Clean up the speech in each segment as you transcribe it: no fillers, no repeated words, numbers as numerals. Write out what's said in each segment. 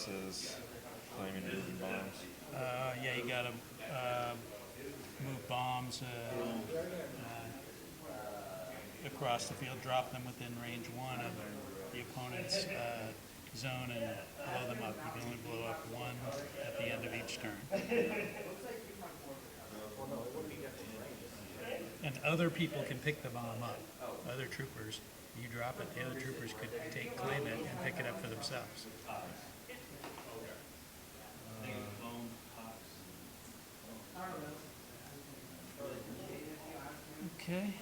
says claiming moving bombs. Yeah, you gotta move bombs across the field, drop them within range 1 of the opponent's zone, and blow them up. You can only blow up 1 at the end of each turn. And other people can pick the bomb up. Other troopers, you drop it, the other troopers could claim it and pick it up for themselves. Okay.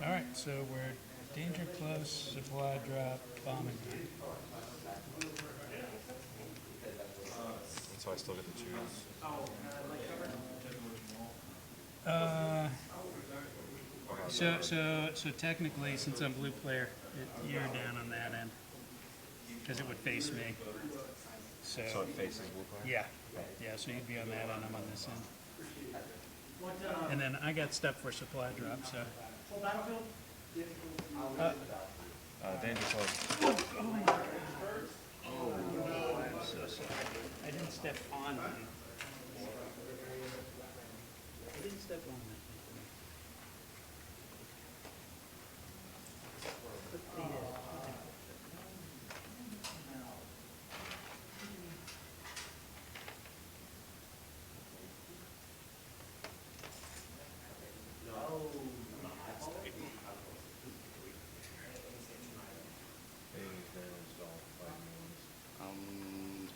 All right, so we're danger close, supply drop, bombing. And so I still get to choose. So technically, since I'm blue player, you're down on that end because it would face me. So it faces blue player? Yeah. So you'd be on that end. I'm on this end. And then I got stuff for supply drop. So. Danger close. I'm so sorry. I didn't step on that. I didn't step on that.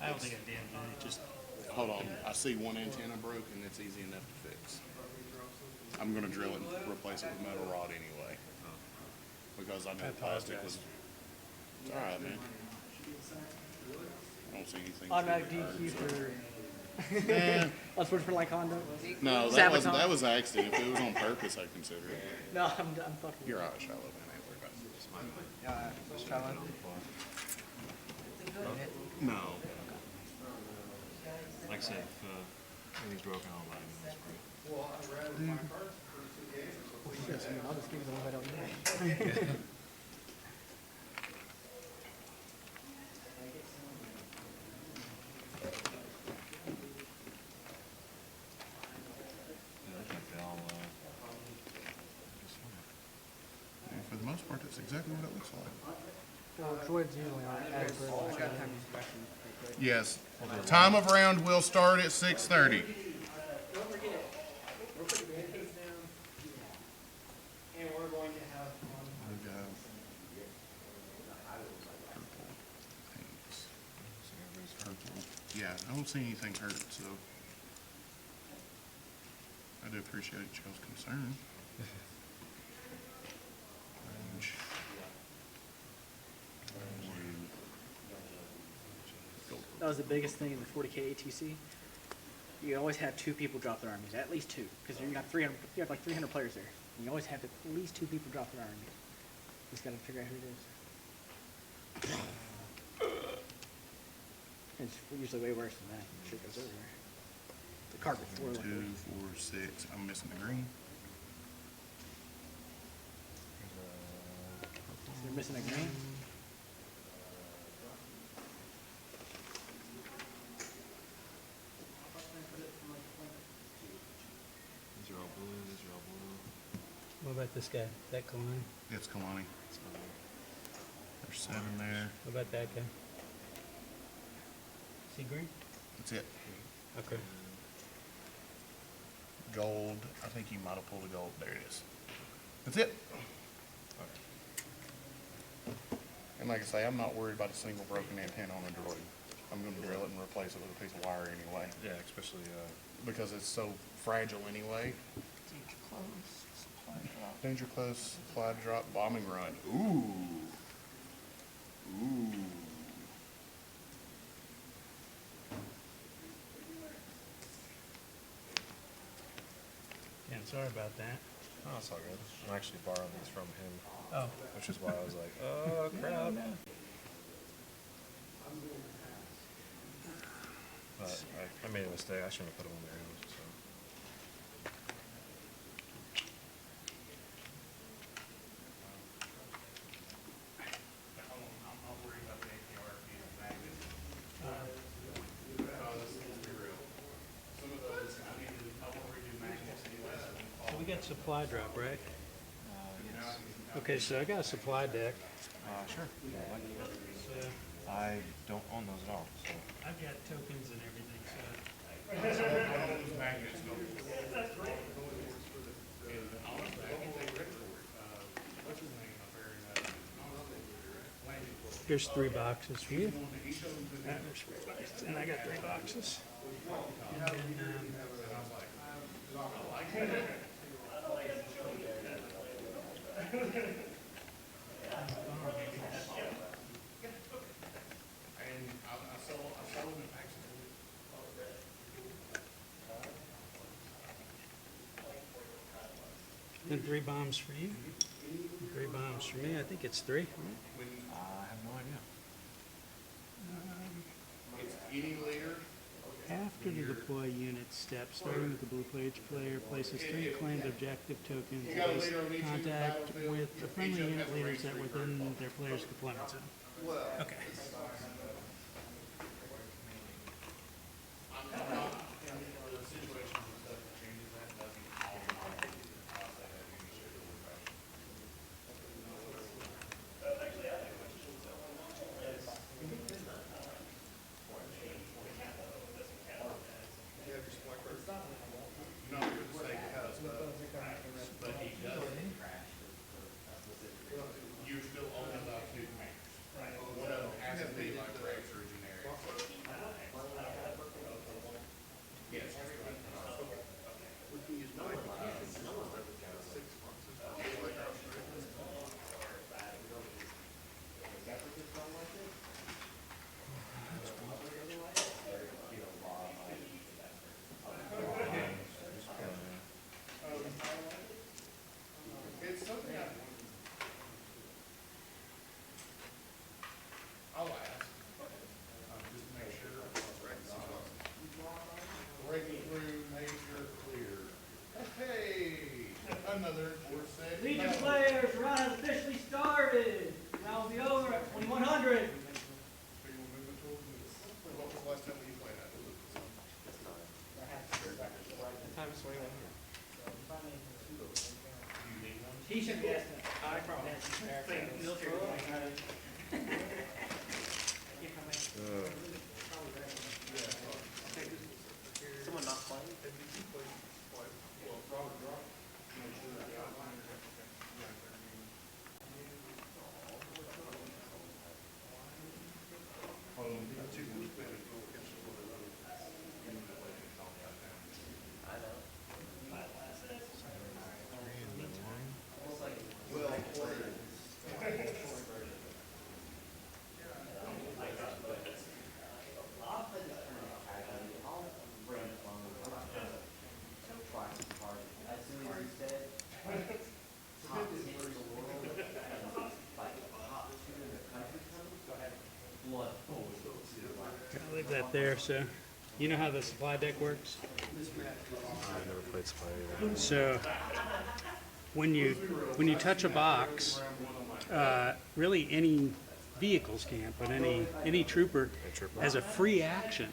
I don't think I damaged it. Just Hold on. I see one antenna broke, and it's easy enough to fix. I'm going to drill it and replace it with metal rod anyway. Because I know plastic was... It's all right, man. I don't see anything. Automatic DQ for... Man, Let's work for like Honda. no, that was accident. If it was on purpose, I'd consider it. No, I'm fucking... You're all right, Charlotte. Man, ain't worried about it. Just trying to... No. Like I said, if anything's broken, I'll let you know. I'll just give you the one I don't know. Yeah, I think they all And for the most part, that's exactly what it looks like. Droids usually aren't as good. Yes. Time of round will start at 6:30. Don't forget, we're putting pancakes down, and we're going to have We've got purple. Yeah, I don't see anything hurt, so I do appreciate y'all's concern. Orange. That was the biggest thing in the 40K ATC. You always have 2 people drop their armies, at least 2, because you got 300. You have like 300 players there. And you always have at least 2 people drop their armies. Just got to figure out who it is. It's usually way worse than that. Shit goes over. The card before. 2, 4, 6. I'm missing the green. You're missing a green. These are all blue, these are all blue. what about this guy? That Kalani? It's Kalani. There's 7 there. What about that guy? See green? That's it. Okay. Gold. I think you might have pulled a gold. There it is. That's it. And like I say, I'm not worried about a single broken antenna on a droid. I'm going to drill it and replace it with a piece of wire anyway. Yeah, especially Because it's so fragile anyway. Danger close, supply drop, bombing run. Ooh. Ooh. Yeah, sorry about that. oh, it's all good. I'm actually borrowing these from him, Oh. which is why I was like, oh crap. It's, I made a mistake. I shouldn't have put them on there. So. so we got supply drop, right? Yes. Okay, so I got a supply deck. Sure. So I don't own those at all. So. I've got tokens and everything, so. Here's 3 boxes for you. There's 3 boxes, and I got 3 boxes. And then, and 3 bombs for you. 3 bombs for me. I think it's 3. Right? I have no idea. Any leader, After the deploy unit step, starting with the blue player places 3 claimed objective tokens in close contact with the friendly unit leaders that were within their player's deployment zone. Okay. you're still only allowed 2 commanders. One of them has to be like Rex or generic. Yes. It's something I'll ask, just to make sure. Breaking through major clear. Hey, another enforced set. Legion players, run has officially started. Now will be over at 2100. What was the last time you played that? T-shirt, yes. I probably have military. Someone not playing? I know. I'll leave that there. So, you know how the supply deck works? I never played Spy either. So, when you touch a box, really any vehicles can't, but any trooper has a free action.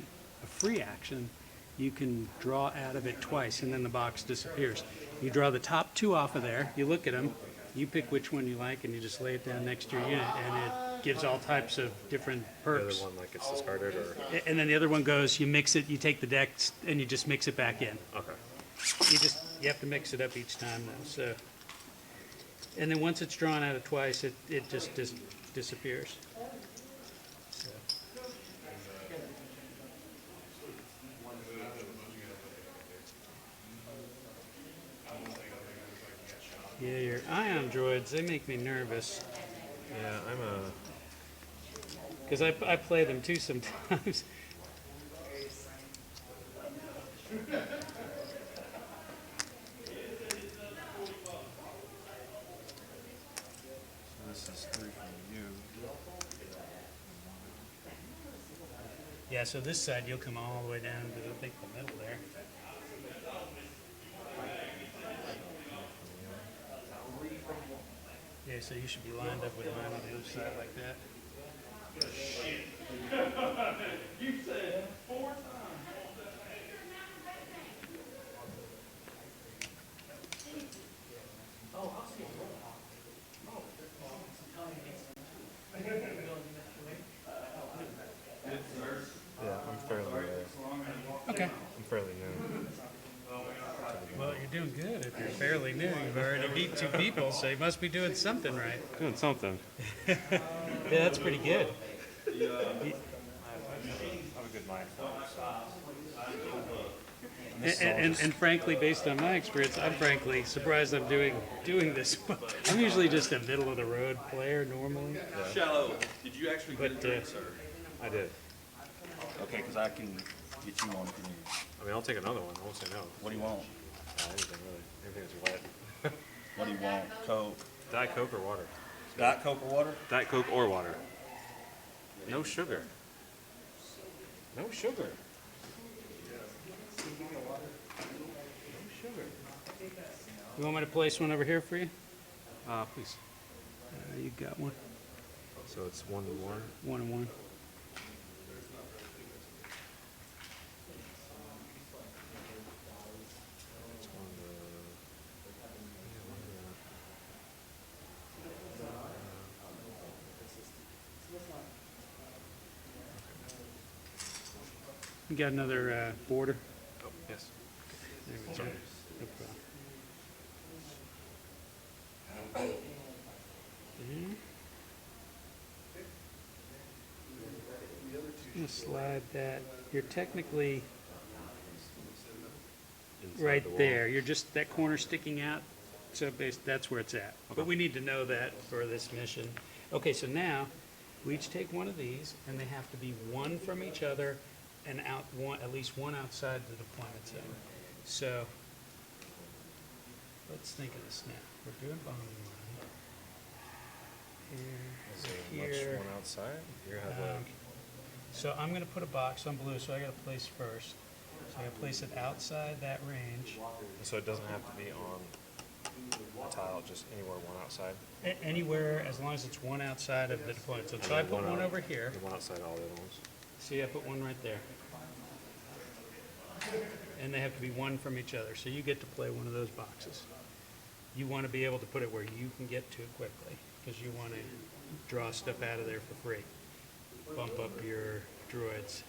You can draw out of it twice, and then the box disappears. You draw the top 2 off of there. You look at them. You pick which one you like, and you just lay it down next to your unit, and it gives all types of different The other perks. one, like it's discarded, or And then the other one goes, you mix it, you take the decks, and you just mix it back in. okay. You have to mix it up each time though, so. And then once it's drawn out of twice, it just disappears. So. Yeah, your ion droids, they make me nervous. Yeah, I'm a. Because I play them too sometimes. So this is 3 from you. Yeah, so this side you'll come all the way down to I think the middle there. Yeah, so you should be lined up with mine on the other side like that. Yeah, Okay. I'm fairly new. Well, you're doing good. If you're fairly new, you've already beat 2 people, so you must be doing something right. Doing something. Yeah, that's pretty good. I have a good mind for it, And frankly, based on my experience, I'm frankly surprised I'm doing this. I'm usually just a middle of the road player normally. Shallow, did you actually get a But, drink, sir? I did. Okay, because I can get you one if you need. I mean, I'll take another one. I won't say no. What do you want? Anything really. Anything that's wet. What do you want? Coke? Diet Coke or water? Diet Coke or water? Diet Coke or water. No sugar. No sugar. You want me to place one over here for you? Please. You got one. So it's 1 more. 1 and 1. It's one, You got another border? oh, yes. There we go. Sorry. No problem. There. I'm gonna slide that. You're technically Inside the right wall. there. You're just that corner sticking out. So that's where it's at. But we need to know that for this mission. Okay, so now we each take one of these, and they have to be one from each other, and out one, at least one outside the deployment zone. So let's think of this now. We're doing boundary line. Is there Here, much one outside? You have like, so I'm gonna put a box on blue, so I gotta place first. So I gotta place it outside that range. so it doesn't have to be on the tile, just anywhere one outside. Anywhere, as long as it's one outside of the deployment. So try put one over here. The one outside all the other ones. See, I put one right there. And they have to be one from each other, so you get to play one of those boxes. You want to be able to put it where you can get to it quickly, because you want to draw stuff out of there for free. Bump up your droids.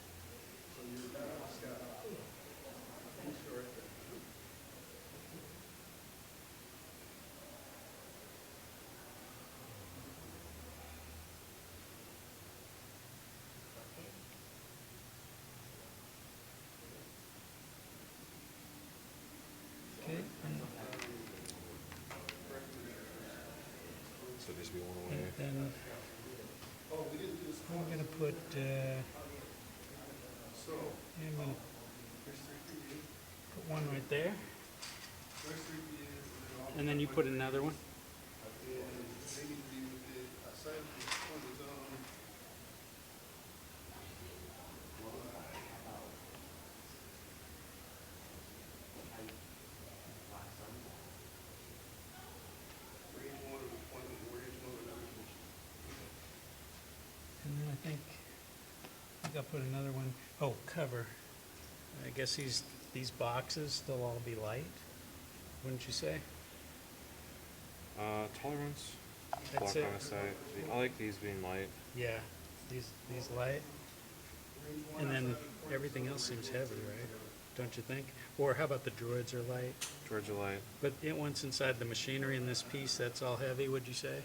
Okay, So just be one away. and then I'm gonna put, I'm gonna put one right there. And then you put another one. And then I think I'll put another one. Oh, cover. I guess these boxes, they'll all be light, wouldn't you say? Tolerance. That's Block it. on the side. I like these being light. Yeah, these light. And then everything else seems heavy, right? Don't you think? Or how about the droids are light? Georgia light. But once inside the machinery in this piece, that's all heavy, would you say?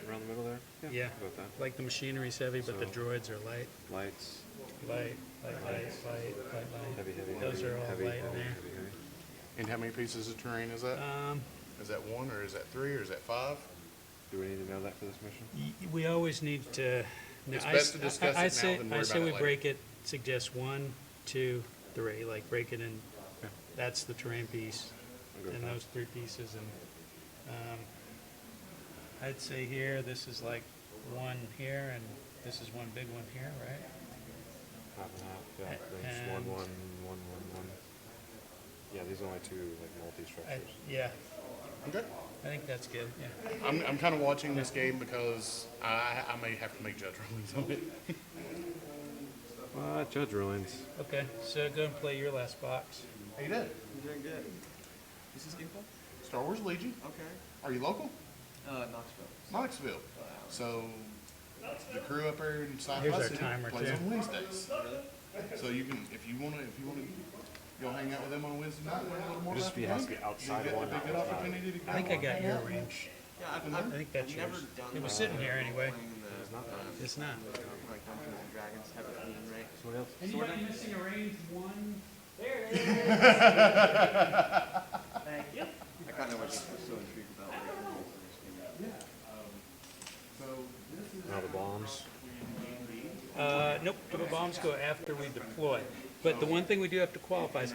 Around the middle there? Yeah. How about that? Like the machinery's heavy, but the So- droids are light. Lights. Light. Heavy, heavy, Those heavy, are all heavy, light in heavy, there. heavy, heavy. And how many pieces of terrain is that? Is that 1 or is that 3 or is that 5? Do we need to know that for this mission? We always need to. no, It's I best s- to discuss I it now say- than worry I say about it we later. break it, suggest 1, 2, 3, like break it in. Yeah. That's the terrain piece, I'll go with and that. those 3 pieces, and I'd say here, this is like 1 here, and this is 1 big one here, right? half and half, yeah, range And- 1. Yeah, these are only two like multi-structures. Yeah, Okay. I think that's good, yeah. I'm kind of watching this game because I may have to make judge rulings on it. Judge rulings. Okay, so go and play your last box. How you doing? I'm doing good. This is game club? Star Wars Legion. Okay. Are you local? Knoxville. Knoxville. So the crew up there in South Here's our City timer, plays too. on Wednesdays. So you can, if you wanna go hang out with them on Wednesday night, learn a little more Just about the be has to game. be outside It'd one. be a good opportunity to I think I got your range. Yeah, I think that's I've never yours. done It was sitting here anyway. It's not It's not. like Dungeons and Dragons type of thing, right? What else? Anybody missing a range 1? There it is. Thank you. I kind of was so intrigued about like the rules of this game. Now the bombs. Nope, the bombs go after we deploy. But the one thing we do have to qualify is,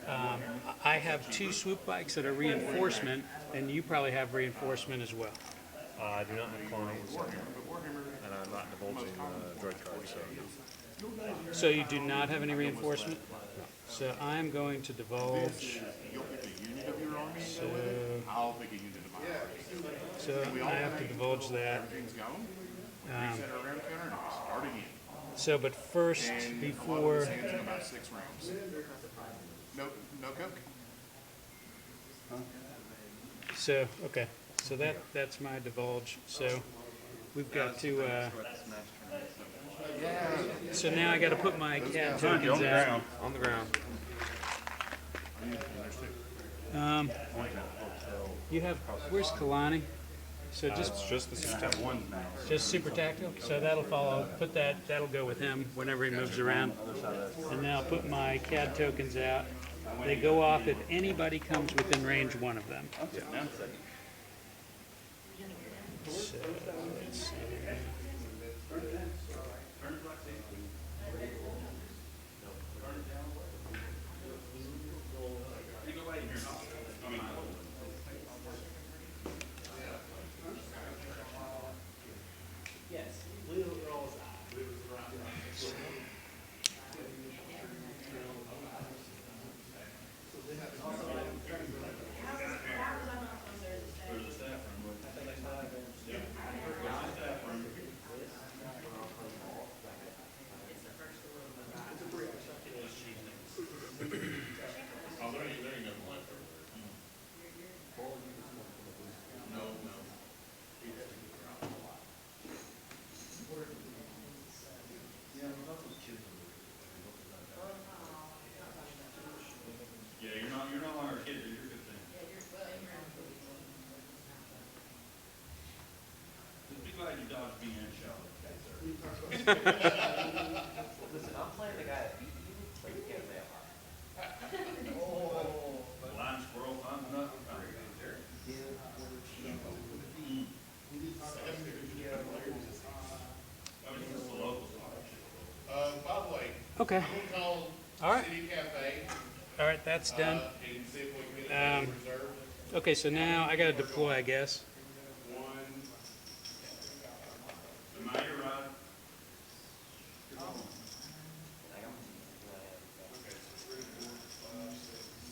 I have 2 swoop bikes that are reinforcement, and you probably have reinforcement as well. I do not have clones, and I'm not divulging droid cards, so. So you do not have any reinforcement? So I'm going to divulge, You'll pick a unit of your army and so, go with it. I'll pick a unit of my army. so I have to divulge that. Everything's gone. Reset our round counter and start again. So, but first, And a lot of before, this ends in about 6 rounds. No Coke? so, okay, so that's my divulge. So we've got to, so now I gotta put my cat tokens out. On the ground. You have, where's Kalani? So It's just, just the system. just super tactical, so that'll follow, that'll go with him whenever he moves around. And now I'll put my CAD tokens out. They go off if anybody comes within range 1 of them. So, let's see. Yeah, you're no longer a kid, you're a good thing. Just be glad you dodged me and Shelley. Listen, I'm playing the guy that beat you, but you can't play a hard. Blind squirrel finds nothing. I was just the locals. By the way, Okay, I'm gonna call all right, City Cafe, all right, that's done. and see if we can get it reserved. Okay, so now I gotta deploy, I guess. One, So now you're right. okay, so 3, 4, 5, 6,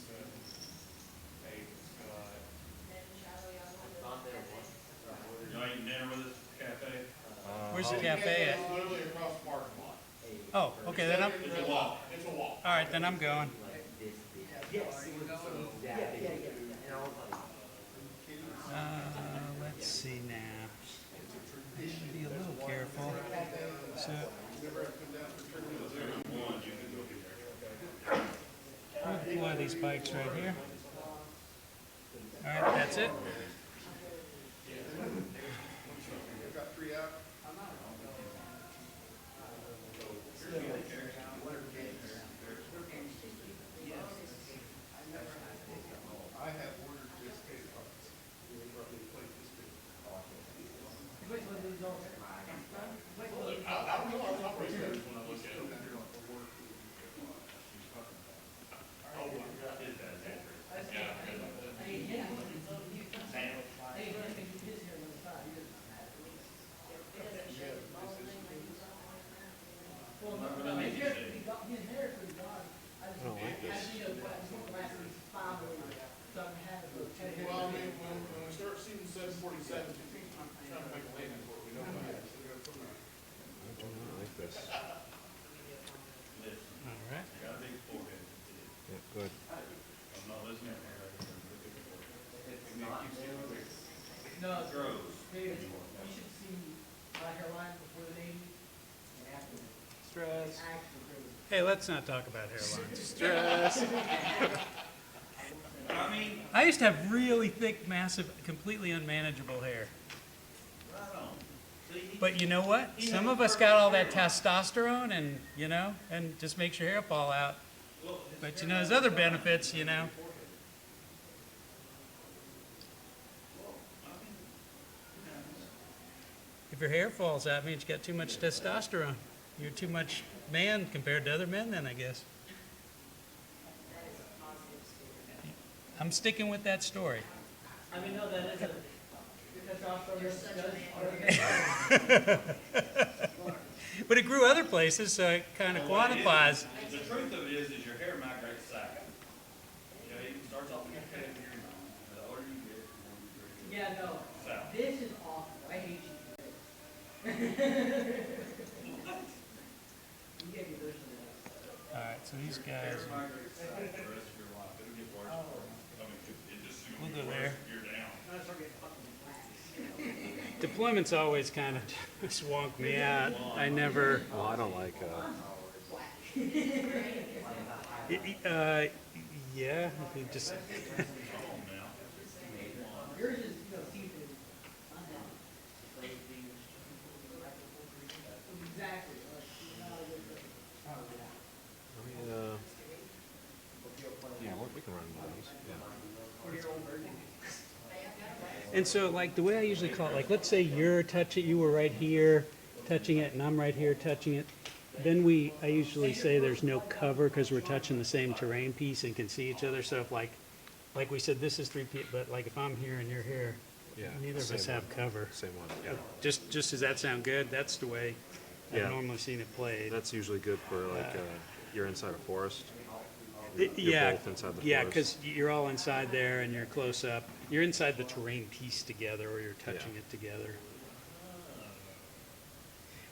7, 8, Scott. Y'all eating dinner with us at the cafe? Where's the cafe at? It's literally across the parking lot. Oh, okay, then I'm, It's a walk, it's a walk. all right, then I'm going. Let's see now. Be a little careful. So. I'll deploy these bikes right here. All right, that's it. don't like this. Well, I mean, when we start seeing 747, trying to make a landing for it, we know that. So we go from there. I do not like this. All right. Got a big forehead. Yeah, good. I'm not listening. No, Grows. David, you should see my hairline before the Navy and after. Stress. Actually, crazy. Hey, let's not talk about hairlines. Stress. I mean, I used to have really thick, massive, completely unmanageable hair. right on. See, But you know what? Some of us got all that testosterone and, and just makes your hair fall out. But there's other benefits, If your hair falls out, it means you got too much testosterone. You're too much man compared to other men then, I guess. I'm sticking with that story. I mean, no, that isn't. Testosterone does. But it grew other places, so it kind of quantifies. the truth of it is your hair migrates south. Okay, it starts off in your head and your mind. The older you get, the more you get. Yeah, no. South. This is awful. I hate you. You gave me this one. All right, so these guys, The rest of your life, it'll get worse. I mean, it just we'll gonna go get there. worse if you're down. Deployment's always kind of swanked me out. I never, Well, I don't like, yeah, it just, Yours is, seafood. Exactly. yeah, we can run those, yeah. and so like the way I usually call it, like let's say you were right here touching it and I'm right here touching it. Then I usually say there's no cover because we're touching the same terrain piece and can see each other. So if like we said, this is 3 feet, but like if I'm here and you're here, Yeah, neither of us same have one. cover. Same one, yeah. Just does that sound good? That's the way Yeah. I've normally seen it played. That's usually good for like, you're inside a forest. Yeah, both inside the yeah, forest. because you're all inside there and you're close up. You're inside the terrain piece together, or you're touching Yeah. it together.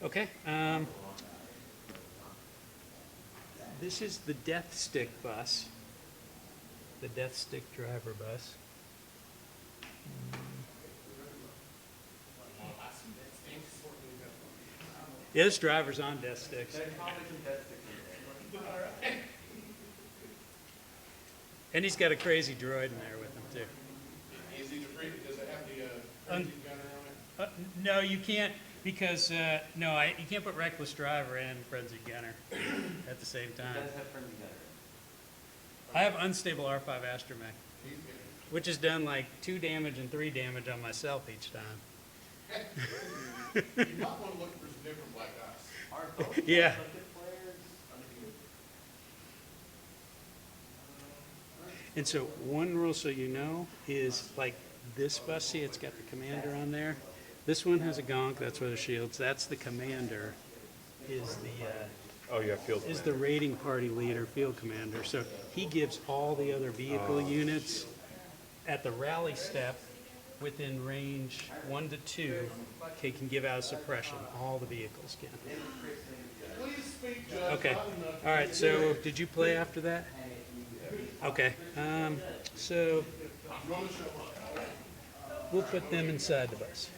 Okay. This is the Death Stick bus, the Death Stick driver bus. Yeah, this driver's on Death Sticks. And he's got a crazy droid in there with him too. Is he defeated? Does it have the, Un- gunner on it? No, you can't, because, you can't put Reckless Driver and Frenzied Gunner at the same time. Does have friendly gunner. I have unstable R5 Astromech, which has done like 2 damage and 3 damage on myself each time. You might want to look for some different black ice. Are both Yeah. Olympic players? And so one rule, so you know, is like this bus, see it's got the commander on there. This one has a gonk, that's where the shields, that's the commander, is Oh, you have field the raiding party leader, field commander. So he gives all the other vehicle units at the rally step within range 1 to 2, can give out a suppression, all the vehicles can. Please speak, Judge. Okay, all right, so did you play after that? Okay, so we'll put them inside the bus.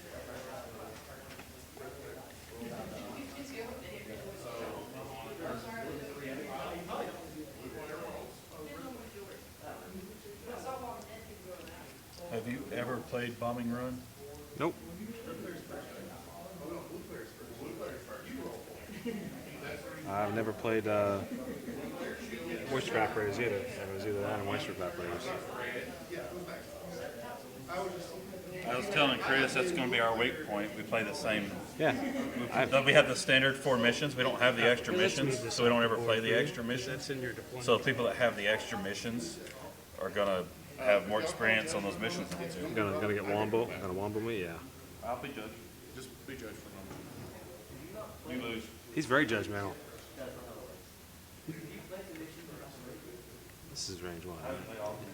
Have you ever played Bombing Run? Nope. I've never played moisture evaporators either. It was either that or moisture evaporators. I was telling Chris that's going to be our weak point. We play the same. Yeah. We have the standard 4 missions. We don't have the extra Let's move missions, this so we don't on ever board play for the you. extra missions. That's in your deployment. So people that have the extra missions are going to have more experience on those missions than we do. Gonna get wombo. Gonna wombo me, yeah. I'll be judged. Just be judged for them. You lose. He's very judgmental. This is range one. I haven't played all of them.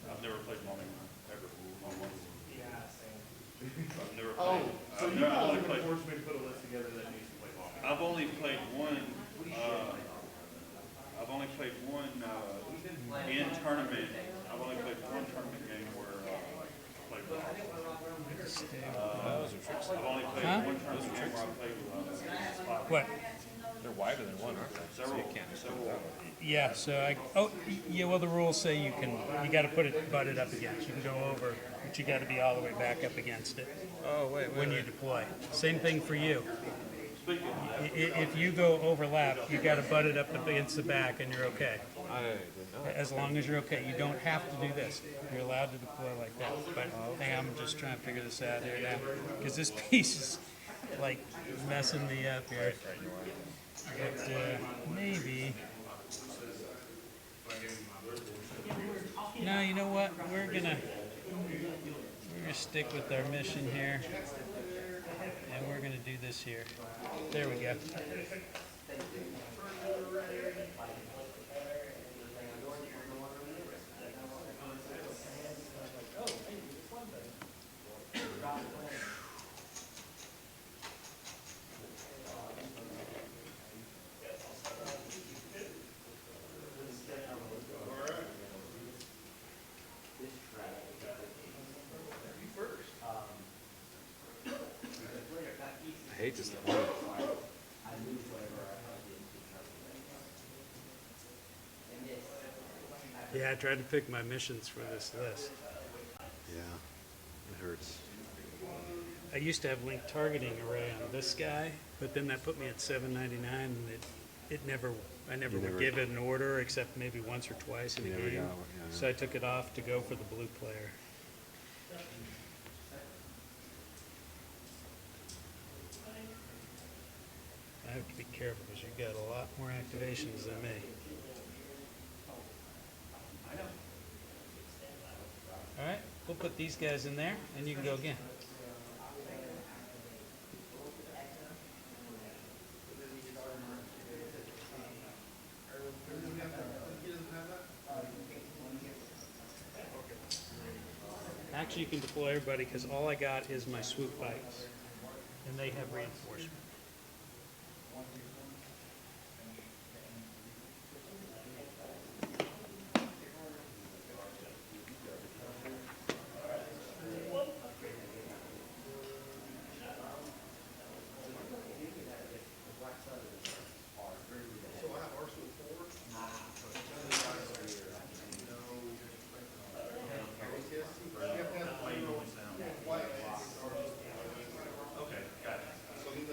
I've never played Monty ever. On one. I've never played. So I've you never guys only are gonna played. force me to put a list together that needs to play Monty. I've only played one. I've only played one in tournament. I've only played one tournament game where I played with. Those are tricks. I've only played Huh? one tournament game where I played with five. What? They're wider than one, aren't they? So you can't just do it that way. Yeah, so yeah, well, the rules say you gotta put it butted up against. You can go over, but you gotta be all the way back up against it Oh, wait. when you deploy. Same thing for you. Speaking of that, If you go overlap, you gotta butt it up against the back and you're okay. I didn't know that. As long as you're okay. You don't have to do this. You're allowed to deploy like that. But hey, I'm just trying to figure this out here now. Because this piece is like messing me up here. But maybe. No, you know what? We're gonna stick with our mission here. And we're gonna do this here. There we go. I hate this thing. Yeah, I tried to pick my missions for this list. Yeah, it hurts. I used to have link targeting array on this guy, but then that put me at 799, and I never would never- give it an order except maybe once or twice in a You never game. got one, yeah. So I took it off to go for the blue player. I have to be careful because you've got a lot more activations than me. All right, we'll put these guys in there, and you can go again. Actually, you can deploy everybody because all I got is my swoop bikes, and they have reinforcement.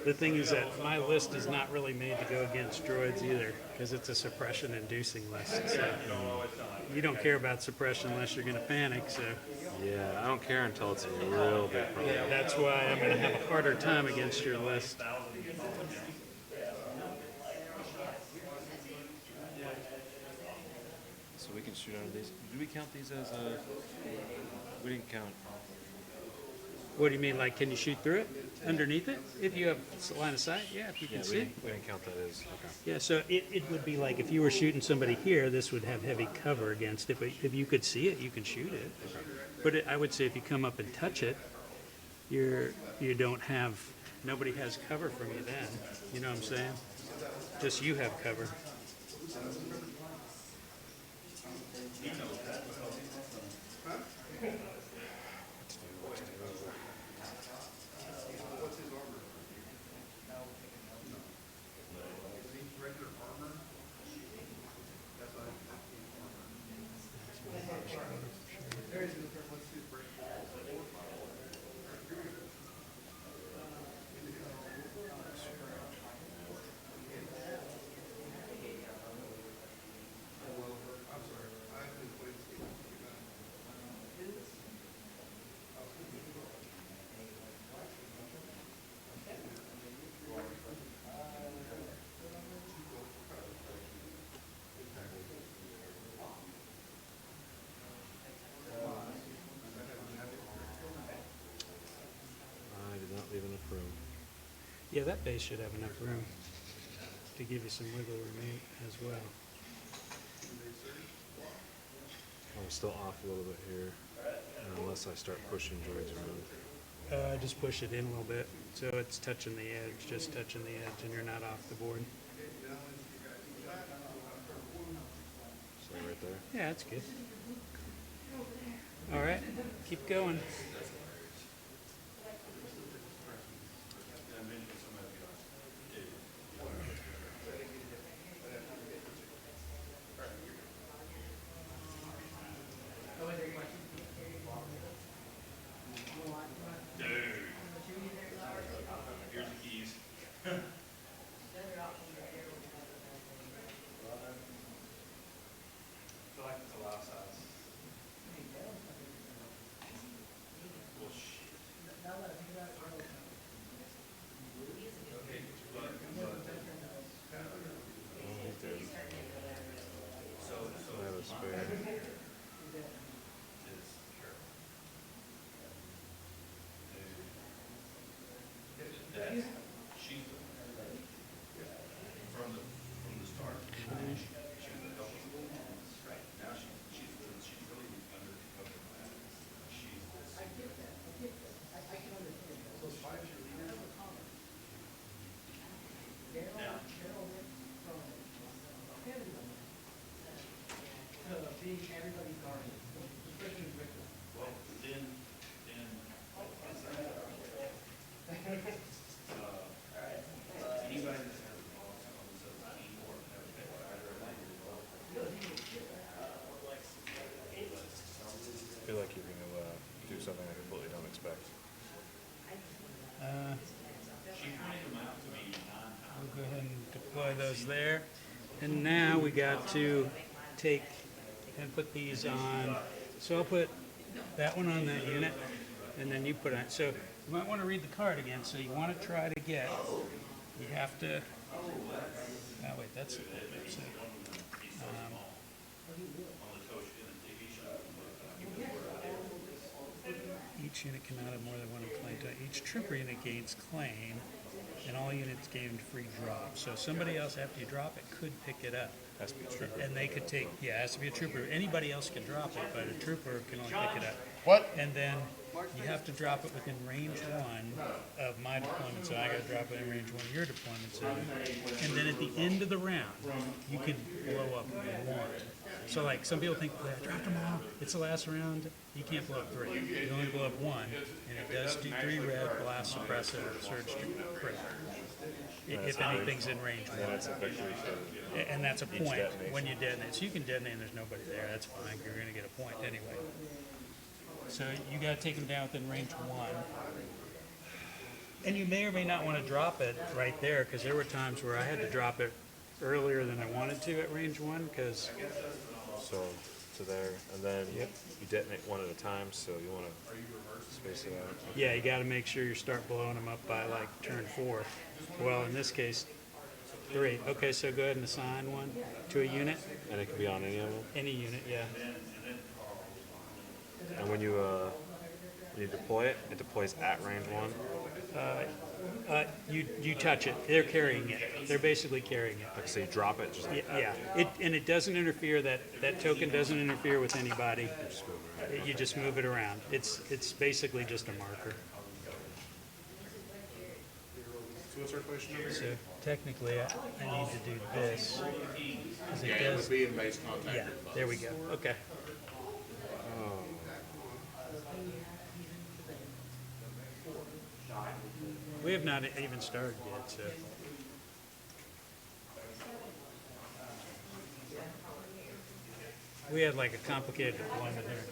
The thing is that my list is not really made to go against droids either, because it's a suppression-inducing list. So you don't care about suppression unless you're going to panic. So Yeah, I don't care until it's a real big problem. that's why I'm going to have a harder time against your list. So we can shoot out of these. Did we count these as we didn't count. What do you mean? Like, can you shoot through it, underneath it, if you have line of sight? Yeah, if you Yeah, can see. we didn't count that as. Okay. Yeah, so it would be like if you were shooting somebody here, this would have heavy cover against it. But if you could see it, you can shoot it. But I would say if you come up and touch it, you don't have, nobody has cover from you then. You know what I'm saying? Just you have cover. I did not leave enough room. Yeah, that base should have enough room to give you some wiggle room as well. I'm still off a little bit here, unless I start pushing joints around. Just push it in a little bit so it's touching the edge, just touching the edge, and you're not off the board. Stay right there. Yeah, that's good. All right, keep going. Here's the keys. I feel like it's a lot of size. Well, shit. Okay, but, so, I have a spare. is careful. That, she's, from the start, she was a double. Right. Now she's really under that. She's this. Now, Being everybody's guardian, especially in Richmond. well, then, anybody that has a policy on themselves anymore, have a pet, either a language or I feel like you're gonna do something I completely don't expect. she pointed them out to me 9 times. We'll go ahead and deploy those there. And now we got to take and put these on. So I'll put that one on that unit, and then you put on. So you might want to read the card again. So you want to try to get, you have to, oh wait, that's it. Each unit cannot have more than one claim to each trooper unit gains claim, and all units gained free drop. So somebody else after you drop it could pick it up. Has to be a trooper. And they could take, yeah, it has to be a trooper. Anybody else can drop it, but a trooper can only pick it up. What? And then you have to drop it within range 1 of my deployment zone. I gotta drop it in range 1 of your deployment zone. And then at the end of the round, you can blow up 1. So like some people think, well, I dropped them all, it's the last round. You can't blow up 3. You only blow up 1, and it does do 3 red, blast, suppressive, surge, crit. If anything's in range 1. Then it's a victory for And that's a point detonation. when you detonate. So you can detonate and there's nobody there, that's fine, you're gonna get a point anyway. So you gotta take them down within range 1. And you may or may not wanna drop it right there, because there were times where I had to drop it earlier than I wanted to at range 1, because, so to there, and then you detonate one at a time, so you want to space it out. yeah, you gotta make sure you start blowing them up by like turn 4. Well, in this case, 3. Okay, so go ahead and assign one to a unit, And it can be on any of them. any unit, yeah. And when you deploy it, it deploys at range 1. You touch it, they're carrying it, they're basically carrying it. Like, so you drop it, just Yeah, and it doesn't interfere, that token doesn't interfere with anybody. just move it around. You just move it around. It's basically just a marker. So what's our question over So technically, I need to do this. 'Cause Yeah, it it does, would be in base contact. yeah, with there we us. go, okay. We have not even started yet, so. We had like a complicated deployment here.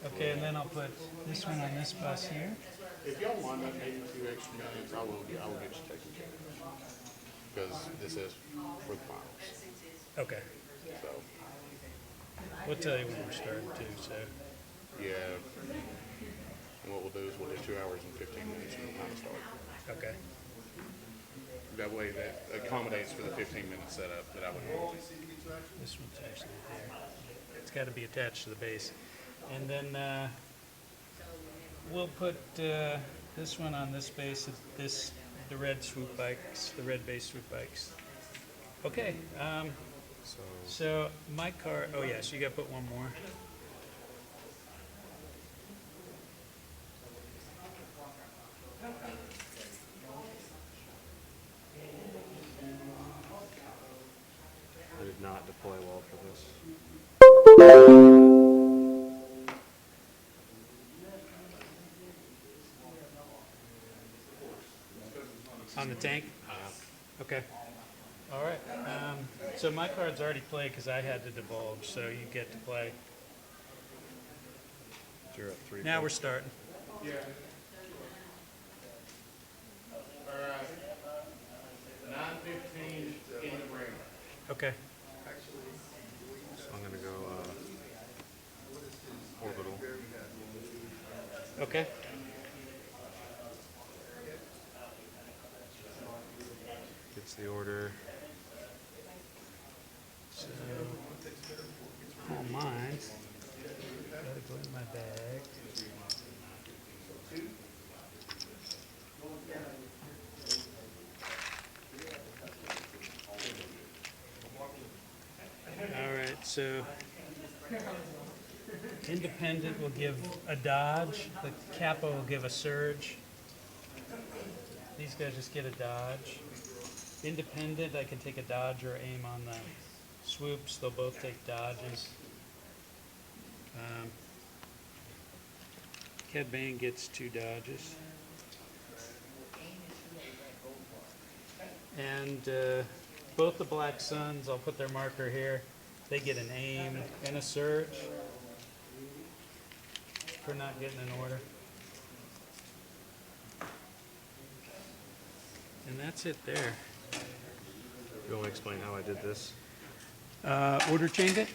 Okay, and then I'll put this one on this bus here. If y'all mind that maybe 2 extra minutes, I will get you taken care of. Because this is for the finals. Okay, So, we'll tell you when we're starting too, so. yeah. And what we'll do is we'll do 2 hours and 15 minutes from the time start. Okay. That way that accommodates for the 15-minute setup that I would normally. This one's actually there. It's got to be attached to the base. And then we'll put this one on this base, the red swoop bikes, the red base swoop bikes. Okay, So my card, oh yeah, so you gotta put one more. I did not deploy well for this. On the tank? Okay. All right. So my card's already played because I had to divulge, so you get to play. You're at 3. Now we're starting. Alright. 9:15 in the room. Okay. So I'm gonna go orbital. Okay. Gets the order. So all mine. Gotta go in my bag. All right, so independent will give a dodge, the capo will give a surge. These guys just get a dodge. Independent, I can take a dodge or aim on the swoops. They'll both take dodges. Cad Bane gets 2 dodges. And both the Black Suns, I'll put their marker here, they get an aim and a surge for not getting an order. And that's it there. You want to explain how I did this? Order change it?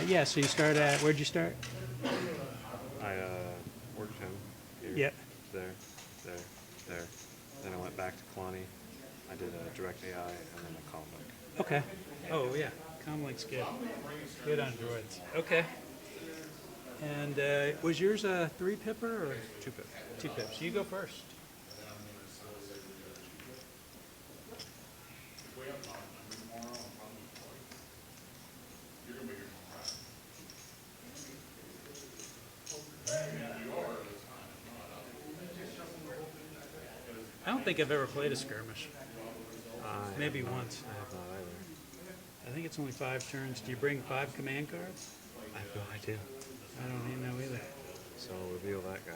Yeah, so you start at, where'd you start? I worked him here, Yep. there, there. Then I went back to Kalani. I did a direct AI and then a comlink. Okay. Oh, yeah. Comlink's good. Good on droids. Okay. And was yours a 3-pipper or 2-pip. 2 pips? You go first. I don't think I've ever played a skirmish. Maybe once. I have not either. I think it's only 5 turns. Do you bring 5 command cards? I have no idea. I don't even know either. So I'll reveal that guy.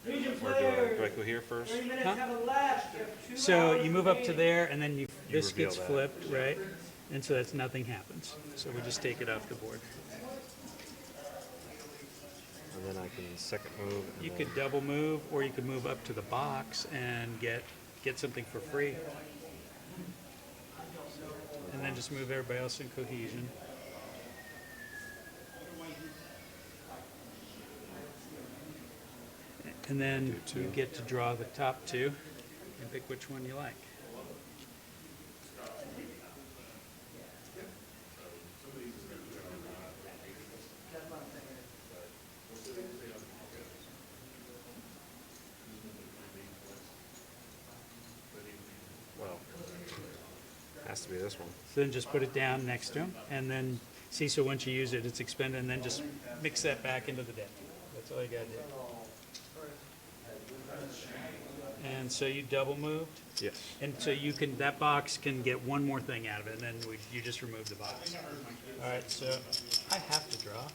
Legion Or do I go here first? 30 minutes Huh? have elapsed. You have 2 So hours you move up to remaining. there, and then this reveal gets that. flipped, right? And so that's nothing happens. So we just take it off the board. And then I can second move. And You then could double move, or you could move up to the box and get something for free. And then just move everybody else in cohesion. And then Do 2. you get to draw the top 2 and pick which one you like. Well, has to be this one. So then just put it down next to him, and then see, so once you use it, it's expended, and then just mix that back into the deck. That's all you gotta do. And so you double moved, Yes. and so you can, that box can get one more thing out of it, and then you just remove the box. All right, so I have to draw,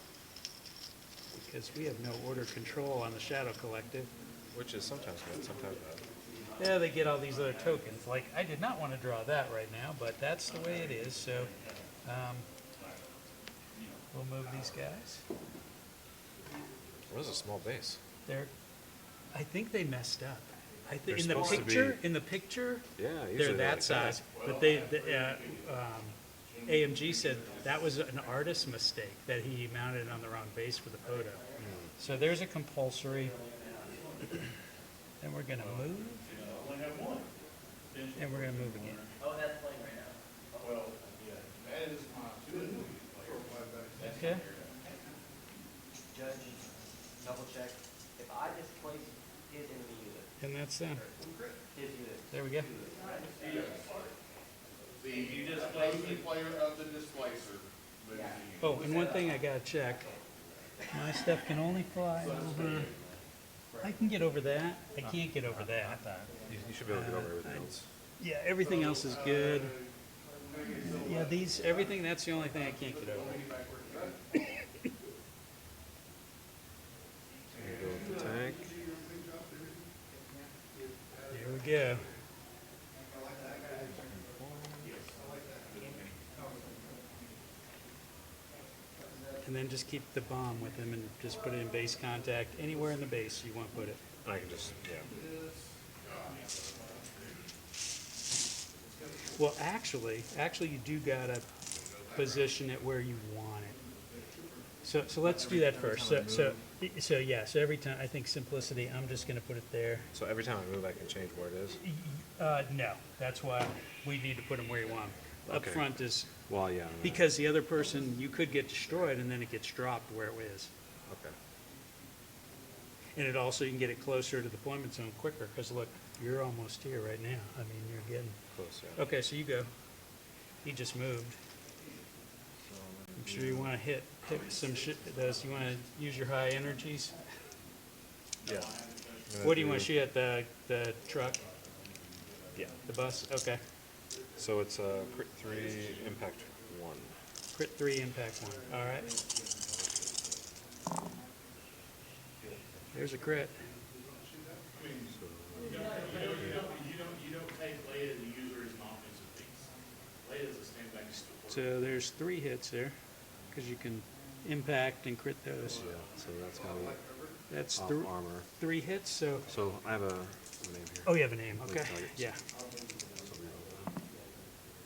because we have no order control on the Shadow Collective. Which is sometimes good, sometimes bad. Yeah, they get all these other tokens. Like, I did not want to draw that right now, but that's the way it is, so we'll move these guys. What is a small base? They're, I think they messed up. I think They're in the supposed to picture, be- in the picture, Yeah, they're usually that like size. But AMG said that was an artist's mistake, that he mounted it on the wrong base for the photo. So there's a compulsory. Then we're gonna move. And we're gonna move again. Oh, that's playing right now. Okay. Judge, double check. If I displace his enemy unit, And that's done. his unit, There we go. The opposing player of the displacer moves the unit. Oh, and one thing I gotta check, my stuff can only fly over, I can get over that, I can't get over that. You should be able to get over everything else. Yeah, everything else is good. Yeah, everything, that's the only thing I can't get over. So you go with the tank. There we go. And then just keep the bomb with him and just put it in base contact, anywhere in the base you want to put it. I can just, yeah. Well, actually, you do gotta position it where you want it. So let's do that first. So every time, I think simplicity, I'm just gonna put it there. So every time I move, I can change where it is? No, that's why we need to put them where you want 'em. Up Okay. front is, Well, yeah. because the other person, you could get destroyed and then it gets dropped where it is. Okay. And it also, you can get it closer to the deployment zone quicker, because look, you're almost here right now. I mean, you're getting, Close, yeah. okay, so you go. He just moved. I'm sure you wanna hit some shit, you wanna use your high energies? Yeah. What do you wanna shoot at, the truck, Yeah. the bus? Okay. So it's crit 3, impact 1. Crit 3, impact 1, all right. There's a crit. You don't take Leia and use her as an offensive piece. Leia is a standback support. So there's 3 hits there, because you can impact and crit those. Yeah. So that's gonna be That's off 3 armor. hits, so, So I have a name here. oh, you have a name, Like okay, targets. yeah. So we have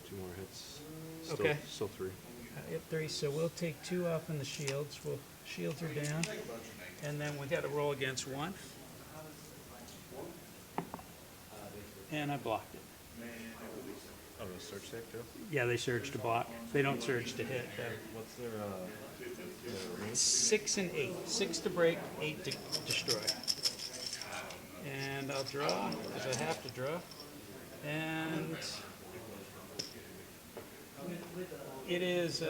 2 more hits. Okay. Still 3. Yep, 3, so we'll take 2 off in the shields, shields are down, and then we gotta roll against 1. And I blocked it. Oh, the search save too? Yeah, they surge to block, they don't surge to hit, though. What's their range? 6 and 8. 6 to break, 8 to destroy. And I'll draw, because I have to draw. And it is,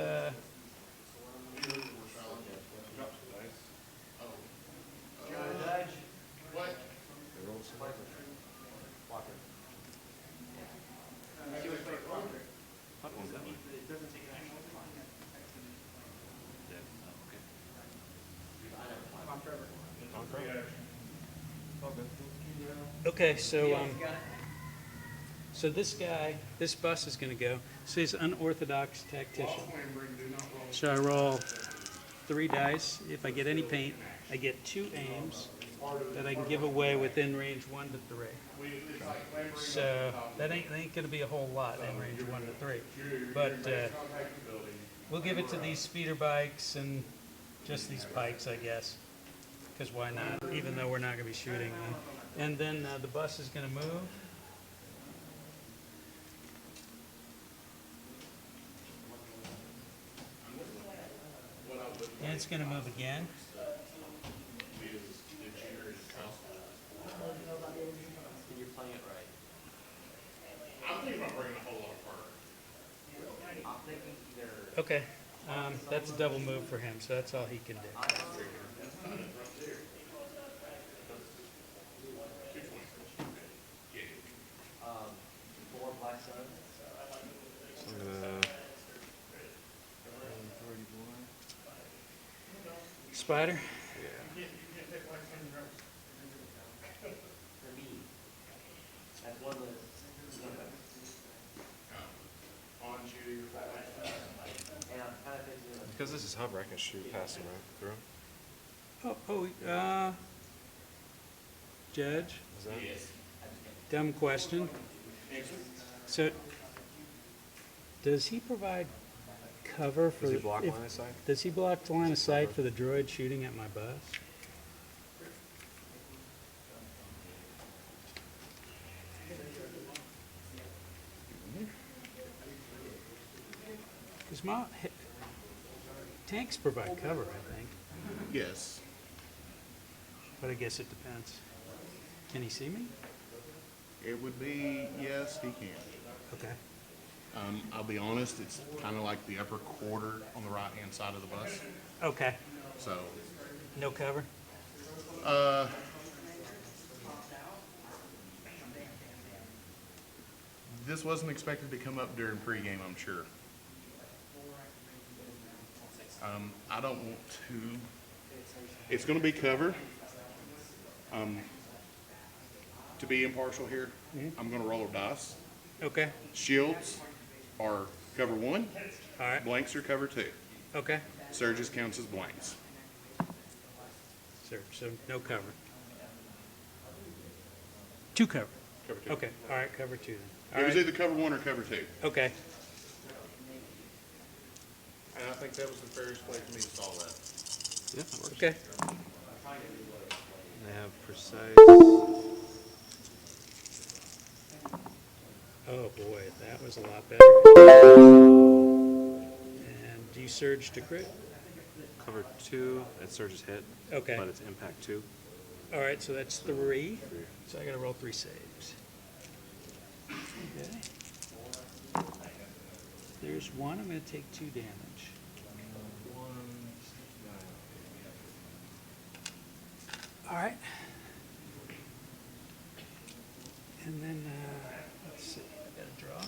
okay, so this guy, this bus is gonna go, so he's unorthodox tactician. So I roll 3 dice. If I get any paint, I get 2 aims that I can give away within range 1 to 3. So that ain't gonna be a whole lot in range 1 to 3. But we'll give it to these speeder bikes and just these pikes, I guess. Because why not? Even though we're not gonna be shooting them. And then the bus is gonna move. And it's gonna move again. And you're playing it right. I'm thinking about bringing a whole lot of fur. I'm thinking either Okay, that's a double move for him, so that's all he can do. um, 4 Black Sun. So I'm gonna. Spider? Yeah. For me, that's one list. On shooting your flag. And I'm kind of thinking of Because this is hover, I can shoot past them right through. Judge, Is that? dumb question. So, does he provide cover for? Does he block if- line of sight? Does he block the line of sight for the droid shooting at my bus? Because tanks provide cover, I think, Yes. but I guess it depends. Can he see me? It would be, yes, he can. Okay. I'll be honest, it's kind of like the upper quarter on the right-hand side of the bus. Okay, So, no cover? this wasn't expected to come up during pregame, I'm sure. I don't want to. It's going to be cover. To be impartial here, I'm going to roll a dice. Okay, Shields are cover 1. all right, Blanks are cover 2. okay. Surges counts as blanks. So no cover. 2 cover. Cover 2. Okay, all right, cover 2 then. All It was right, either cover 1 or cover 2. okay. And I think that was the fairest way for me to solve that. Yeah, that works. Okay. They have precise. Oh boy, that was a lot better. And do you surge to crit? Cover 2, it surges hit. Okay. But it's impact 2. All right, so that's 3. So I gotta roll 3 saves. Okay. There's 1, I'm gonna take 2 damage. All right. And then, let's see, I gotta draw.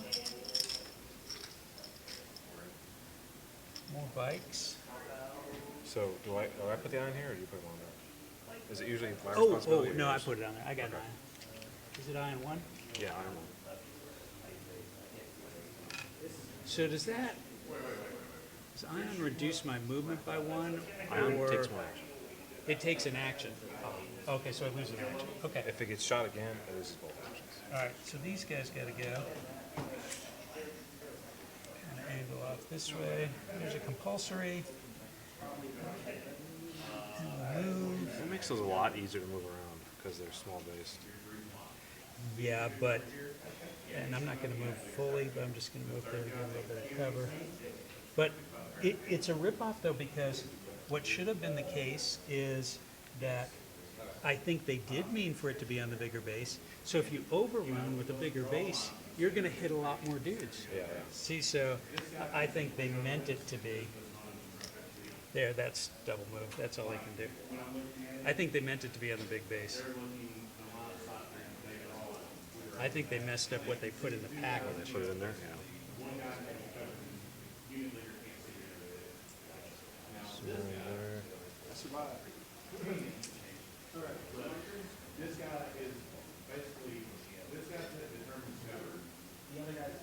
More bikes. So do I put the iron here or do you put them on there? Is it usually my Oh, responsibility? or no, I yours? put it on there. I got 9. Is it iron 1? Yeah, iron 1. So does iron reduce my movement by 1? Iron or takes 1 action. it takes an action? Okay, so I lose an action. Okay. If it gets shot again, it loses both actions. All right, so these guys gotta go. Kind of angle off this way. There's a compulsory. And we'll move. It makes those a lot easier to move around because they're small based. Yeah, but, and I'm not gonna move fully, but I'm just gonna move there to get a little bit of cover. But it's a ripoff though, because what should have been the case is that I think they did mean for it to be on the bigger base. So if you overrun with a bigger base, you're gonna hit a lot more dudes. Yeah, See, so I think they meant it to be. There, that's double move. That's all I can do. I think they meant it to be on the big base. I think they messed up what they put in the package. They put it in there? Yeah. Cylinder. This guy is basically, this guy determines cover. The other guy's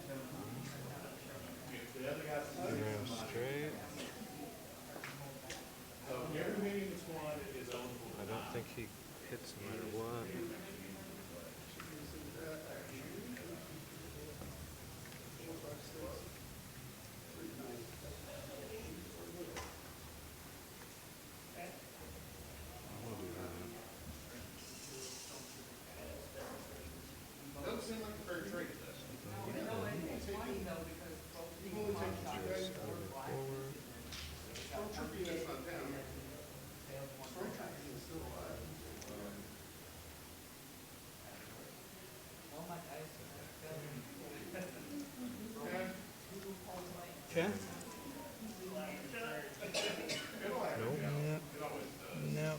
Ram straight. So every meeting in the squad is eligible. I don't think he hits no matter what. I'll do that. Doesn't seem like a fair trade, does it? Just moving forward. Okay. Nope. No.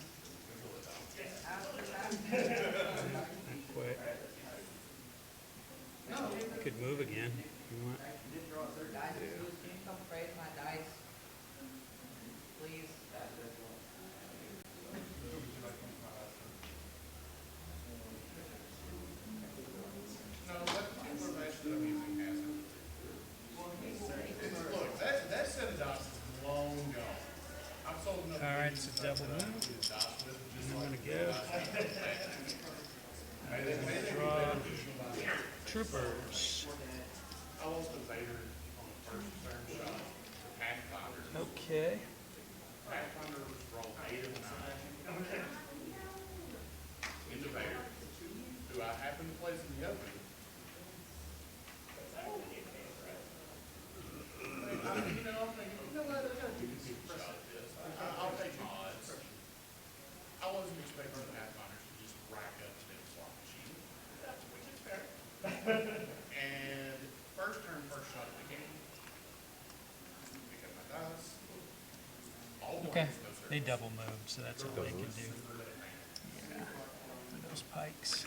Not quite. I could move again if you want. Guys, can you come raise my dice? Please? No, that particular match that I'm using has it. Look, that set of dice is long gone. I've sold enough. All right, so double move. dice with it, just I'm like gonna go. Draw troopers. I lost to Vader on the first turn shot for Pathfinder. Okay. Pathfinder was rolled 8 of 9. Into Vader, who I happen to place in the open. You know, I'm thinking, you know what, I gotta give you a shot at this. I'll take odds. I wasn't expecting the Pathfinders to just rack up and then slot machine. Which is fair. And first turn, first shot at the Okay, they double move, so that's all they can do. Yeah, those pikes.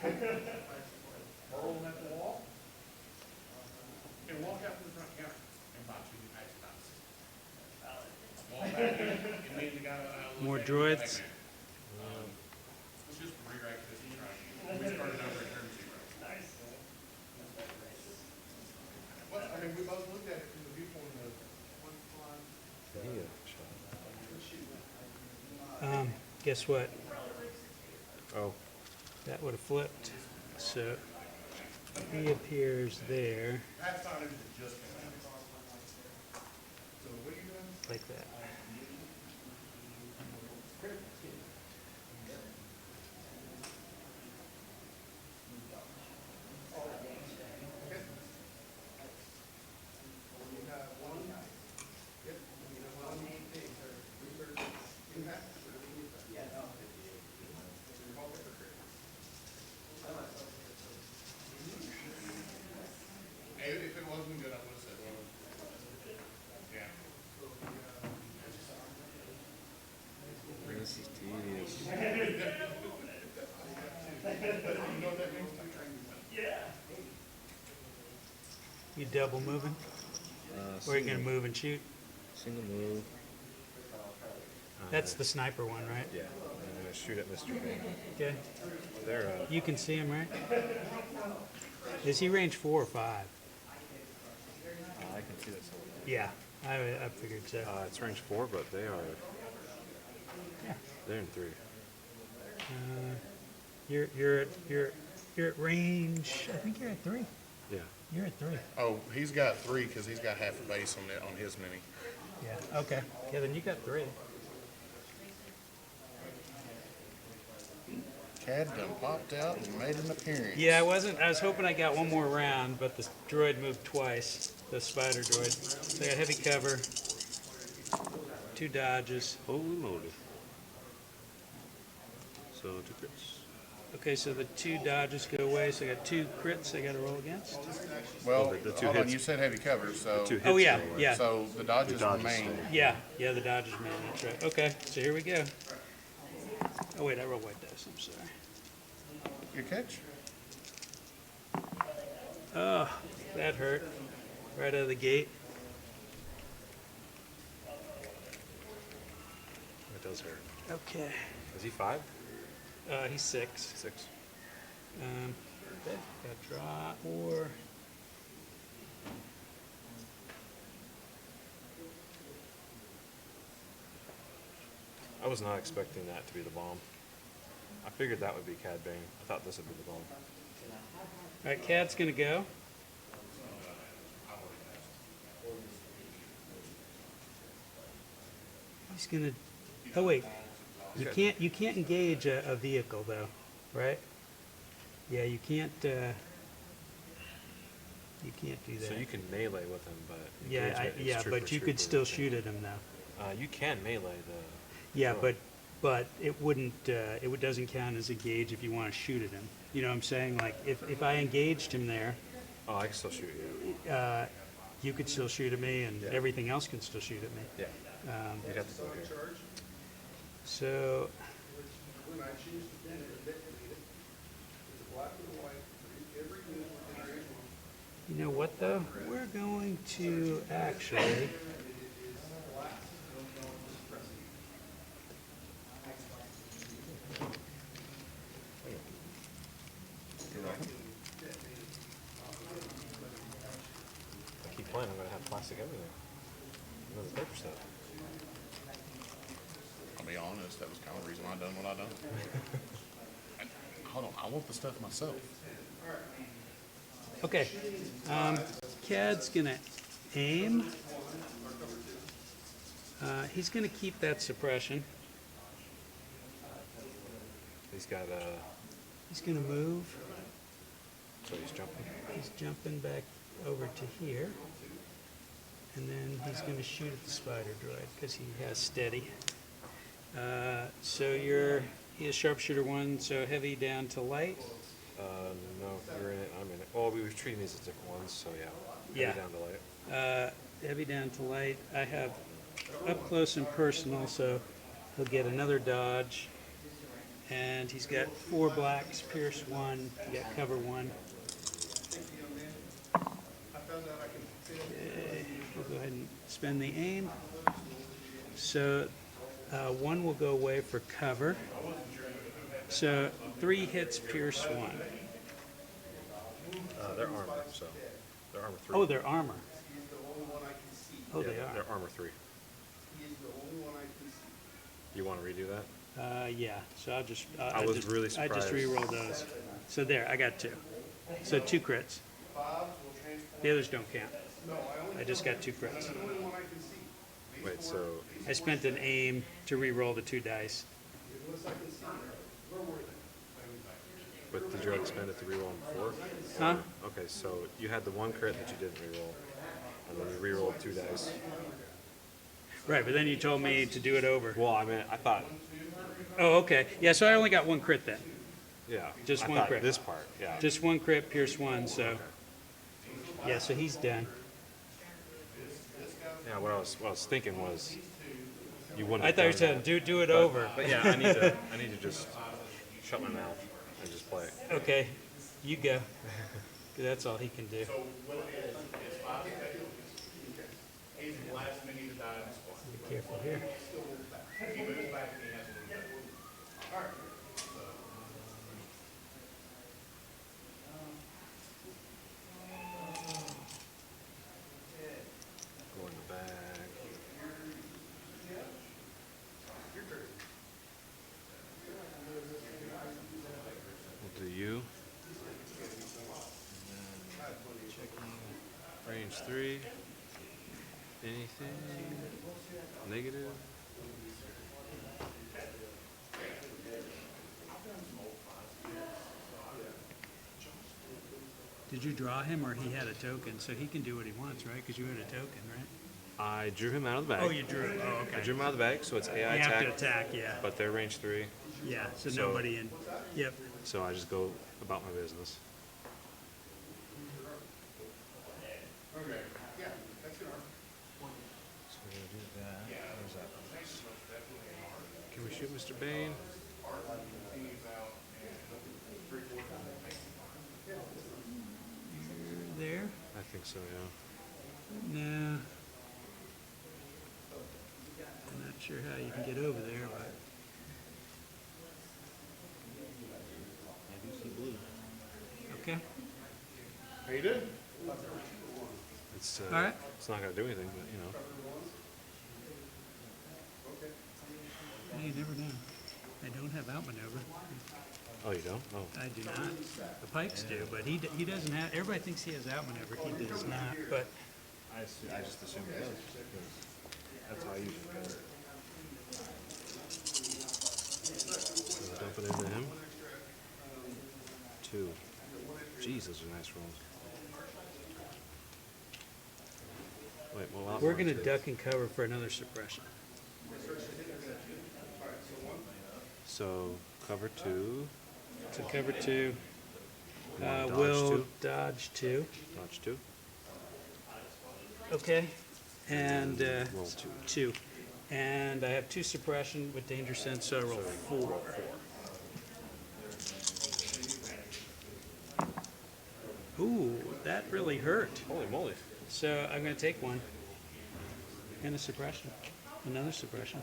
Roll them at the wall. And walk out to the front counter and buy 2 new packs of dice. Walk back in, and me and the guy that I was More looking at, droids? hey, man, let's just re-rack this and try it. We started over at turn 0. Well, I mean, we both looked at it from the viewpoint of one flying. Did he get a shot? Guess what? Oh, That would have flipped. So he appears there Pathfinders is just so what are you doing? like that. Hey, if it wasn't good, I would have said so. Yeah. this is tedious. You know what that means? You double moving? Or are you gonna move and shoot? Single move. That's the sniper one, right? Yeah, I'm gonna shoot at Mr. Bing. Okay. They're You can see him, right? Is he range 4 or 5? I can see that somewhere. Yeah, I figured so. It's range 4, but they are. Yeah. They're in 3. You're at range. I think you're at 3. Yeah. You're at 3. Oh, he's got 3 because he's got half a base on it on his mini. Yeah. Okay. Yeah, then you got 3. Cad done popped out and made an appearance. Yeah, I was hoping I got one more round, but the droid moved twice. The spider droid. So I got heavy cover. 2 dodges. Holy moly. So 2 crits. Okay, so the 2 dodges go away. So I got 2 crits I got to roll against. Well, the 2 hold on, hits. you said heavy cover, so 2 hits. Oh yeah, go away. yeah, so the dodges dodges remain. stay. yeah. The dodges, man. That's right. Okay, so here we go. Oh wait, I rolled white dice. I'm sorry. Good catch. Oh, that hurt. Right out of the gate. It does hurt. Okay. Is he 5? He's 6. 6. Okay, got draw or. I was not expecting that to be the bomb. I figured that would be Cad Bane. I thought this would be the bomb. All right, Cad's gonna go. He's gonna. Oh wait, you can't engage a vehicle though, right? Yeah, you can't. You can't do that. So you can melee with him, but yeah, engagement is yeah, trooper, but you could trooper still thing. shoot at him though. You can melee the. Yeah, droid. but it wouldn't. It doesn't count as engage if you want to shoot at him. You know what I'm saying? Like if I engaged him there, Oh, I can still shoot you. you could still shoot at me, and Yeah. everything else can still shoot at me. Yeah. You'd have to go here. So When I choose to detonate it, it's a black and white for every unit within our age. you know what though? We're going to actually. I keep playing, I'm gonna have plastic everything. You know, the paper stuff. I'll be honest, that was kind of the reason I done what I done. Hold on, I want the stuff myself. Okay, Cad's gonna aim. He's gonna keep that suppression. He's got He's gonna move. so he's jumping. He's jumping back over to here. And then he's going to shoot at the spider droid because he has steady. So he has sharpshooter 1, so heavy down to light. No, you're in it, I'm in it. Well, we were treating these as different ones, so yeah. Yeah. Heavy down to light. Heavy down to light. I have up close and personal, so he'll get another dodge. And he's got 4 blacks, pierce 1, you got cover 1. Okay, we'll go ahead and spend the aim. So 1 will go away for cover. So 3 hits, pierce 1. They're armor, so they're armor 3. Oh, they're armor. He's the only one I can see. Oh, yeah, they are. They're armor 3. He is the only one I can see. You want to redo that? Yeah, so I'll just. I was really I just surprised. re-roll those. So there, I got 2. So 2 crits. The others don't count. I just got 2 crits. Wait, so I spent an aim to re-roll the 2 dice. but did you already spend it to reroll them before? Huh? Okay, so you had the 1 crit that you didn't reroll, and then you rerolled 2 dice. Right, but then you told me to do it over. Well, I mean, I thought, Oh, okay. Yeah, so I only got 1 crit then. yeah, Just I 1 thought crit. this part, yeah. Just 1 crit, pierce 1, so. Yeah, so he's done. Yeah, what I was thinking was, you wouldn't. I have thought you done said, that. do it over. But yeah, I need to just shut my mouth and just play. Okay, you go. That's all he can do. So what it is 5 seconds. He's the last mini to die in the squad. Be careful here. If he moves back, he has to move back. Go in the bag. We'll do you. Range 3. Anything negative? Did you draw him or he had a token? So he can do what he wants, right? Because you had a token, right? I drew him out of the bag. Oh, you drew it. Oh, I okay. drew him out of the bag, so it's AI You have attack, to attack, yeah. but they're range 3, Yeah, so So- nobody in. Yep. so I just go about my business. Okay, yeah, that's good. So we're gonna do that. Where's that? Can we shoot Mr. Bane? You're there? I think so, yeah. No. I'm not sure how you can get over there, but. Okay. How you doing? It's All right. it's not gonna do anything, but you know. You never know. I don't have outmaneuver. Oh, you don't? Oh, I do not. The Pikes do, but he doesn't have. Everybody thinks he has outmaneuver. He does not. But I just assume it does. Because that's how I usually go. So dump it into him. 2. Jeez, those are nice rolls. Wait, well, we're gonna duck and cover for another suppression. So cover 2, So cover 2. Dodge Will 2. dodge 2. dodge 2, Okay. And roll 2. 2. And I have 2 suppression with danger sense, so I roll 4. Ooh, that really hurt. Holy moly! So I'm going to take 1. And a suppression. Another suppression.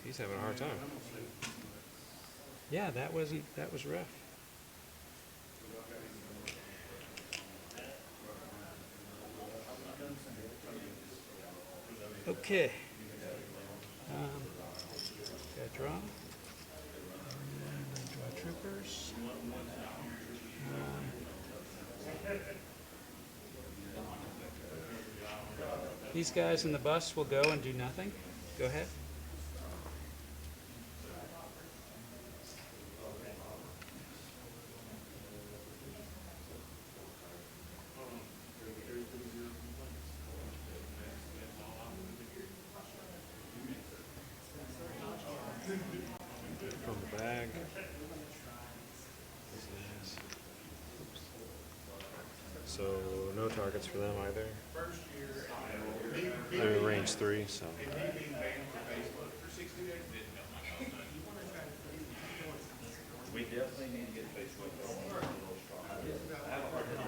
He's having a hard time. Yeah, that was rough. Okay. Got draw. And draw troopers. These guys in the bus will go and do nothing. Go ahead. From the bag. This is- oops. So no targets for them either. They're range 3, so. We definitely need to get Facebook going.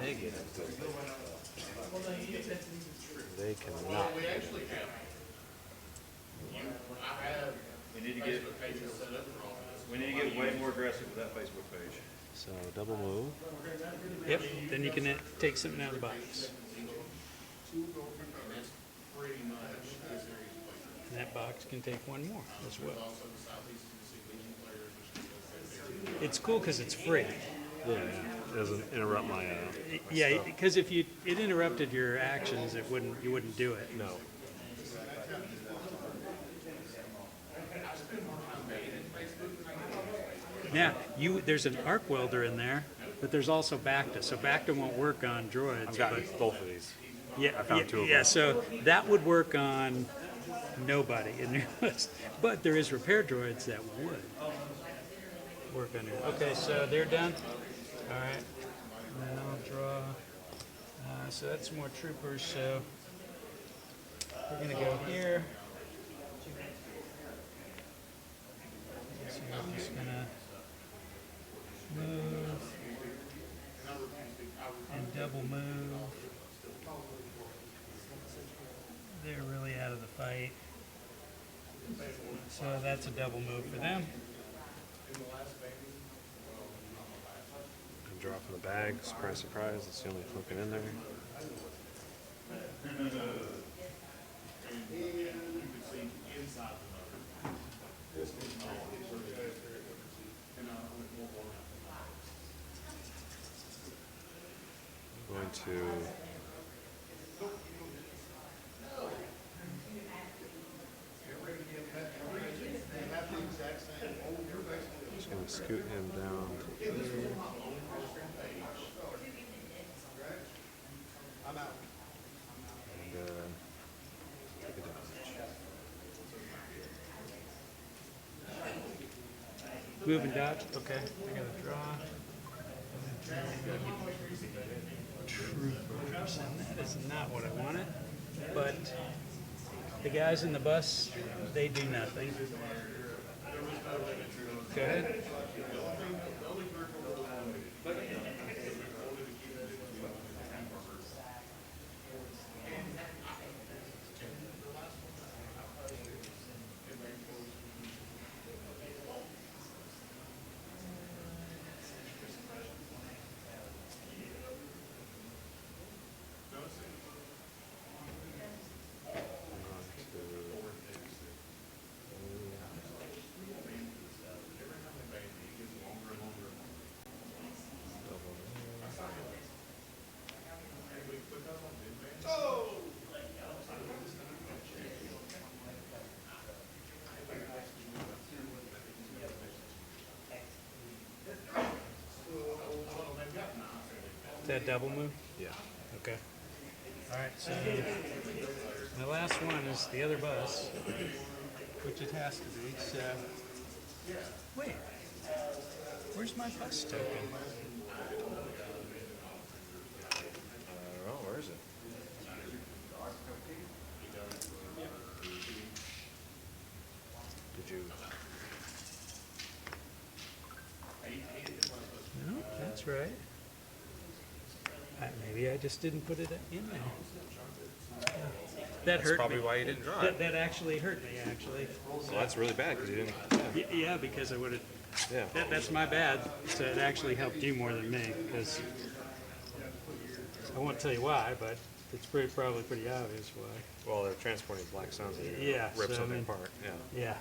They get it. They cannot. Get it. We need to get way more aggressive with that Facebook page. So double move. Yep, then you can take something out of the box. And that box can take one more as well. It's cool because it's free. Yeah, it doesn't interrupt my. Yeah, because if it interrupted your actions, you wouldn't do it. No. Now, there's an arc welder in there, but there's also Bacta. So Bacta won't work on droids. I've got but both of these. yeah, I found 2 of yeah. them. So that would work on nobody in your list, but there is repair droids that would work on it. Okay, so they're done. All right, and then I'll draw. So that's more troopers. So we're gonna go here. So we're just gonna move and double move. They're really out of the fight. So that's a double move for them. And drop in the bag. Surprise, surprise. It's the only token in there. I'm going to just going to scoot him down to there. I'm out. And take it down. Move and dodge. Okay, I gotta draw. Troopers, and that is not what I wanted. But the guys in the bus, they do nothing. Go ahead. Is that double move? Yeah. Okay. All right, so my last one is the other bus, which it has to be. So, wait, where's my bus token? Oh, where is it? Did you? No, that's right. Maybe I just didn't put it in there. That hurt Probably me. why you didn't draw it. That actually hurt me, actually. Well, that's really bad because you didn't. Yeah, because I would have. Yeah. That's my bad. So it actually helped you more than me, because I won't tell you why, but it's probably pretty obvious why. Well, they're transporting Black Suns. And you're Yeah, gonna rip so, I something mean, apart. Yeah. Yeah.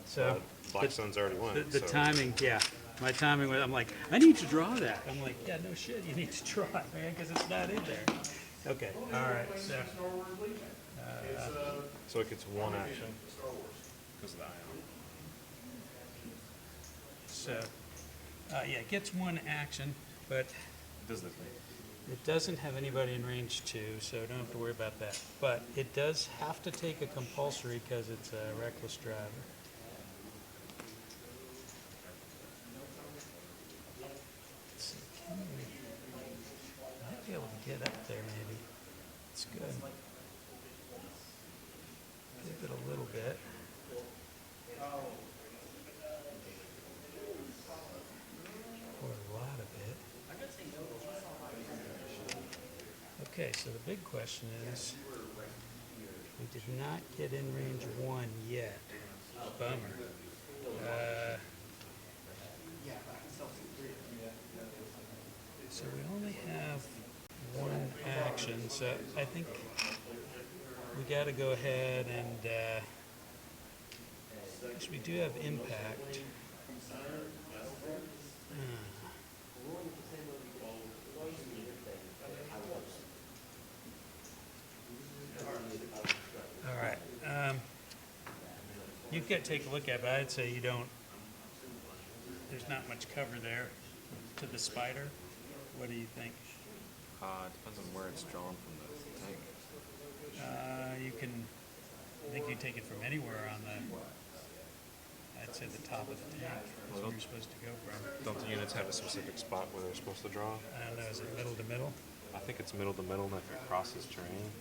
So Black Suns already won. the so. timing, yeah. My timing was, I'm like, I need to draw that. I'm like, yeah, no shit, you need to draw it, man, because it's not in there. Okay, all right, so. So it gets one action. Because of the ion. So, yeah, it gets one action, but Does the it doesn't have anybody in range 2, so don't have to worry about that. But it does have to take a compulsory because it's a reckless driver. Let's see, can we, might be able to get up there maybe. It's good. Give it a little bit. Or a lot of it. Okay, so the big question is, we did not get in range 1 yet. Bummer. So we only have one action, so I think we got to go ahead and, because we do have impact. All right. You could take a look at it, but I'd say you don't, there's not much cover there to the spider. What do you think? Depends on where it's drawn from the tank. You can, I think you take it from anywhere on the, I'd say the top of the tank is where you're supposed to go from. Don't the units have a specific spot where they're supposed to draw? I don't know, is it middle to middle? I think it's middle to middle, and if it crosses terrain,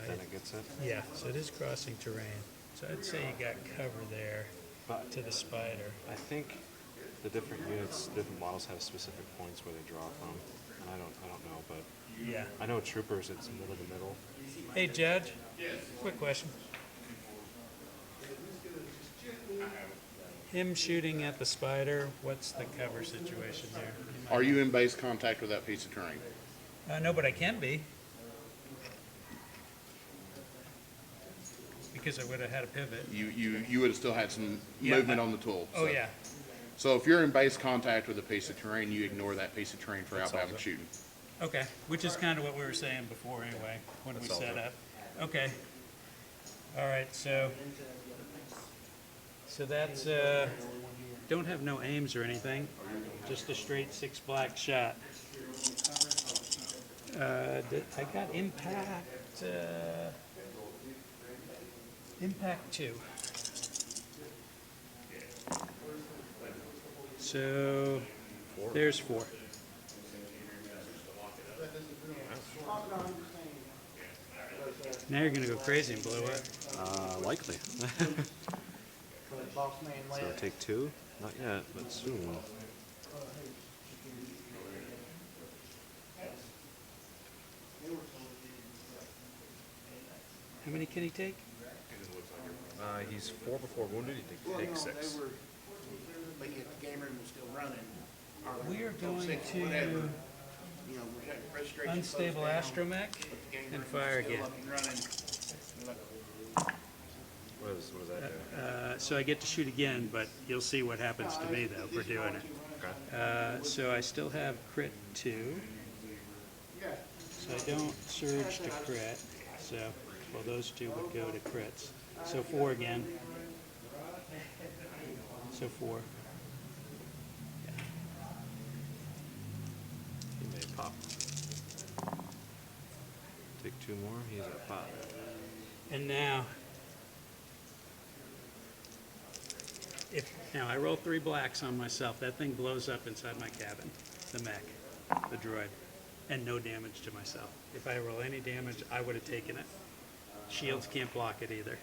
then it gets it. Yeah, so it is crossing terrain. So I'd say you got cover there But to the spider. I think the different units, different models have specific points where they draw from. And I don't know, but Yeah. I know troopers, it's middle to middle. Hey, Judge? Quick question. Him shooting at the spider, what's the cover situation there? Are you in base contact with that piece of terrain? No, but I can be. Because I would have had a pivot. You would have still had some Yeah, movement on the tool. Oh, so- yeah. So if you're in base contact with a piece of terrain, you ignore that piece of terrain for outbound solves it. shooting. Okay, which is kind of what we were saying before anyway, when we That's all set good. up. Okay. All right, so that's, don't have no aims or anything, just a straight 6 black shot. I got impact, impact 2. So there's 4. Now you're gonna go crazy and blow up. Likely. So take 2? Not yet, but soon. How many can he take? He's 4 before wounded, he takes 6. But yet the game room was still running. We are going Six, to whatever. You know, we had registration closed unstable down, astromech but the game and room fire was still again. up and running. What does that do? So I get to shoot again, but you'll see what happens to me though for doing it. Okay. So I still have crit 2. So I don't surge to crit. So, well, those 2 would go to crits. So 4 again. So 4. Yeah. He may pop. Take 2 more, he's at 5. And now, now I roll 3 blacks on myself. That thing blows up inside my cabin, the mech, the droid, and no damage to myself. If I roll any damage, I would have taken it. Shields can't block it either.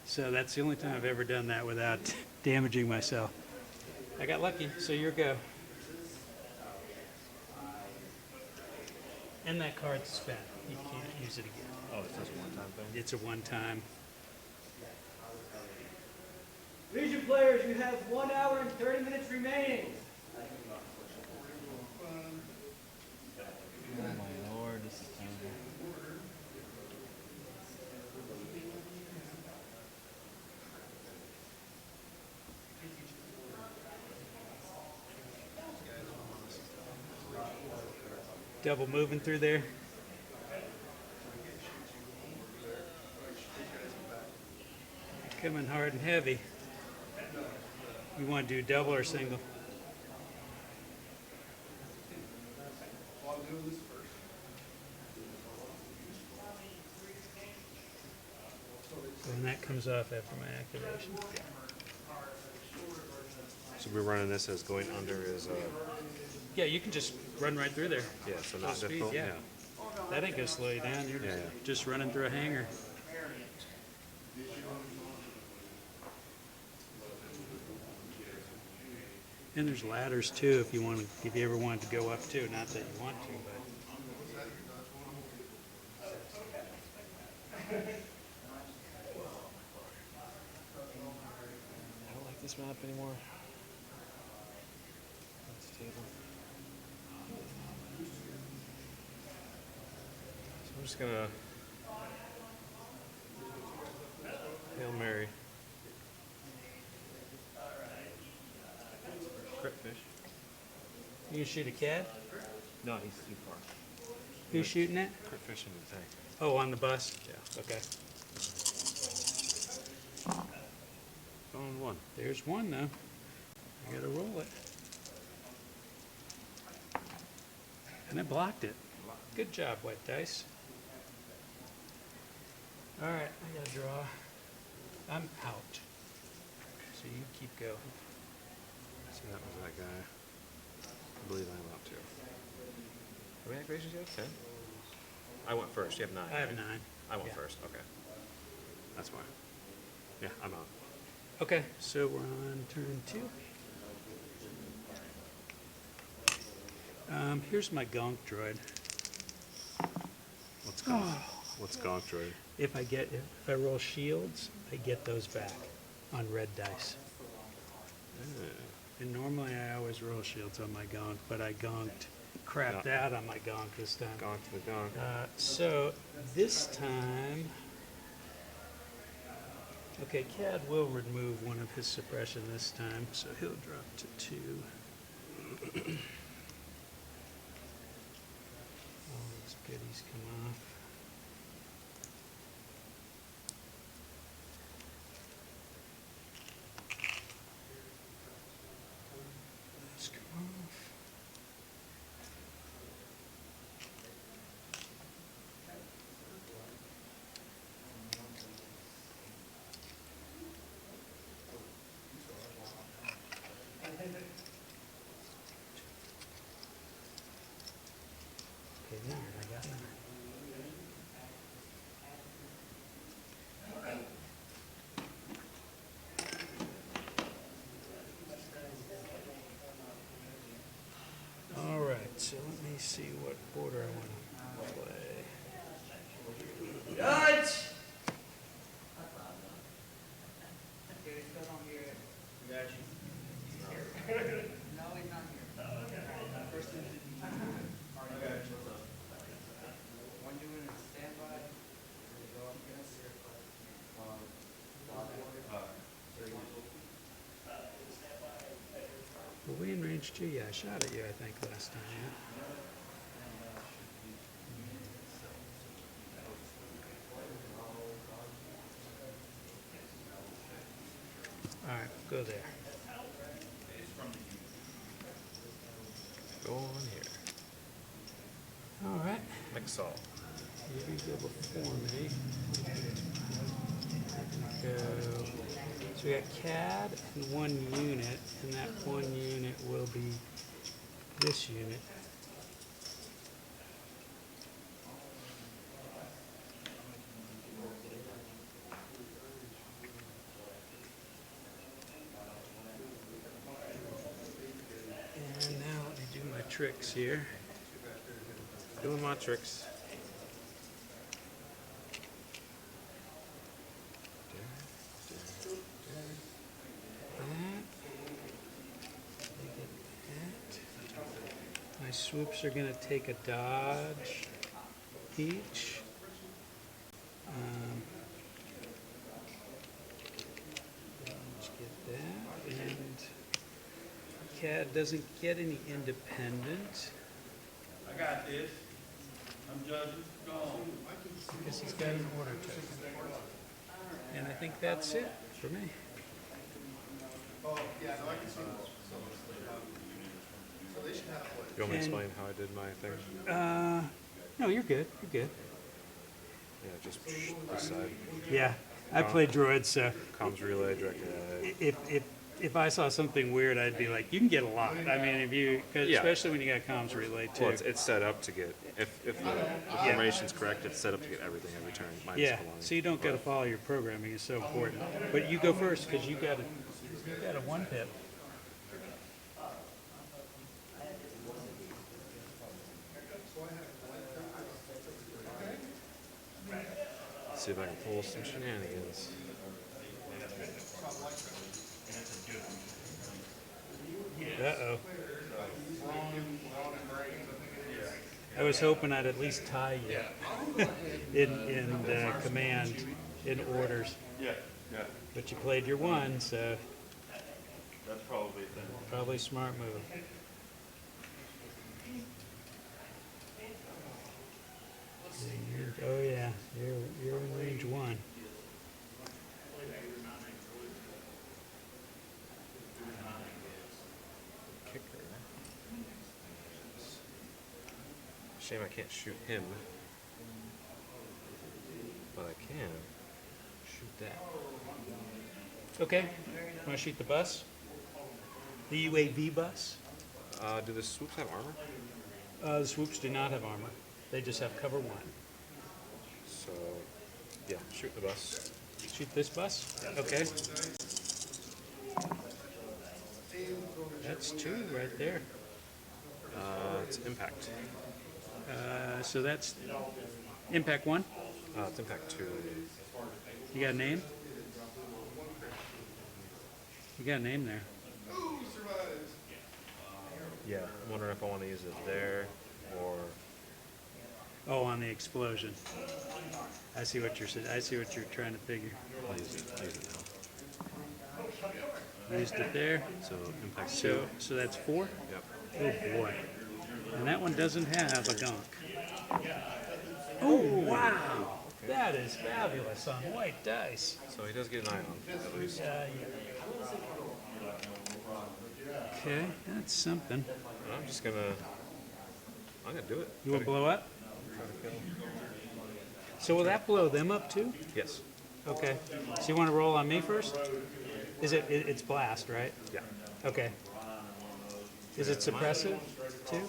So that's the only time I've ever done that without damaging myself. I got lucky, so your go. And that card's spent. You can't use it again. Oh, it's just a one-time thing? It's a one-time. Legion players, you have 1 hour and 30 minutes remaining. Oh my lord, this is terrible. Double moving through there. Coming hard and heavy. You want to do double or single? And that comes off after my activation. So we're running this as going under his Yeah, you can just run right through there. Yeah, so not Speed, difficult. yeah. That ain't gonna slow you down. You're Yeah, yeah. just running through a hangar. And there's ladders too if you want to, if you ever wanted to go up too. Not that you want to, but. I don't like this map anymore. Let's table. So I'm just gonna Hail Mary. Crit fish. You shoot a cat? No, he's too far. Who's shooting it? Crit fish in the tank. Oh, on the bus? Yeah. Okay. On one. There's one though. I gotta roll it. And it blocked it. Good job, White Dice. All right, I gotta draw. I'm out. So you keep going. So that was that guy. I believe I'm up too. How many activations you have? 10? I went first. You have 9. I have right? 9. I went Yeah. first. Okay. That's fine. Yeah, I'm out. Okay, so we're on turn 2. Here's my gonk droid. Let's go. Let's go, droid. If I roll shields, I get those back on red dice. And normally I always roll shields on my gonk, but I crapped out on my gonk this time. Gonk to the gonk. So this time, okay, Cad will remove one of his suppression this time, so he'll drop to 2. All these goodies come off. These come off. Okay, 9. I got 9. All right, so let me see what border I want to play. Judge! Were we in range 2? Yeah, I shot at you, I think, last time. Yeah? All right, go there. Go on here. All right. Mixall. You go before me. Go. So we got CAD and 1 unit, and that 1 unit will be this unit. And now let me do my tricks here. Doing my tricks. My swoops are going to take a dodge each. Let's get that. And CAD doesn't get any independent I got this. I'm judging. Go on. because he's got an order token. And I think that's it for me. Oh, yeah, no, I can see those. So they should have what? You want me to And- explain how I did my thing? No, you're good. You're good. Yeah, just this side. Yeah, I play droid, so Comms relay directed at it. if if I saw something weird, I'd be like, you can get a lot. I mean, if you, 'cause Yeah. especially when you got comms relay too. Well, it's set up to get, if the information's correct, it's set up to get everything every turn, minus Yeah, belonging. so you don't gotta follow your programming, it's so important. But you go first, cause you got a one pip. See if I can pull some shenanigans. Uh-oh. I was hoping I'd at least tie you in command, in orders. Yeah, yeah, But you played your one, so that's probably a thing. probably a smart move. Oh yeah, you're in range one. Kicker. Shame I can't shoot him. But I can shoot that. Okay, wanna shoot the bus? The UAV bus? Do the swoops have armor? The swoops do not have armor. They just have cover one. So, yeah, shoot the bus. Shoot this bus? Okay. That's two right there. It's impact. So that's impact one. It's impact 2. You got a name? You got a name there. Yeah. I'm wondering if I want to use it there or. Oh, on the explosion. I see what you're saying. I see what you're trying to figure. I'll use it now. Used it there. So impact 2. So that's four. Yep. Oh boy. And that one doesn't have a gunk. Oh wow. That is fabulous on white dice. So he does get an eye on, at least. Yeah. Okay, that's something. And I'm gonna do it. You want to blow up? So will that blow them up too? Yes. Okay. So you want to roll on me first? It's blast, right? Yeah. Okay. Is it suppressive too? No.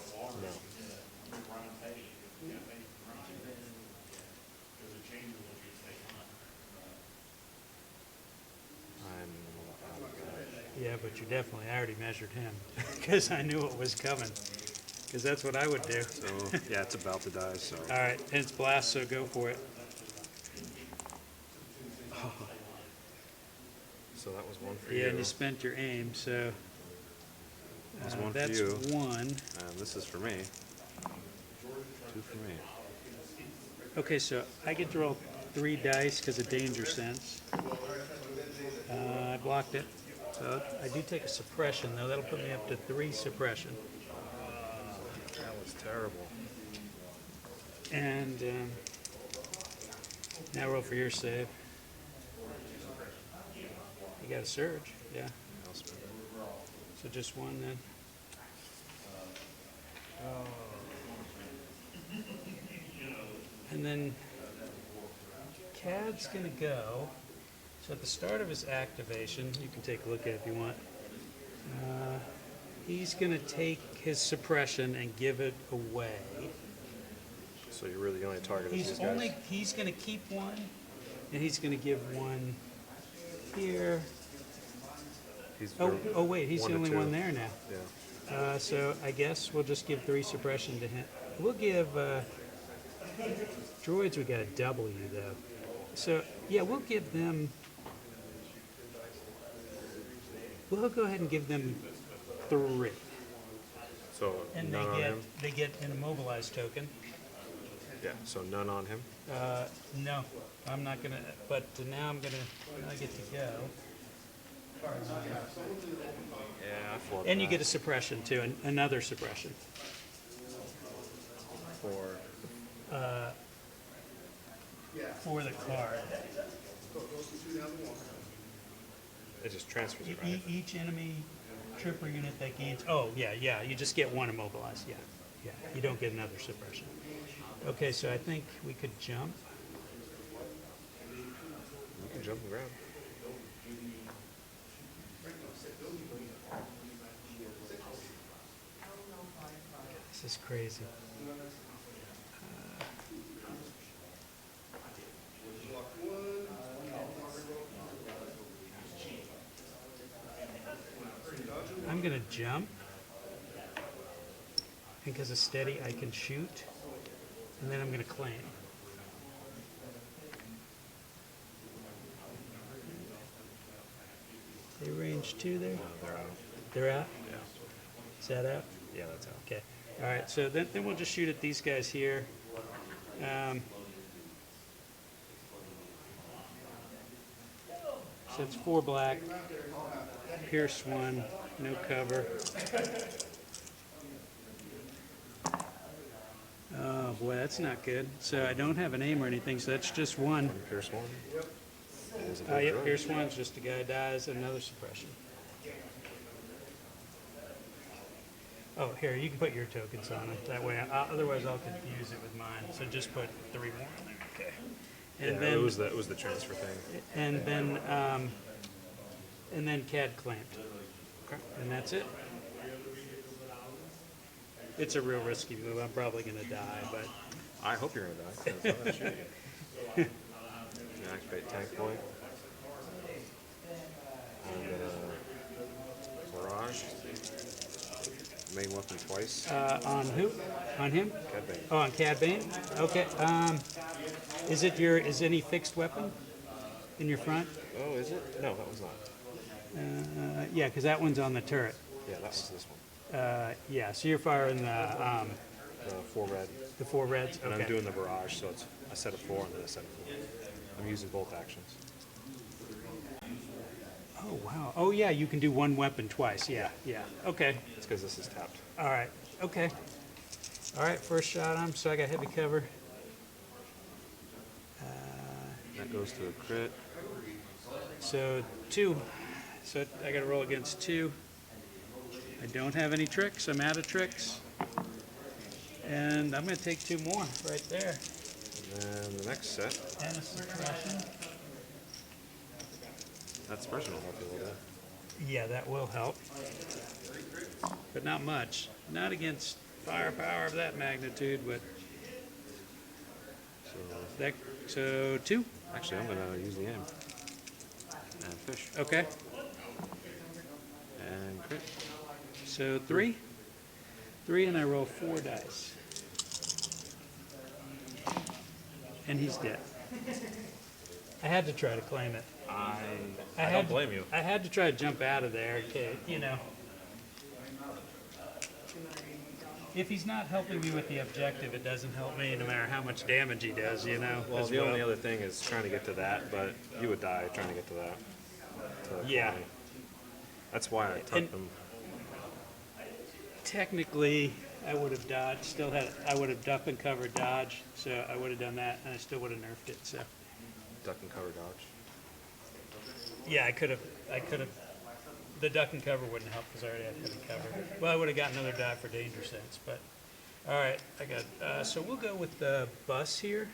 Yeah, but you definitely, I already measured him because I knew it was coming. Because that's what I would do. So, yeah, it's about to die, so. All right, and it's blast, so go for it. So that was one for Yeah, you. and you spent your aim, so That's one for that's you. one. And this is for me. 2 for me. Okay, so I get to roll 3 dice because of danger sense. I blocked it. So I do take a suppression, though. That'll put me up to 3 suppression. That was terrible. And now roll for your save. You got a surge, yeah. I'll spend it. So just one then. And then Cad's gonna go. So at the start of his activation, you can take a look at it if you want. He's gonna take his suppression and give it away. So you're really the only target of these guys? He's gonna keep one, and he's gonna give one here. He's Oh wait, he's 1 the to only 2. one there now. Yeah. So I guess we'll just give 3 suppression to him. We'll give droids. We got a W though. So yeah, we'll give them. We'll go ahead and give them 3, So and none on him? they get an immobilized token. Yeah, so none on him? No, I'm not gonna. But now I get to go. Yeah, I flooded And you that. get a suppression too, another suppression. For the card. It just transfers it, right? Each enemy trooper unit that gains. Oh yeah. You just get 1 immobilized. Yeah. You don't get another suppression. Okay, so I think we could jump. You can jump and grab. This is crazy. I'm gonna jump, and because it's steady, I can shoot, and then I'm gonna claim. They range 2 there? They're out. They're out? Yeah. Is that out? Yeah, that's out. Okay. All right, so then we'll just shoot at these guys here. So it's 4 black, pierce 1, no cover. Oh boy, that's not good. So I don't have an aim or anything, so that's just 1. Pierce 1. There's a big Yep, drug. pierce 1's just a guy dies, another suppression. Oh, here, you can put your tokens on it. That way, otherwise I'll confuse it with mine. So just put 3 more on there. Okay. And Yeah, then it was the transfer thing. and then CAD clamped. Okay. And that's it. It's a real risky move. I'm probably gonna die, but I hope you're gonna die. 'Cause I'm gonna shoot you. Gonna activate tank point. I'm gonna barrage. Main weapon twice. on who? On him? Cad Bane. Oh, on Cad Bane? Okay. Is any fixed weapon in your front? Oh, is it? No, that was not. Yeah, because that one's on the turret. Yeah, that was this one. Yeah, so you're firing The 4 red. the 4 reds. And Okay. I'm doing the barrage, so it's a set of 4 and then a set of 4. I'm using both actions. Oh wow. Oh yeah, you can do 1 weapon twice. Yeah, yeah. Okay. It's because this is tapped. All right. Okay. All right. First shot on him, so I got heavy cover. That goes to a crit. So 2. So I got to roll against 2. I don't have any tricks. I'm out of tricks. And I'm going to take 2 more right there. And the next set, And a suppression. that suppression will help you a little bit. Yeah, that will help. But not much. Not against firepower of that magnitude, but so 2. Actually, I'm gonna use the aim. And fish. Okay. And crit. So 3. 3, and I roll 4 dice. And he's dead. I had to try to claim it. I don't blame you. I had to try to jump out of there. Okay, you know. If he's not helping me with the objective, it doesn't help me no matter how much damage he does, you know. Well, as the only other thing is trying to get to that, but you would die trying to get to that. To Yeah. 20. That's why I tucked And- them. Technically, I would have dodged. I would have duck and cover dodge. So I would have done that, and I still would have nerfed it. So Duck and cover dodge. yeah, I could have. The duck and cover wouldn't help because I already had heavy cover. Well, I would have got another die for danger sense, but all right, I got. So we'll go with the bus here.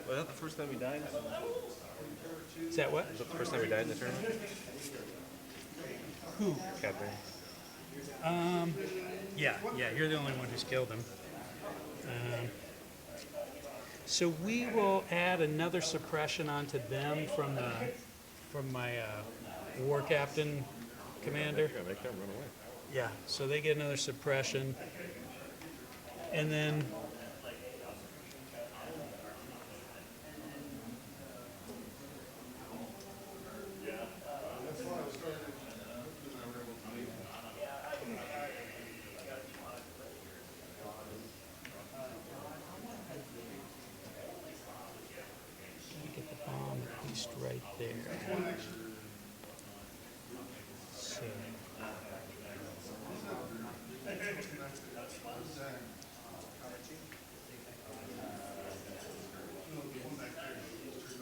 Was that the first time you died? Is that what? Was that the first time you died in the tournament? Who? Cad Bane. Yeah, you're the only one who's killed him. So we will add another suppression onto them from my war captain commander. You're gonna make them run away. Yeah, so they get another suppression. And then get the bomb at least right there. So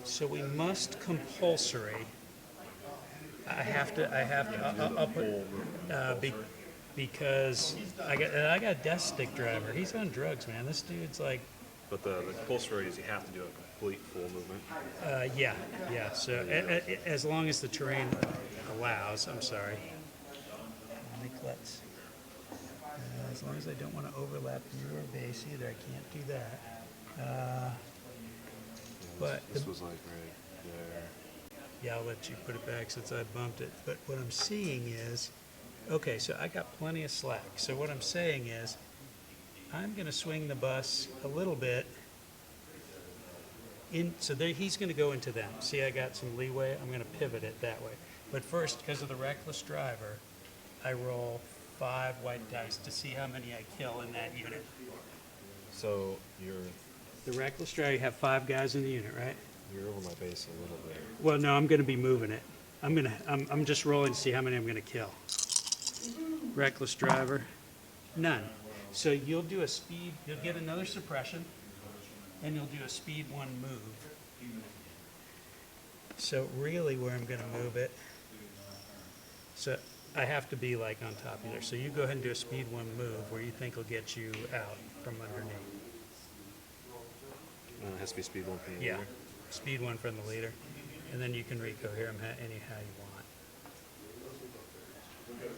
So we must compulsory. I'll put, because I got a death stick driver. He's on drugs, man. This dude's like, But the compulsory is you have to do it complete full movement. Yeah, yeah, so as long as the terrain allows, I'm sorry. Let's, as long as I don't want to overlap your base either, I can't do that. Yeah, But this was like right there. Yeah, I'll let you put it back since I bumped it. But what I'm seeing is, okay, so I got plenty of slack. So what I'm saying is, I'm going to swing the bus a little bit in, so there, he's going to go into them. See, I got some leeway. I'm going to pivot it that way. But first, because of the reckless driver, I roll 5 white dice to see how many I kill in that unit. So you're The reckless driver, you have 5 guys in the unit, right? over my base a little bit. Well, no, I'm going to be moving it. I'm just rolling to see how many I'm going to kill. Reckless driver, none. So you'll do a speed, you'll get another suppression, and you'll do a speed 1 move. So really where I'm going to move it, so I have to be like on top of there. So you go ahead and do a speed 1 move where you think will get you out from underneath. It has to be speed 1 from the Yeah, leader. speed 1 from the leader, and then you can recohere them anyhow you want.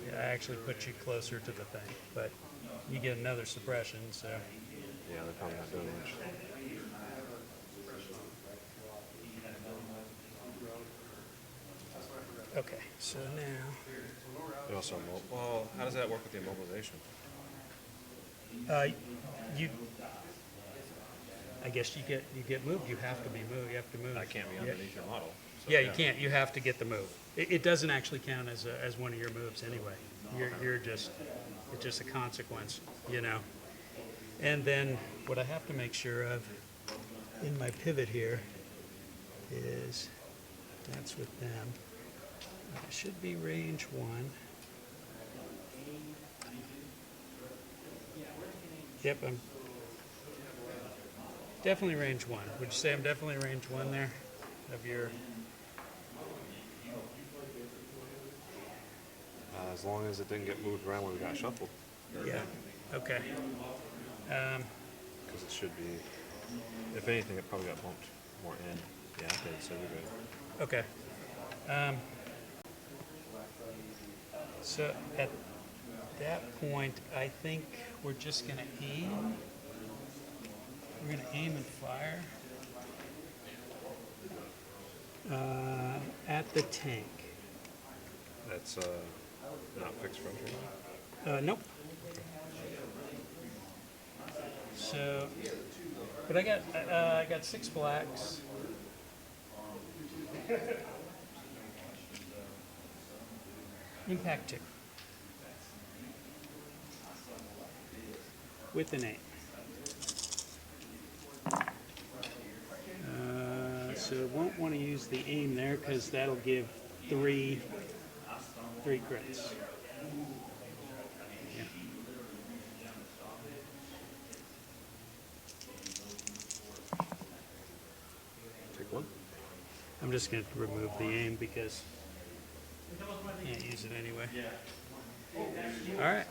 Yeah, I actually put you closer to the thing, but you get another suppression, so. Yeah, they're probably not doing much. Okay, so now, They also well, how does that work with the immobilization? you, I guess you get moved, you have to be moved, you have to move. I can't be Yeah. underneath your model. So, Yeah, you can't, you have to get the move. It doesn't actually count as one of your moves anyway. You're just, it's just a consequence, you know? And then what I have to make sure of in my pivot here is, that's with them. It should be range 1. Yep, I'm definitely range 1. Would you say I'm definitely range 1 there of your? As long as it didn't get moved around when we got shuffled. Yeah, okay. Because it should be, if anything, it probably got bumped more in. Yeah, it did, so you're good. Okay. So at that point, I think we're just gonna aim. We're gonna aim and fire at the tank. That's not fixed frontal. Nope. So, but I got 6 blacks. Impact 2. With an 8. So won't want to use the aim there because that'll give 3 crits. Yeah. Take 1. I'm just going to remove the aim because I can't use it anyway. All right,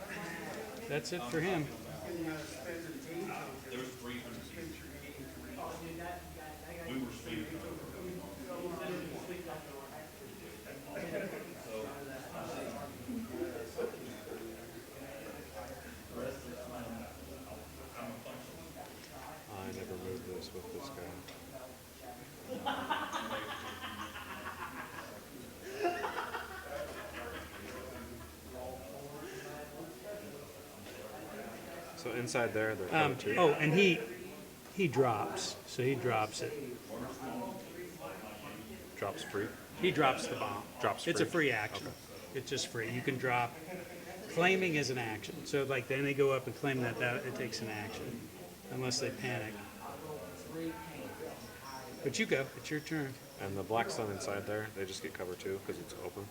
that's it for him. There was 300 seats. We were speeding. I never moved this with this guy. So inside there, they're cover 2. Oh, and he drops, so he drops it. Drops free. He drops the bomb. Drops It's a free. free action. It's just free. You can drop. Claiming is an action. So like then they go up and claim that it takes an action, unless they panic. But you go. It's your turn. And the black sun inside there, they just get cover 2 because it's open.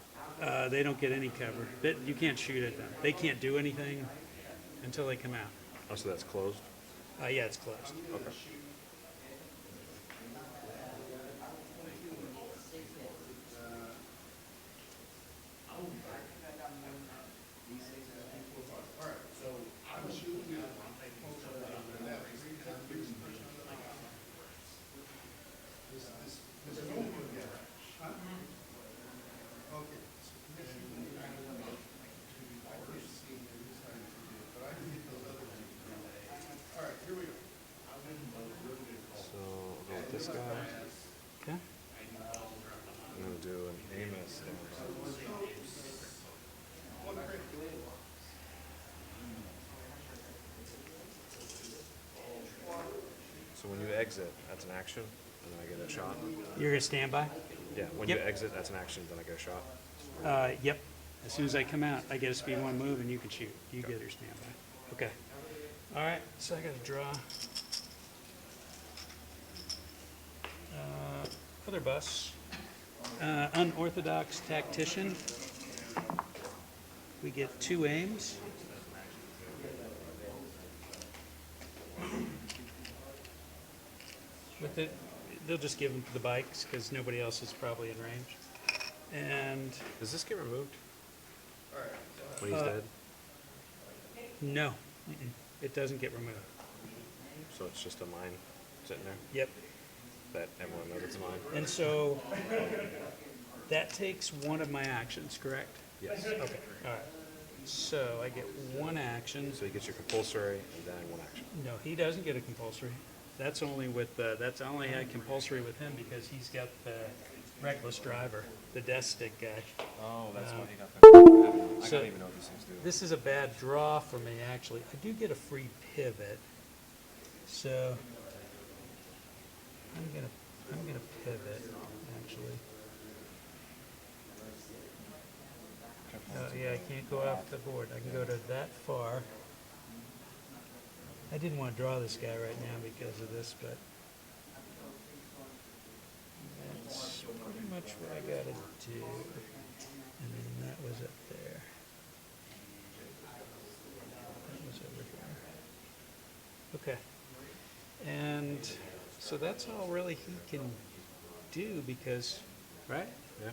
They don't get any cover. You can't shoot at them. They can't do anything until they come out. Oh, so that's closed? Yeah, it's closed. Okay. this guy. Okay. I'm gonna do an Amos standby. So when you exit, that's an action, and then I get a shot. You're gonna stand by? Yeah, when Yep. you exit, that's an action, then I get a shot. Yep. As soon as I come out, I get a speed 1 move and you can shoot. You get your standby. Okay. All right, so I gotta draw. Other bus. Unorthodox tactician. We get 2 aims. With it, they'll just give them to the bikes because nobody else is probably in range. And Does this get removed? When he's dead? no, it doesn't get removed. So it's just a mine sitting there Yep. that everyone knows it's a mine? And so that takes one of my actions, correct? Yes. Okay, all right. So I get 1 action. So you get your compulsory and then 1 action. No, he doesn't get a compulsory. That's only with, that's only had compulsory with him because he's got the reckless driver, the death stick guy. Oh, that's Um, why he got that. I so- don't even know what these things do. This is a bad draw for me, actually. I do get a free pivot, so I'm gonna pivot, actually. Yeah, I can't go off the board. I can go to that far. I didn't want to draw this guy right now because of this, but that's pretty much what I gotta do. And then that was up there. That was over here. Okay. And so that's all really he can do because, right?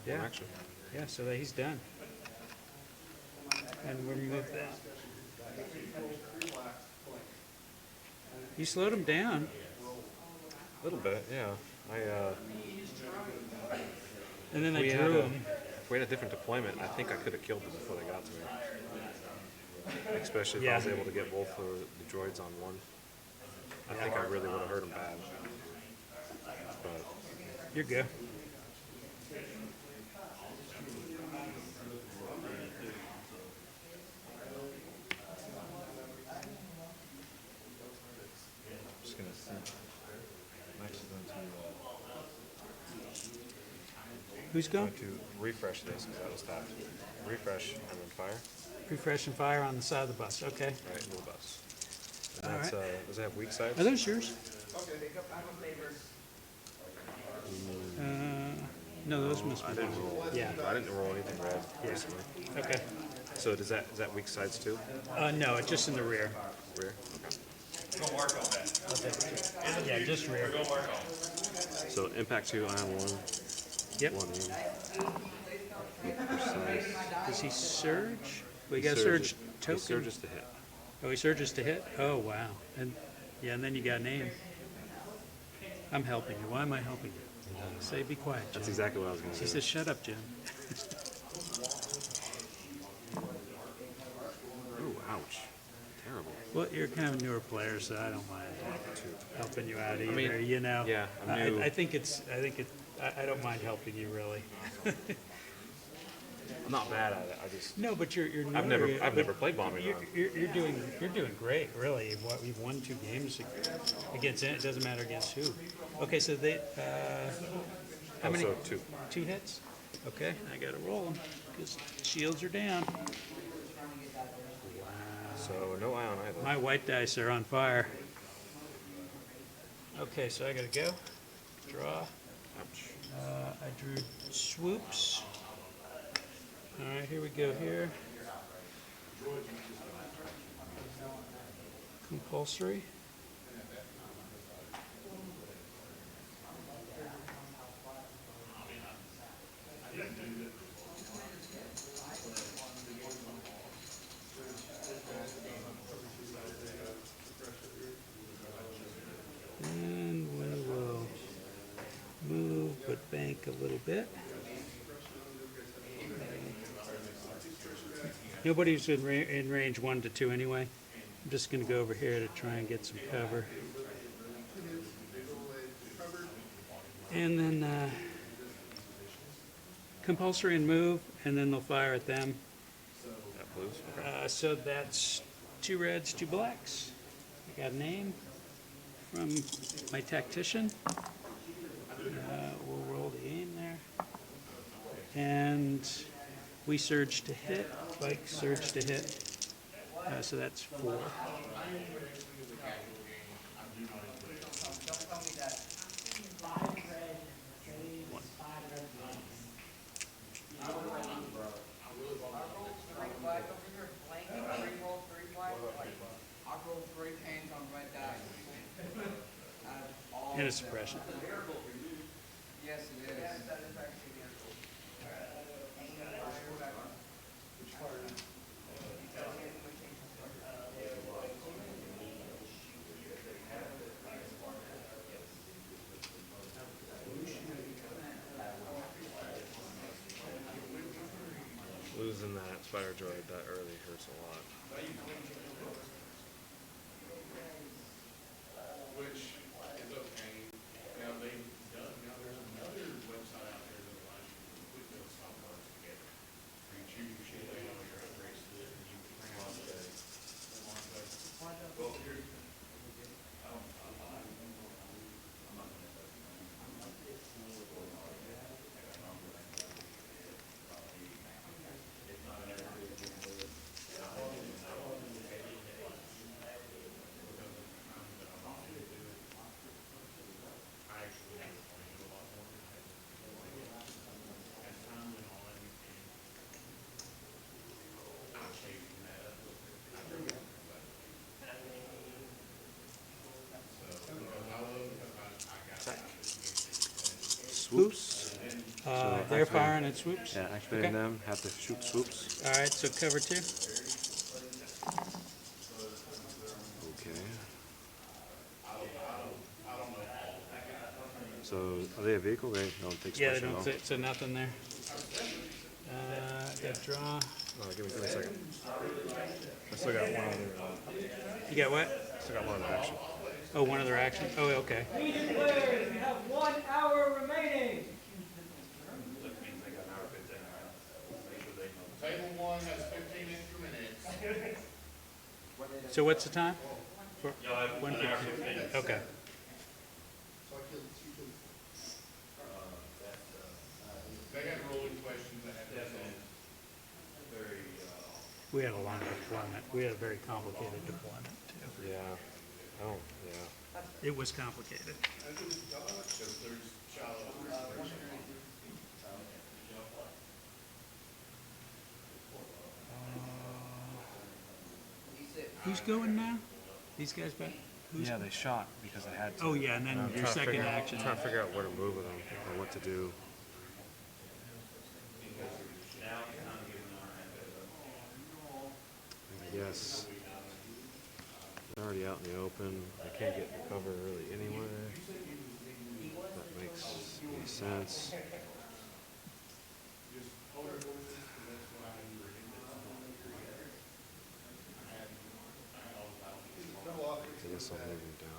Yeah, 1 action. Yeah, so that he's done. And we'll remove that. You slowed him down. A little bit, yeah. And then I we drew had him. If we had a different deployment, I think I could have killed them before they got to me. Especially if Yeah. I was able to get both of the droids on one. I think I really would have hurt them bad. But You're good. I'm just gonna see. I'm actually Who's going? going to refresh this because that was tapped. Refresh and then fire. Refresh and fire on the side of the bus. Okay. Right into the bus. And All that's right. does it have weak sides? Are those yours? No, those must I be. didn't roll. Yeah. I didn't roll anything red Yeah. recently. Okay. So is that weak sides too? No, it's just in the rear. Rear. Okay. Go mark on that. Yeah, just rear. Go mark on. So impact 2, ion 1. Yep. 1 aim. Precise. Does he surge? We He got a surges- surge token. He surges to hit. Oh, he surges to hit? Oh, wow. And yeah, and then you got an aim. I'm helping you. Why am I helping you? Say, be quiet, Jim. That's exactly what I was going to She do. says, shut up, Jim. Ooh, ouch. Terrible. Well, you're kind of a newer player, so I don't mind helping you out either. mean, You know, yeah, I'm new. I think I don't mind helping you really. I'm not bad at it. I just No, but you're newer. I've but never played bombing You're, run. you're doing great, really. We've won 2 games against it. It doesn't matter against who. Okay, so they how many? Also 2. 2 hits. Okay, I gotta roll them because shields are down. So no ion either. My white dice are on fire. Okay, so I gotta go. Draw. Ouch. I drew swoops. All right, here we go here. Compulsory. And we will move but bank a little bit. Nobody's in range 1 to 2 anyway. I'm just going to go over here to try and get some cover. And then compulsory and move, and then they'll fire at them. That blues. Okay. So that's 2 reds, 2 blacks. I got a name from my tactician. We'll roll the aim there. And we surge to hit, Spike surge to hit. So that's 4. I rolled 3 hands on red dice. And a suppression. Yes, it is. Losing that spider droid that early hurts a lot. Which is okay. Now they've done, now there's another website out there that allows you to put those softwares together. Where you choose your shit all your upgrades to it and you print out the well, here's Swoops. They're firing at swoops. Yeah, activating Okay. them. Have to shoot swoops. All right, so cover 2. Okay. So are they a vehicle? They don't take Yeah, they special. don't say, so nothing there. Got draw. Oh, give me a second. I still got one other. You got what? Still got one other action. Oh, one other action. Oh, okay. Legion players, you have 1 hour remaining. Table 1 has 15 extra minutes. So what's the time? For 1:15. Okay. They had rolling questions that had to be solved. We had a long deployment. We had a very complicated deployment, too. Yeah. Oh, yeah. It was complicated. Because there's shallow. Who's going now? These guys back? Who's Yeah, they shot because they had to. Oh, yeah, and then I'm your trying to second figure out- action. Trying to figure out where to move with them or what to do. I guess they're already out in the open. I can't get the cover really anywhere. That makes any sense. I guess I'll move them down.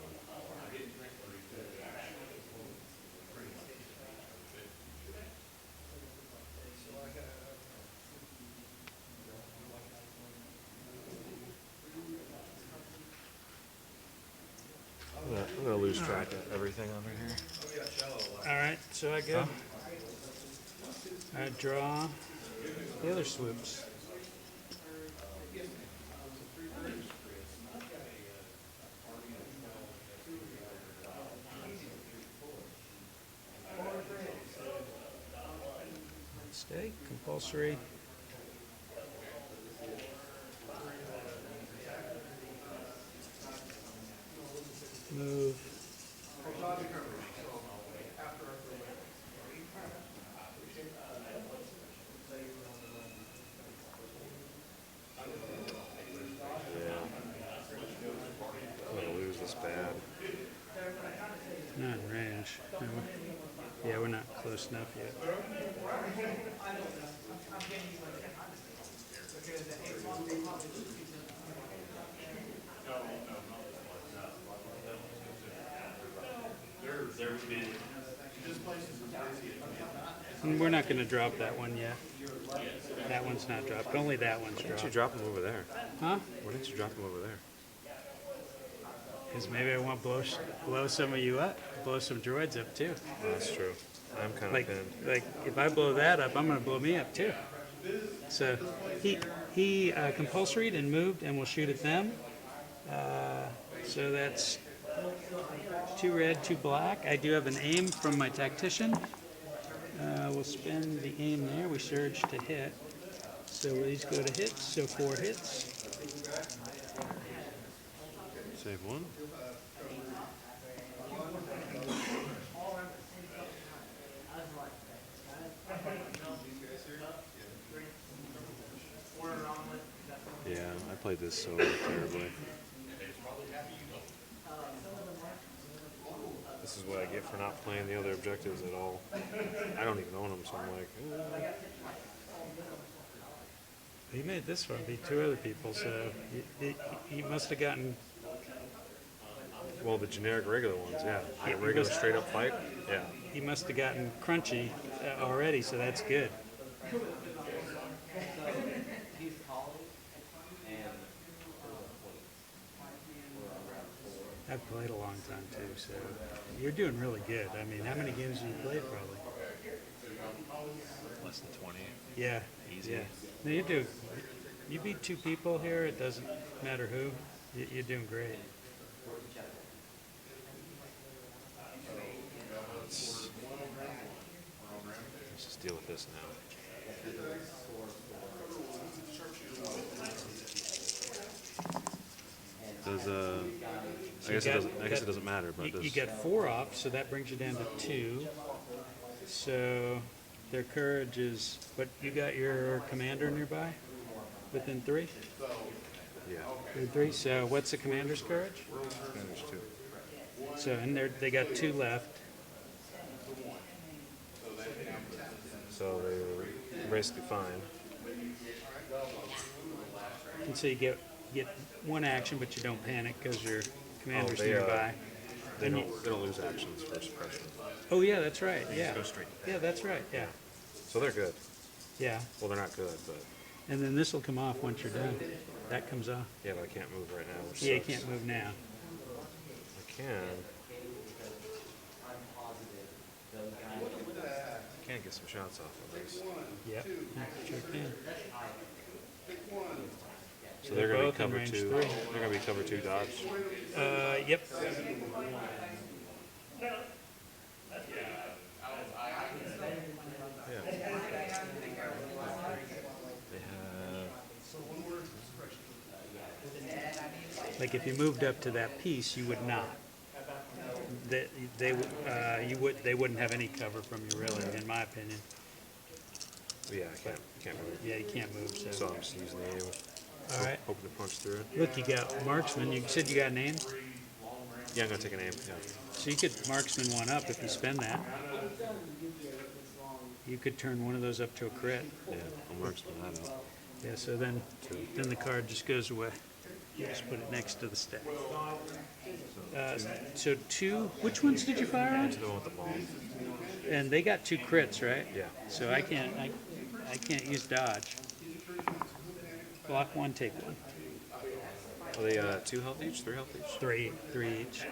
I'm gonna lose track of everything over here. All right, so I go. I draw the other swoops. Stay, compulsory. Move. I'm gonna lose this bad. Not in range. No. Yeah, we're not close enough yet. And we're not gonna drop that one yet. That one's not dropped, only that one's Why didn't you dropped. drop them over there? Huh? Why didn't you drop them over there? Because maybe I want to blow some of you up, blow some droids up too. Oh, that's true. I'm kind of Like, pinned. like if I blow that up, I'm gonna blow me up too. So he compulsoried and moved, and we'll shoot at them. So that's 2 red, 2 black. I do have an aim from my tactician. We'll spend the aim there. We surge to hit. So these go to hits. So 4 hits. Save one. Yeah, I played this so terribly. This is what I get for not playing the other objectives at all. I don't even own them, so I'm like, He made this one beat 2 other people, so he must have gotten. well, the generic regular ones, yeah. Yeah, The regular because- straight up fight, yeah. He must have gotten crunchy already, so that's good. He's calling, and I've played a long time too, so you're doing really good. I mean, how many games have you played? Probably. Less than 20. Yeah. Easy. Yeah. No, you do. You beat 2 people here. It doesn't matter who. You're doing great. Let's just deal with this now. Does I guess it doesn't matter, but You does get 4 off, so that brings you down to 2. So their courage is. But you got your commander nearby, within 3. yeah. Within 3. So what's the commander's courage? Finish too. So and they got 2 left. So they're basically fine. And so you get 1 action, but you don't panic because your commander's they, nearby. They And don't lose actions for suppression. Oh yeah, that's right. Yeah. Go straight. Yeah, that's right. Yeah. So they're good. Yeah. Well, they're not good, but And then this will come off once you're done. That comes off. yeah, but I can't move right now. Which Yeah, you sucks. can't move now. I can. I can get some shots off at least. Yep. Sure can. So they're going to both be in cover range 2. 3. They're going to be cover 2 dodge. Yep. Yeah. They have. Like if you moved up to that piece, you would not. They wouldn't have any cover from you, really, in my opinion. Yeah, I can't move. Yeah, you can't move. So So. I'm just using the aim. All right. Hoping to punch through it. Look, you got marksman. You said you got an aim, Yeah, I'm going to take an aim. Yeah. so you could marksman 1 up if you spend that. You could turn one of those up to a crit. Yeah, I'll mark some of that up. Yeah, so then the card just goes away. You just put it next to the stack. So 2, which ones did you fire on? To the one with the bomb. And they got 2 crits, right? Yeah. So I can't use dodge. Block 1, take 1. Are they 2 health each? 3 health each? 3 each.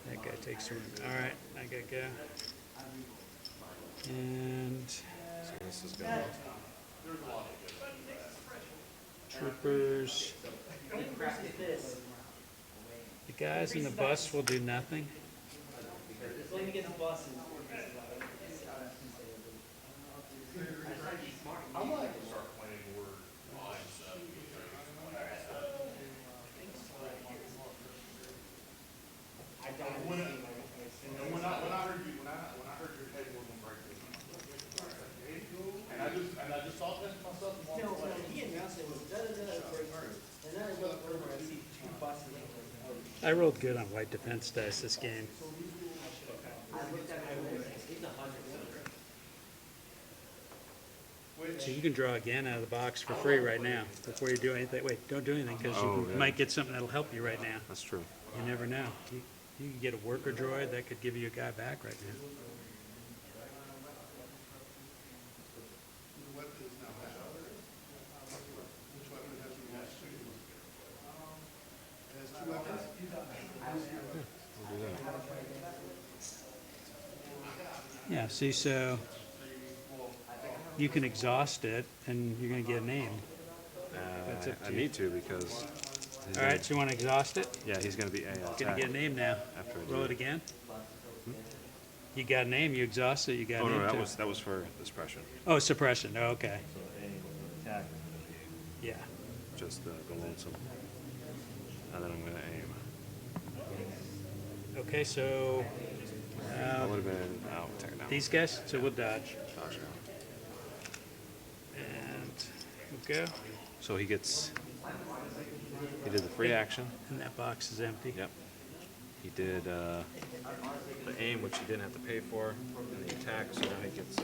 That guy takes 1. All right, I gotta go. And So this is going off. troopers. The guys in the bus will do nothing. Let me get the buses. I might start playing more line stuff. When I heard you, when I heard your table was gonna break this, and I just thought that to myself and walked away. He announced it was da-da-da, and then I look over and I see 2 buses. I rolled good on white defense dice this game. So you can draw again out of the box for free right now before you do anything. Wait, don't do anything because Oh, you yeah. might get something that'll help you right now. That's true. You never know. You could get a worker droid that could give you a guy back right now. The weapon is now out. Which weapon has the most shooting? It has two weapons? We'll do that. Yeah, see, so you can exhaust it and you're gonna get a name. That's up to I you. need to because. he's All right, gonna- so you wanna exhaust it? Yeah, he's gonna be a Gonna attack. get a name now. After I do Roll it it. again. You got a name, you exhaust it, you got a Oh name no, too. that was for the suppression. Oh, suppression, oh, okay, So aim with attack is gonna be yeah. Just the lonesome. And then I'm gonna aim. Okay, so, That would have been take it down. these guys, so we'll dodge. Dodge down. And we'll go, So he gets. He did the free action. and that box is empty. Yep. He did the aim, which he didn't have to pay for, and the attack. So now he gets.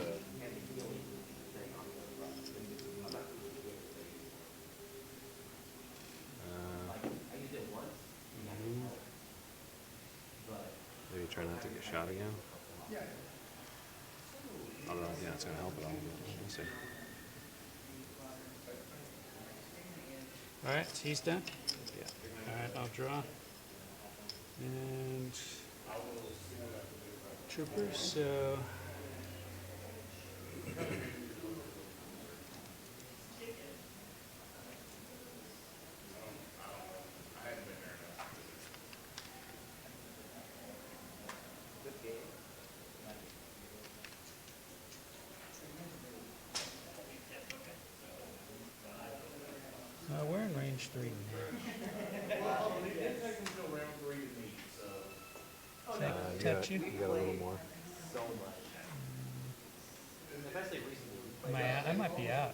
Maybe try not to get shot again. Although, yeah, it's gonna help it all. We'll see. All right, so he's done. Yeah. All right, I'll draw. And troopers, so. We're in range 3 now. Touch you? You got a little more. So much. Especially recently. Am I out? I might be out.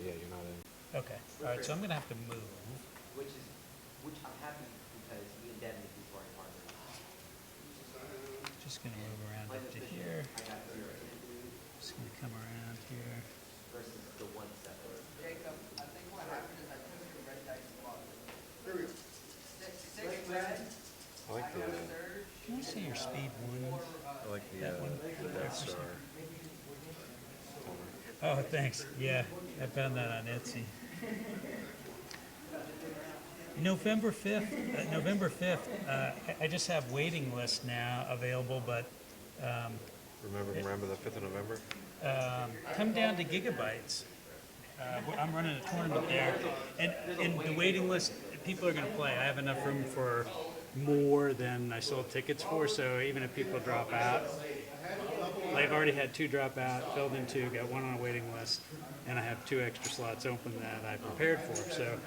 Yeah, you're not in. Okay, all right, so I'm gonna have to move. Which I'm happy because me and Devin is working harder. Just gonna move around up to here. I got 0 Just gonna come around here. versus the 1-7. Jacob, I think what happened is I took your red dice spot. Here we go. Six red, I like the. surge, Can I see your speed one? I like the Death Star. Oh, thanks. Yeah, I found that on Etsy. November 5th, I just have waiting list now available, but Remember the 5th of November? come down to Gigabytes. I'm running a tournament there, and the waiting list, people are going to play. I have enough room for more than I sold tickets for, so even if people drop out, I've already had 2 drop out, filled in 2, got 1 on a waiting list, and I have 2 extra slots open that I prepared for. So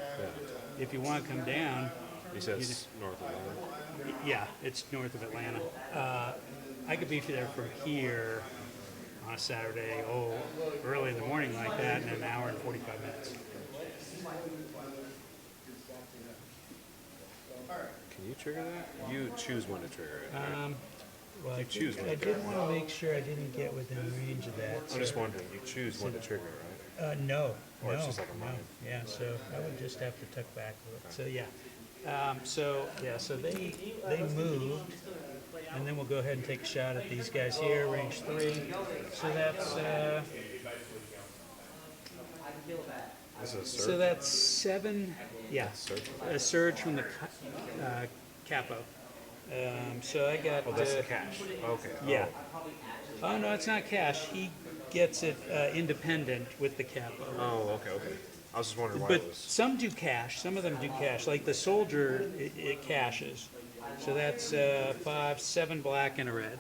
if you want to come down, He says north of Atlanta. yeah, it's north of Atlanta. I could be there from here on a Saturday, early in the morning like that, in an hour and 45 minutes. Can you trigger that? You choose when to trigger it. Right? Well, I choose one. did want to make sure I didn't get within range of that. I'm just wondering. You choose when to trigger it, right? No, Or no, it's just like a no. mine. Yeah, so I would just have to tuck back a little. So yeah, so they moved, and then we'll go ahead and take a shot at these guys here, range 3. So that's This is a so surge. that's 7. Yeah, Surge. a surge from the capo. So I got. Oh, that's the cash. Okay. Yeah. Oh no, it's not cash. He gets it independent with the capo. Oh, okay. I was just wondering why But it was. some do cash. Some of them do cash. Like the soldier, it cashes. So that's 5, 7 black and a red.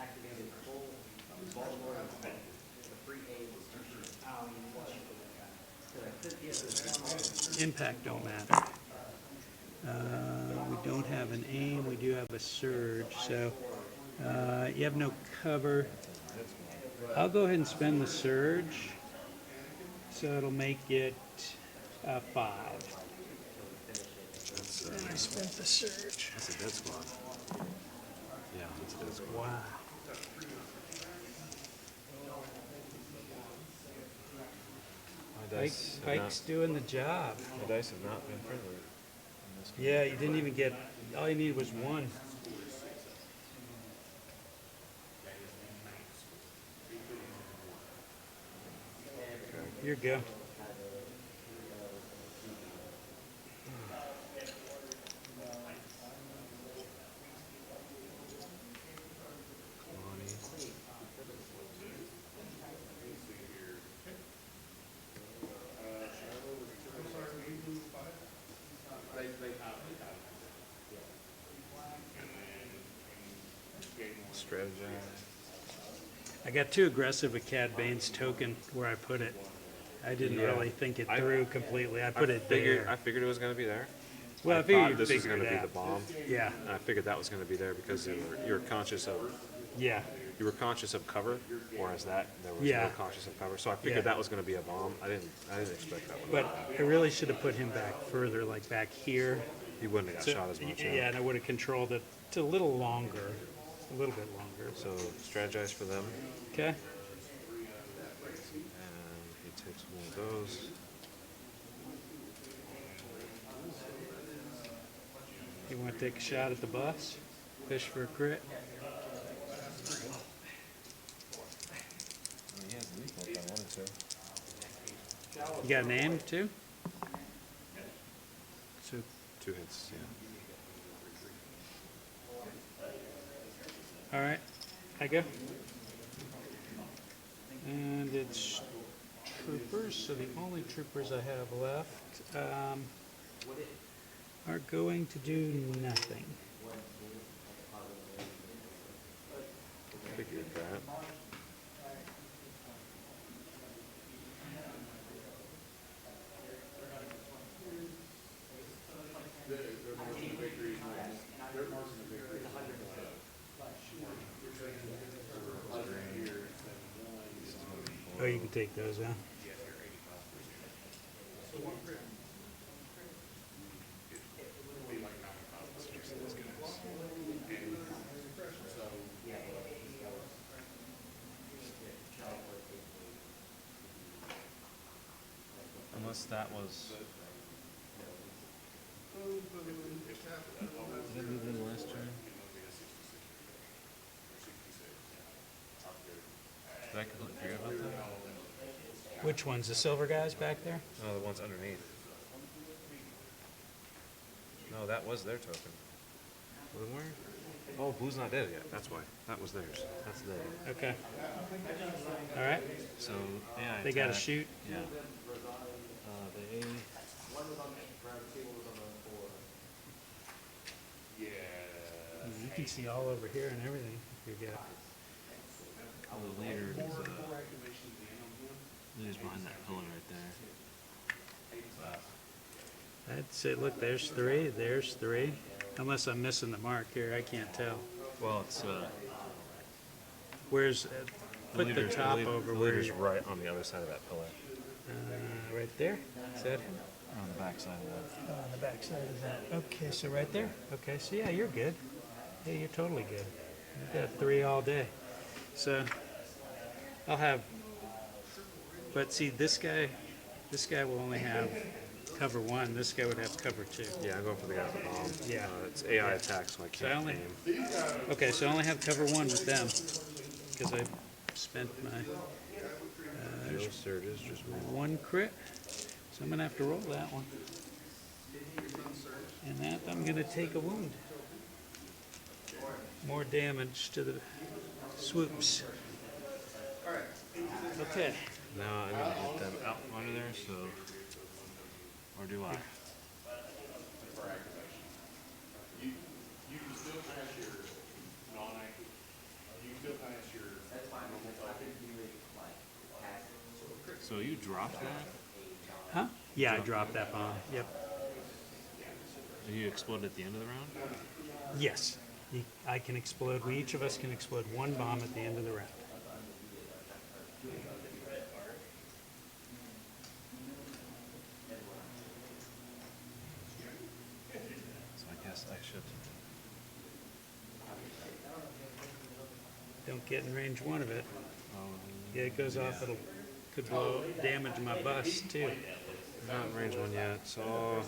Impact don't matter. We don't have an aim. We do have a surge. So you have no cover. I'll go ahead and spend the surge. So it'll make it 5. And I spent the surge. That's a dead squad. Yeah, that's a dead squad. Wow. My dice, have Pike's doing the job. not, my dice have not been friendly. in this game. Yeah, you didn't even get, all you needed was 1. You're good. Strategize. I got too aggressive with Cad Bane's token where I put it. I didn't Yeah. really think it I- through completely. I put it Figured, there. I figured it was going to be there. Well, I thought figured you'd this was figure going to it be out. the bomb. Yeah, And I figured that was going to be there because you were conscious of yeah. cover, whereas there was Yeah. no conscious of cover. So I figured Yeah. that was going to be a bomb. I didn't expect that one. But I really should have put him back further, like back here. He wouldn't have got So- shot as much. yeah, and I would have controlled it to a little longer, a little bit longer. So strategize for them, Okay. and he takes one of those. You want to take a shot at the bus? Fish for a crit? You got an aim too? So 2 hits. Yeah. all right, I go. And it's troopers, so the only troopers I have left are going to do nothing. Figured that. Oh, you can take those, huh? Unless that was. Did I move in last turn? Did I completely forget about that? Which ones? The silver guys back there? No, the ones underneath. No, that was their token. Blue where? Oh, blue's not dead yet. That's why. That was theirs. That's theirs. Okay. All right. So yeah, They got to attack. shoot. Yeah. They. You can see all over here and everything. If you get. The leader is leader's behind that pillar right there. That's it. Look, there's three. There's three. Unless I'm missing the mark here, I can't tell. Well, it's Where's put the top over the where leader's you, right on the other side of that pillar. right there. Is that him? On the back side of that. On the back side of that. Okay, so right there. Okay, so yeah, you're good. Yeah, you're totally good. You got three all day. So I'll have. But see, this guy will only have cover one. This guy would have cover two. Yeah, I'm going for the guy with the bomb. Yeah. It's AI attack, so I So I can't only- aim. Okay, so I only have cover one with them because I spent my No surges, just one crit. So I'm gonna have to roll that one. And that I'm gonna take a wound. More damage to the swoops. Okay. Now I need to get them out from under there, so. Or do I? You can still pass your non-active, you can still pass your. That's fine, because I think you would like pass. So you dropped that? Huh? Yeah, I dropped that bomb. Yep. And you exploded at the end of the round? Yes. I can explode. Each of us can explode one bomb at the end of the round. So I guess I should. Don't get in range one of it. Oh, Yeah, it goes off. It'll could blow damage my bus too. not in range one yet, so.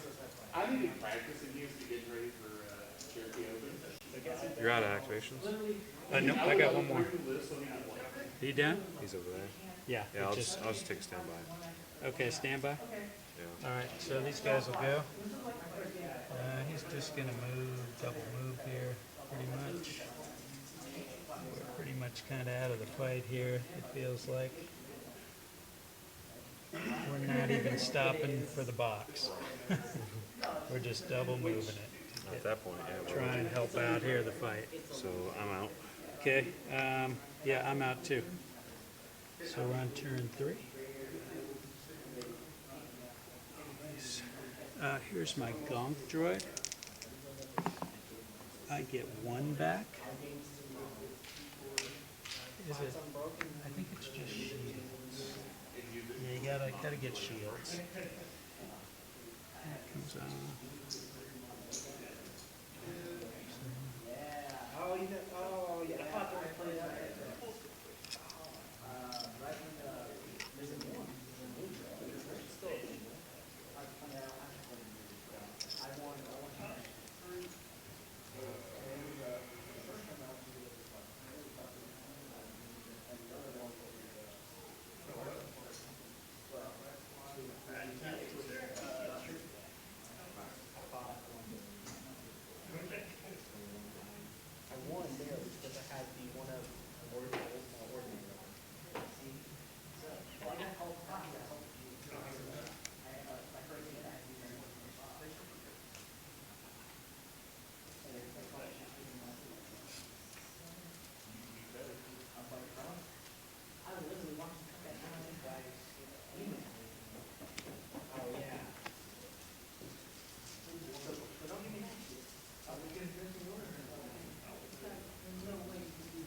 I need to practice against to get ready for Cherokee Open. You're out of activations? Nope, I got one more. Are you done? He's over there. Yeah. Yeah, it just- I'll just take a standby. Okay, stand by. Yeah. All right, so these guys will go. He's just gonna move, double move here, pretty much. We're pretty much kind of out of the fight here, it feels like. We're not even stopping for the box. We're just double moving it. At that point, yeah. Try and help out here the fight. So I'm out. Okay, yeah, I'm out too. So we're on turn 3. Here's my gonk droid. I get 1 back. Is it? I think it's just shields. Yeah, you gotta get shields. That comes on.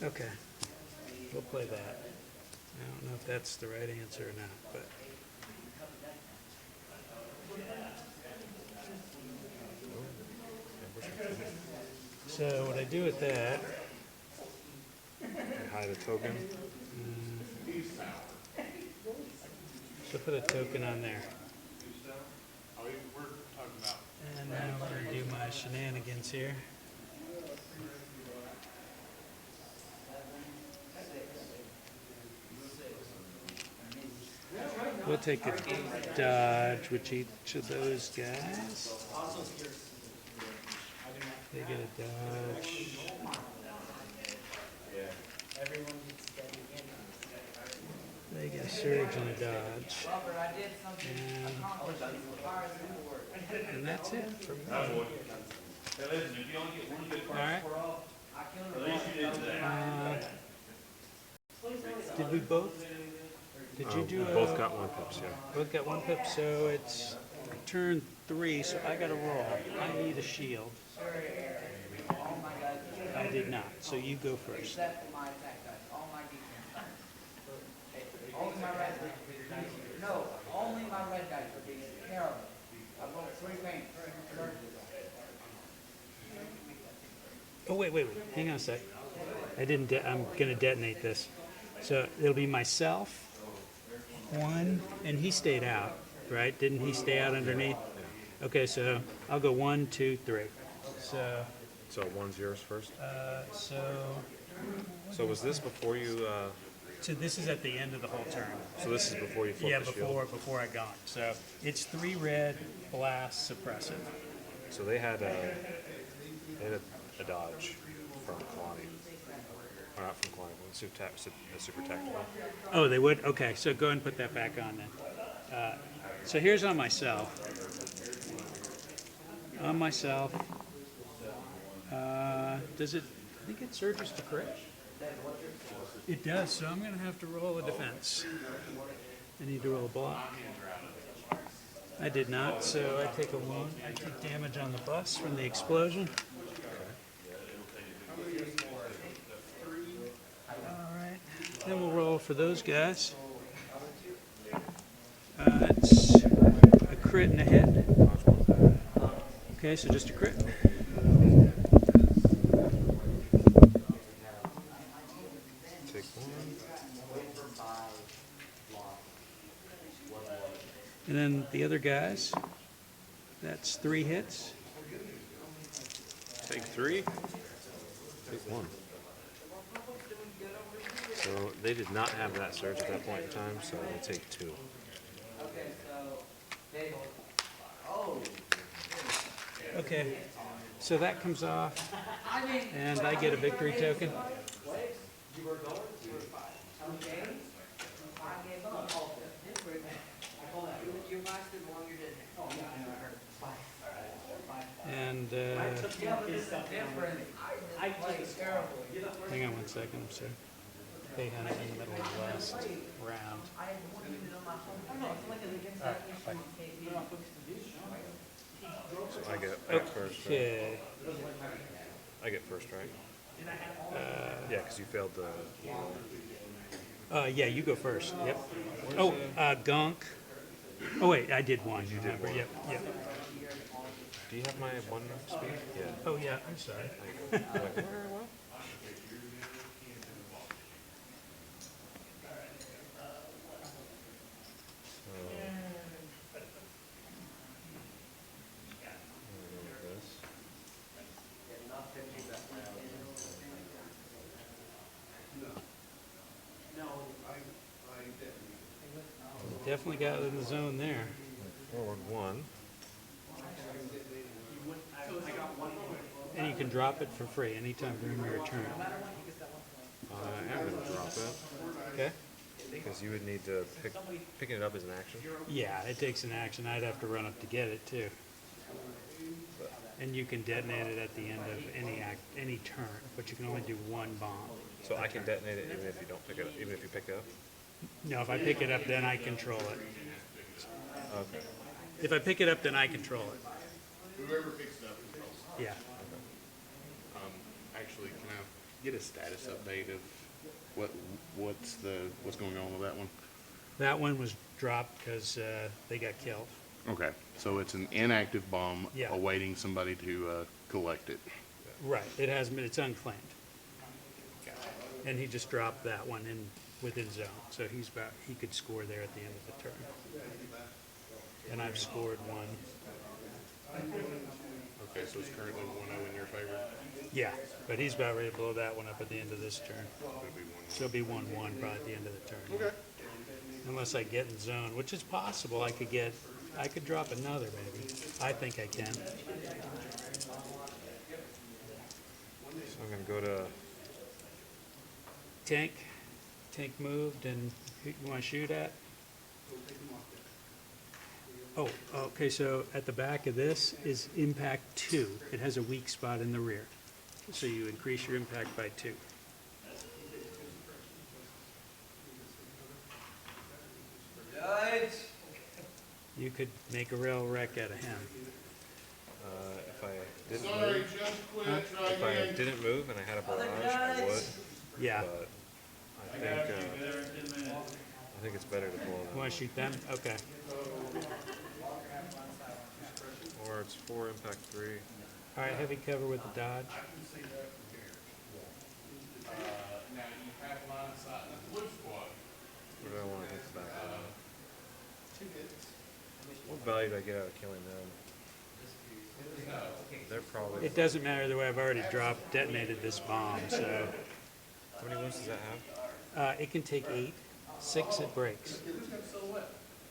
Okay, we'll play that. I don't know if that's the right answer or not, but. So what I do with that, Hide a token. so put a token on there. We're talking about. And now I'm gonna do my shenanigans here. We'll take a dodge with each of those guys. They get a dodge. They get a surge and a dodge. Robert, I did something accomplished as far as it worked. And that's it for me. Hey, listen, if you only get 1 good All right. I killed at least you did that. Did we both? Did you do We a? both got 1 pips, yeah. Both got 1 pip, so it's turn 3, so I gotta roll. I need a shield. all my guys, I did not, so you go first. except for my attack dice, all my defense dice. Only my red dice. No, only my red dice are being terrible. I rolled 3 paints. Oh, wait, hang on a sec. I'm gonna detonate this. So it'll be myself, 1, and he stayed out, right? Didn't he stay out underneath? Okay, so I'll go 1, 2, 3. So, So 1's yours first. so So was this before you? this is at the end of the whole turn. So this is before you flip Yeah, the shield. before I got. So it's 3 red, blast, suppressive. So they had a dodge from Kalani. Or not from Kalani, but super tactical. Oh, they would? Okay, so go ahead and put that back on then. So here's on myself. On myself. Does it, I think it surges to crit? It does, so I'm going to have to roll a defense. I need to roll a block. I did not, so I take a wound. I take damage on the bus from the explosion. Alright, then we'll roll for those guys. It's a crit and a hit. Okay, so just a crit. Take 1. And then the other guys, that's 3 hits. Take 3. Take 1. So they did not have that surge at that point in time, so they take 2. Okay, so, they, oh, Okay, so that comes off, I mean. and I get a victory token. You were going, you were 5. 2 games, 5 games on. Oh, different. I call that, you lasted longer than. Oh, yeah, I know, I heard. 5. And, Yeah, but this is different. I played terrible. hang on one second, I'm sorry. They had it in the middle of the last round. I had 1 unit on my home. I don't know, I feel like it's against that issue on KP. So I get first, right? Okay, I get first, right? Yeah, because you failed the. yeah, you go first, yep. Oh, Gunk. Oh, wait, I did one, You did remember, one. yep, yep. Do you have my 1 speed? Yeah. Oh, yeah, I'm sorry. I'm like, what? Definitely got in the zone there. Forward 1. And you can drop it for free anytime during your turn. I am going to drop it Okay? because you would need to picking it up as an action. Yeah, it takes an action. I'd have to run up to get it too. And you can detonate it at the end of any turn, but you can only do 1 bomb. So I can detonate it even if you don't pick it up, even if you pick it up. No, if I pick it up, then I control it. Okay. If I pick it up, then I control it. Whoever picks it up controls it. Yeah. Actually, can I get a status update of what's going on with that one? That one was dropped because they got killed. Okay, so it's an inactive bomb Yeah. awaiting somebody to collect it. Right. It has been. It's unclaimed. And he just dropped that one in within zone, so he could score there at the end of the turn. And I've scored 1. Okay, so it's currently 1-0 in your favor. Yeah, but he's about ready to blow that one up at the end of this turn. It'll be 1-1. So it'll be 1-1 probably at the end of the turn. Okay. Unless I get in zone, which is possible. I could drop another maybe. I think I can. So I'm going to go to. Tank moved, and who you want to shoot at? Oh, okay, so at the back of this is impact 2. It has a weak spot in the rear. So you increase your impact by 2. You could make a rail wreck out of him. If I didn't move, if I didn't move and I had a barrage, I would. Yeah. But I think it's better to blow You them. want to shoot them? Okay. Or it's 4 impact 3. All right, heavy cover with the dodge. What do I want to hit back on? What value do I get out of killing them? They're probably. It doesn't matter the way I've already detonated this bomb, so How many wounds does that have? it can take 8. 6 it breaks.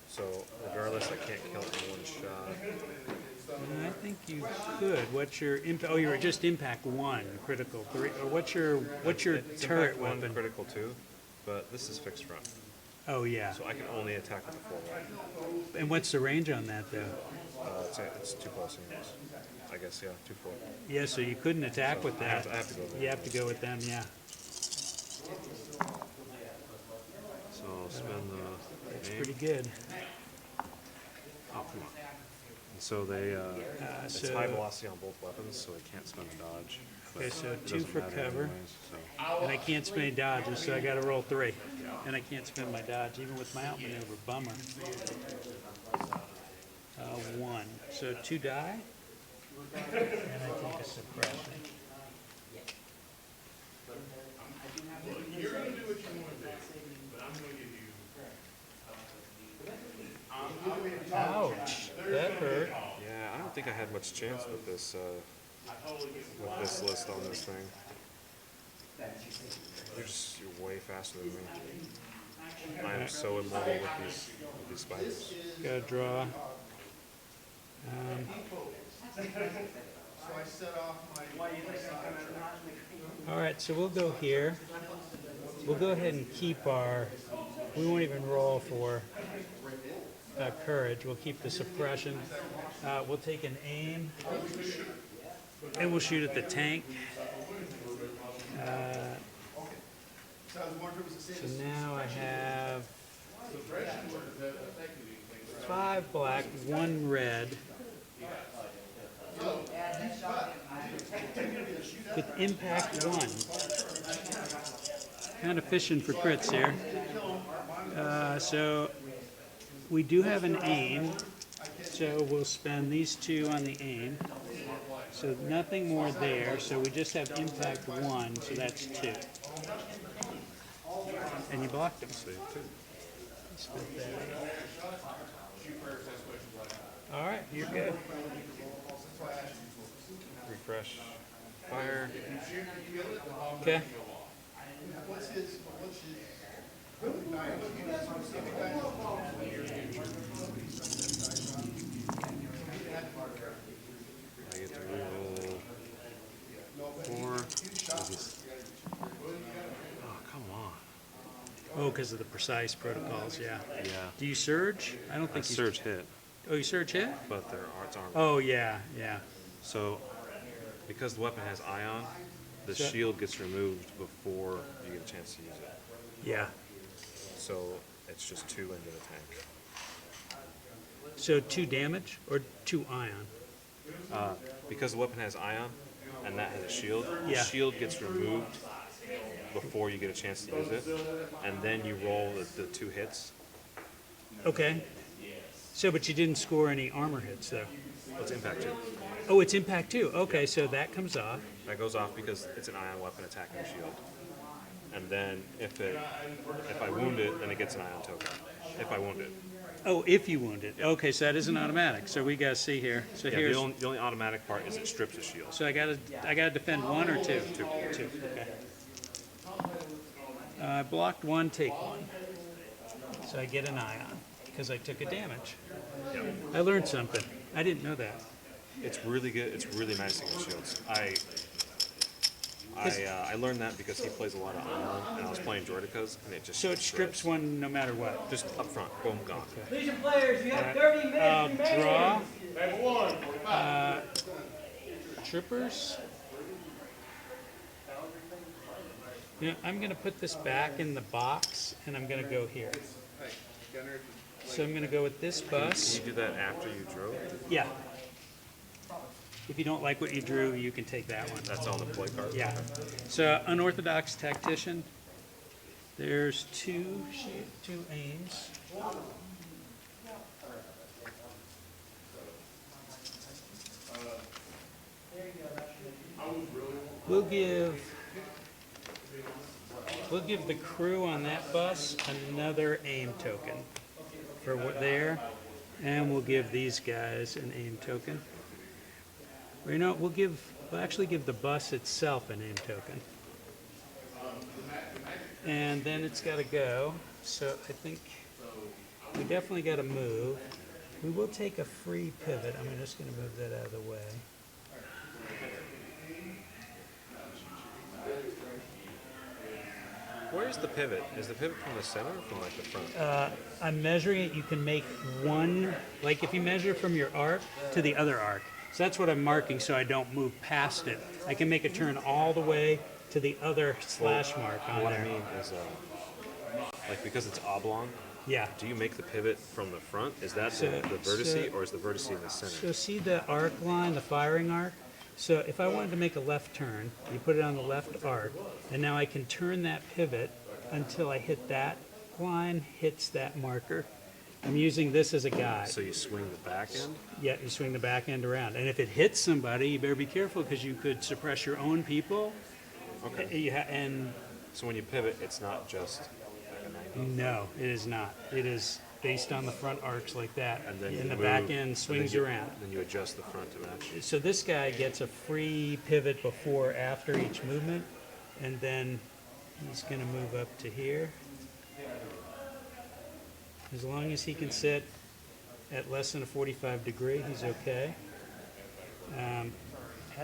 So regardless, I can't kill it in 1 shot. I think you could. What's your impact? Oh, you were just impact 1, critical 3. Or what's your It's turret impact 1, weapon? critical 2, but this is fixed front. Oh yeah. So I can only attack with the full right. And what's the range on that though? It's 2 close units. I guess, yeah, 2-4. Yeah, so you couldn't attack with I have that. to go there. You have to go with them, yeah. So I'll spend the It's name. pretty good. Oh, come on. And so they, it's so- high velocity on both weapons, so I can't spend a dodge. but Okay, so it 2 doesn't for matter cover. anyways, so. And I can't spend any dodges, so I gotta roll 3. And I can't spend my dodge, even with my outmaneuver. Bummer. 1. So 2 die. And I take a suppression. You're gonna do what you wanna do, but I'm gonna give you. Ouch. That hurt. Yeah, I don't think I had much chance with this list on this thing. You're way faster than me. I am so immobile with these spikes. Gotta draw. So I set off my side track. All right, so we'll go here. We'll go ahead and keep our, we won't even roll for courage. We'll keep the suppression. We'll take an aim, and we'll shoot at the tank. So now I have 5 black, 1 red. With impact 1. Kind of fishing for crits here. So we do have an aim, so we'll spend these 2 on the aim. So nothing more there, so we just have impact 1, so that's 2. And you blocked them. All right, you're good. Refresh. Fire. Okay. I get to reroll 4. Oh, come on. Oh, because of the precise protocols, yeah. Yeah. Do you surge? I don't I think you surge hit, Oh, you surge hit? but their art's armor. Oh, yeah, yeah. So, because the weapon has ion, the So- shield gets removed before you get a chance to use it. Yeah. So, it's just 2 into the tank. So 2 damage or 2 ion? Because the weapon has ion, and that has a shield, Yeah. the shield gets removed before you get a chance to use it, and then you roll the 2 hits. Okay. So, but you didn't score any armor hits, though. It's impact 2. Oh, it's impact 2. Okay, so that comes off. That goes off because it's an ion weapon attacking the shield. And then if I wound it, then it gets an ion token. If I wound it. Oh, if you wound it. Okay, so that is an automatic. So we gotta see here. So Yeah, here's. the only automatic part is it strips the shield. So I gotta defend 1 or 2? 2. 2. Okay. I blocked 1, take 1. So I get an ion because I took a damage. I learned something. I didn't know that. It's really good. It's really nice against shields. I learned that because he plays a lot of ion, and I was playing Droidicas, and it just So it strips shreds. 1 no matter what. Just up front, boom, gone. Legion players, you have Alright. 30 minutes I'll remaining. draw. Troopers. Yeah, I'm gonna put this back in the box, and I'm gonna go here. So I'm gonna go with this bus. Can you do that after you drove? Yeah. If you don't like what you drew, you can take that one. That's all the play cards? Yeah. So unorthodox tactician. There's 2 aims. We'll give the crew on that bus another aim token for what there, and we'll give these guys an aim token. Or, you know, we'll actually give the bus itself an aim token. And then it's got to go. So I think we definitely got to move. We will take a free pivot. I'm just going to move that out of the way. Where's the pivot? Is the pivot from the center or from like the front? I'm measuring it. You can make one, like if you measure from your arc to the other arc. So that's what I'm marking so I don't move past it. I can make a turn all the way to the other slash mark on What there. I mean is, like because it's oblong, Yeah. do you make the pivot from the front? Is that So- the vertice, so- or is the vertice in the center? So see the arc line, the firing arc? So if I wanted to make a left turn, you put it on the left arc, and now I can turn that pivot until I hit that line, hits that marker. I'm using this as a guide. So you swing the back end? Yeah, you swing the back end around. And if it hits somebody, you better be careful because you could suppress your own people. Okay. And So when you pivot, it's not just like a 90. no, it is not. It is based on the front arcs like that. And then you the move, back and end then swings you- around. Then you adjust the front to match. So this guy gets a free pivot before, after each movement, And then he's gonna move up to here. As long as he can sit at less than a 45 degree, he's okay. How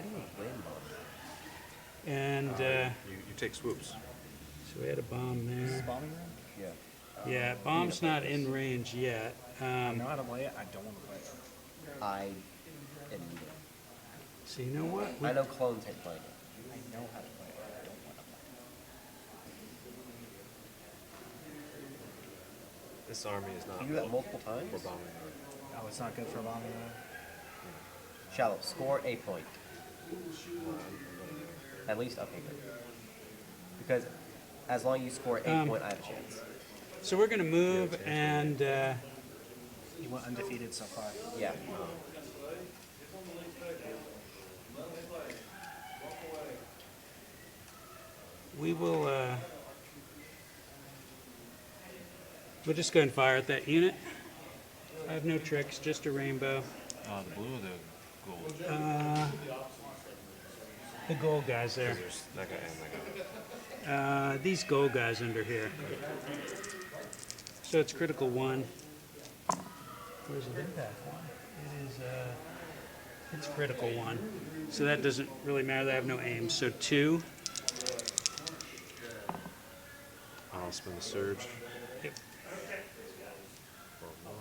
do you win And you take swoops. so we had a bomb there. Bombing room? Yeah. Yeah, bomb's not in range yet. I know how to play it. I don't want to play it. I am. So you know what? I know clones hate playing it. I know how to play it. I don't want to play This army is not You do that multiple for times? bombing. it. Oh, it's not good for a bombing room. Shallow. Score a point. At least a paper. Because as long as you score a point, I have a chance. So we're gonna move and You went undefeated so far. Yeah. we will we'll just go and fire at that unit. I have no tricks, just a rainbow. The blue or the gold? The gold guys there. There's that guy and that guy. These gold guys under here. So it's critical 1. Where's the impact 1? It is it's critical 1. So that doesn't really matter. They have no aim. So 2. I'll spin the surge. Yep. For 1.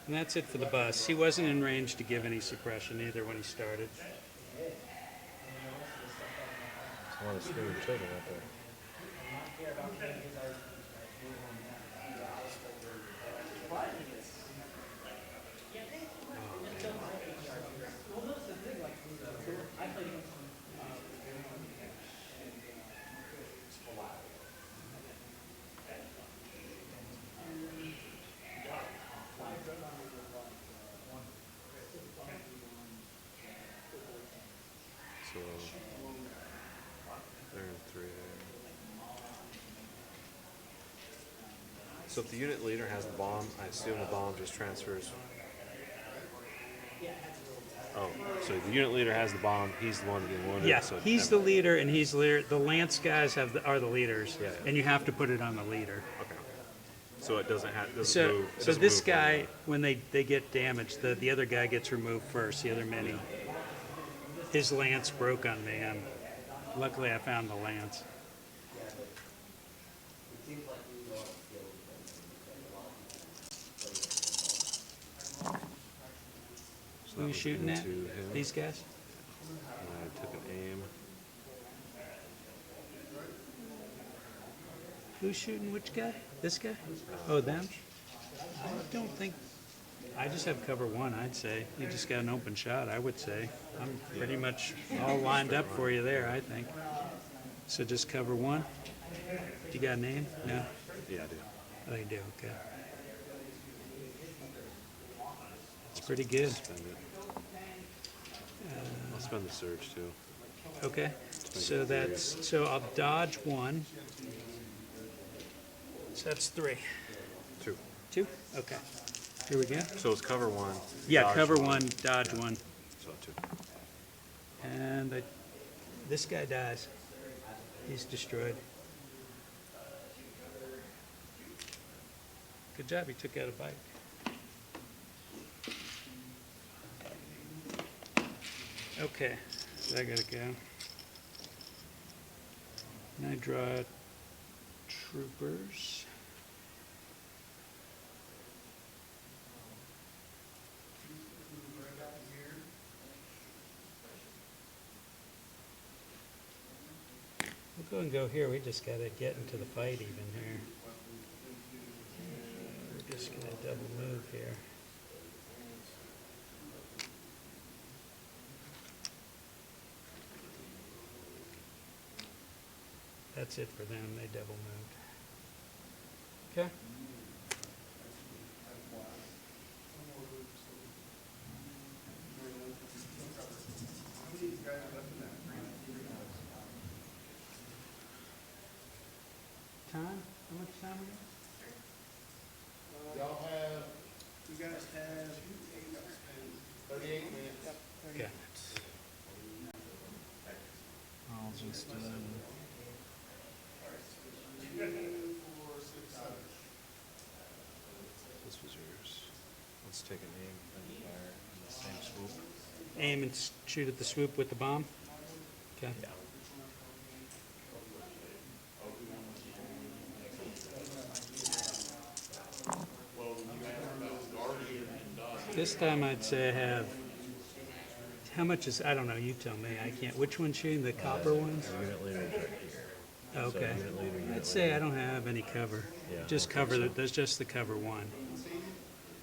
And that's it for the bus. He wasn't in range to give any suppression either when he started. It's one of the screaming children out there. So they're in 3 there. So if the unit leader has the bomb, I assume the bomb just transfers. Oh, so the unit leader has the bomb. He's the one getting wounded. Yeah, so he's the leader and he's leader. The lance guys are the leaders, Yeah, yeah. and you have to put it on the leader. Okay. So it doesn't have. Doesn't So, move. It so doesn't this move guy, when they get damaged, the other guy gets removed first. The other mini. His lance broke on me, and luckily I found the lance. So Who that you was shooting at? into him. These guys? And I took an aim. Who's shooting which guy? This guy? Oh, them? I don't think. I just have cover 1, I'd say. You just got an open shot, I would say. I'm pretty much all lined up for you there, I think. So just cover 1? You got a name? No? Yeah, I do. Oh, you do, okay. It's pretty good. Spend it. I'll spend the surge too. Okay, so I'll dodge 1. So that's 3. 2. 2? Okay. Here we go. So it's cover 1. Yeah, dodge cover 1, dodge 1. So 2. And this guy dies. He's destroyed. Good job, he took out a bike. Okay, so I gotta go. And I draw troopers. We'll go and go here. We just gotta get into the fight even here. We're just gonna double move here. That's it for them. They double moved. Okay. Time? How much time we got? Y'all have, you guys have 38 minutes. Okay. I'll This was yours. Let's take an aim and fire in the same swoop. Aim and shoot at the swoop with the bomb? Okay. This time I'd say I have, how much is, I don't know, you tell me, I can't, which one's shooting, the copper ones? Unit leader's right here. Okay. unit leader, unit I'd say I don't have any cover. Yeah, Just I cover, think so. there's just the cover one.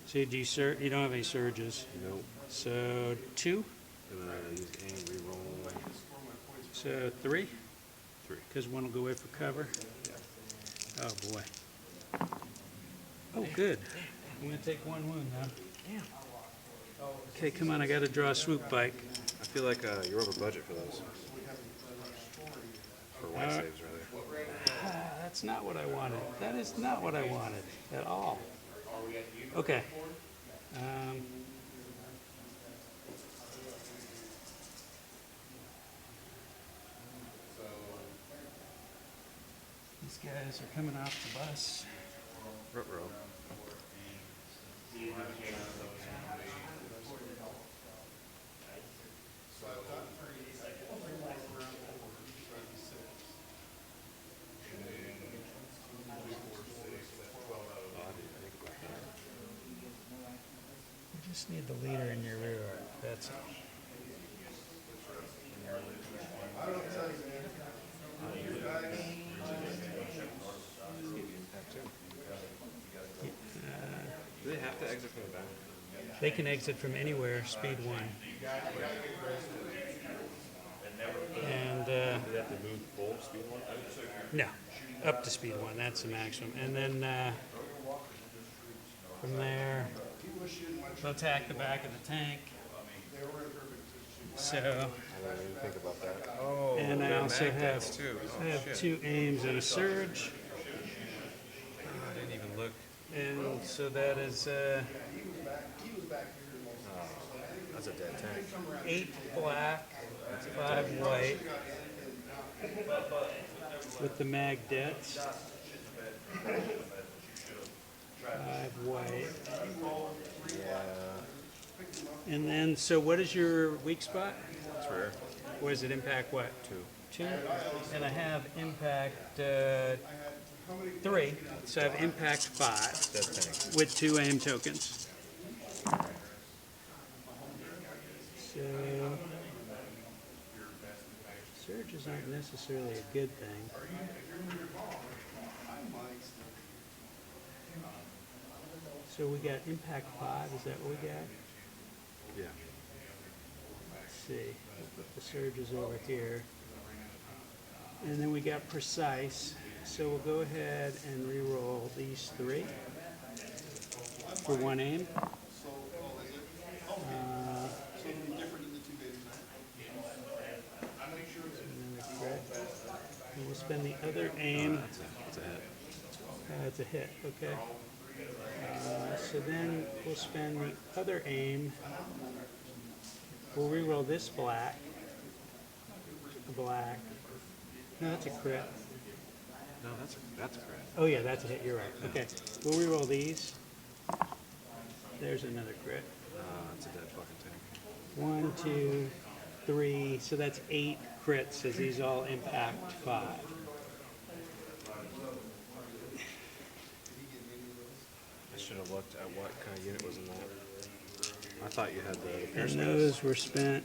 So do you don't have any surges? Nope. So 2? Gonna use aim, reroll. So 3? 3. Because one will go away for cover. Oh, boy. Oh, good. I'm going to take 1 wound now. Okay, come on, I got to draw a swoop bike. I feel like you're over budget for those. For white saves, rather. That's not what I wanted. That is not what I wanted at all. Okay. These guys are coming off the bus. Ruh-roh. You just need the leader in your rear arc. That's all. Do they have to exit from the back? They can exit from anywhere, speed 1. And Do they have to move full speed 1? no, up to speed 1. That's the maximum. And then from there, they'll attack the back of the tank. So, I didn't even think about that. Oh, and I they're also have magnets too. Oh, I have shit. 2 aims and a surge. I didn't even look. And so that is That's a dead tank. 8 black, 5 white, with the mag debts. 5 white. Yeah. And then, so what is your weak spot? It's rare. Or is it impact what? 2. 2? And I have impact 3, so I have impact 5 Dead tank. with 2 aim tokens. So, surges aren't necessarily a good thing. So we got impact 5, is that what we got? Yeah. Let's see, the surge is over here. And then we got precise, so we'll go ahead and re-roll these 3 for 1 aim. Another crit. And we'll spend the other aim. That's a hit. That's a hit, okay. So then we'll spend the other aim. We'll re-roll this black. Black. No, that's a crit. No, that's a crit. Oh yeah, that's a hit, you're right. Okay, we'll re-roll these. There's another crit. That's a dead fucking tank. 1, 2, 3, so that's 8 crits, as these all impact 5. I should have looked at what kind of unit was in that. I thought you had the And piercing. those were spent.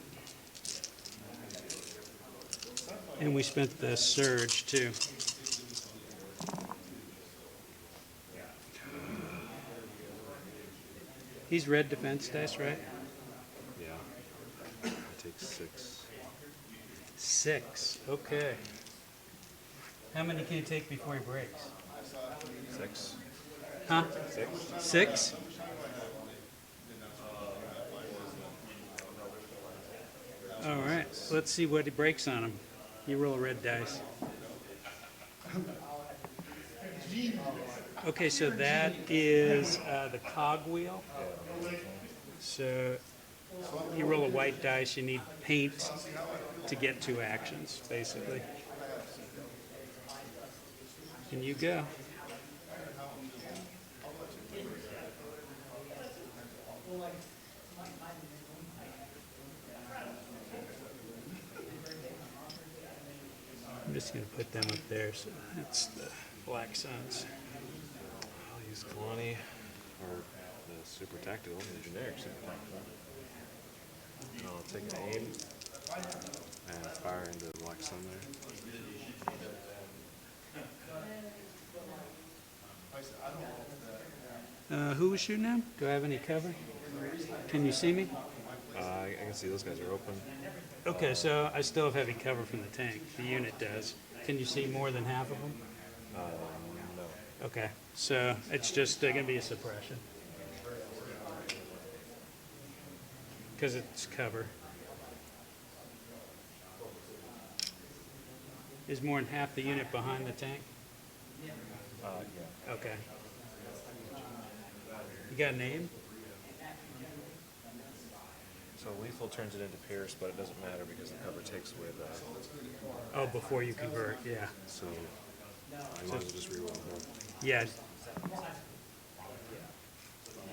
And we spent the surge too. He's red defense dice, right? Yeah. I take 6. 6, okay. How many can you take before he breaks? 6. Huh? 6. 6? All right, let's see what he breaks on him. You roll red dice. Okay, so that is the cog wheel. So you roll a white dice, you need paint to get 2 actions, basically. And you go. I'm just going to put them up there, so that's the Black Suns. I'll use Kalani or the super tactical, the generic super tactical. And I'll take an aim and fire into the Black Sun there. Who was shooting him? Do I have any cover? Can you see me? I can see those guys are open. Okay, so I still have heavy cover from the tank. The unit does. Can you see more than half of them? No. Okay, so it's just going to be a suppression. Because it's cover. Is more than half the unit behind the tank? Yeah. Okay. You got a name? So lethal turns it into Pierce, but it doesn't matter because the cover takes away the. Oh, before you convert, yeah. So I might as well just reroll both. Yeah.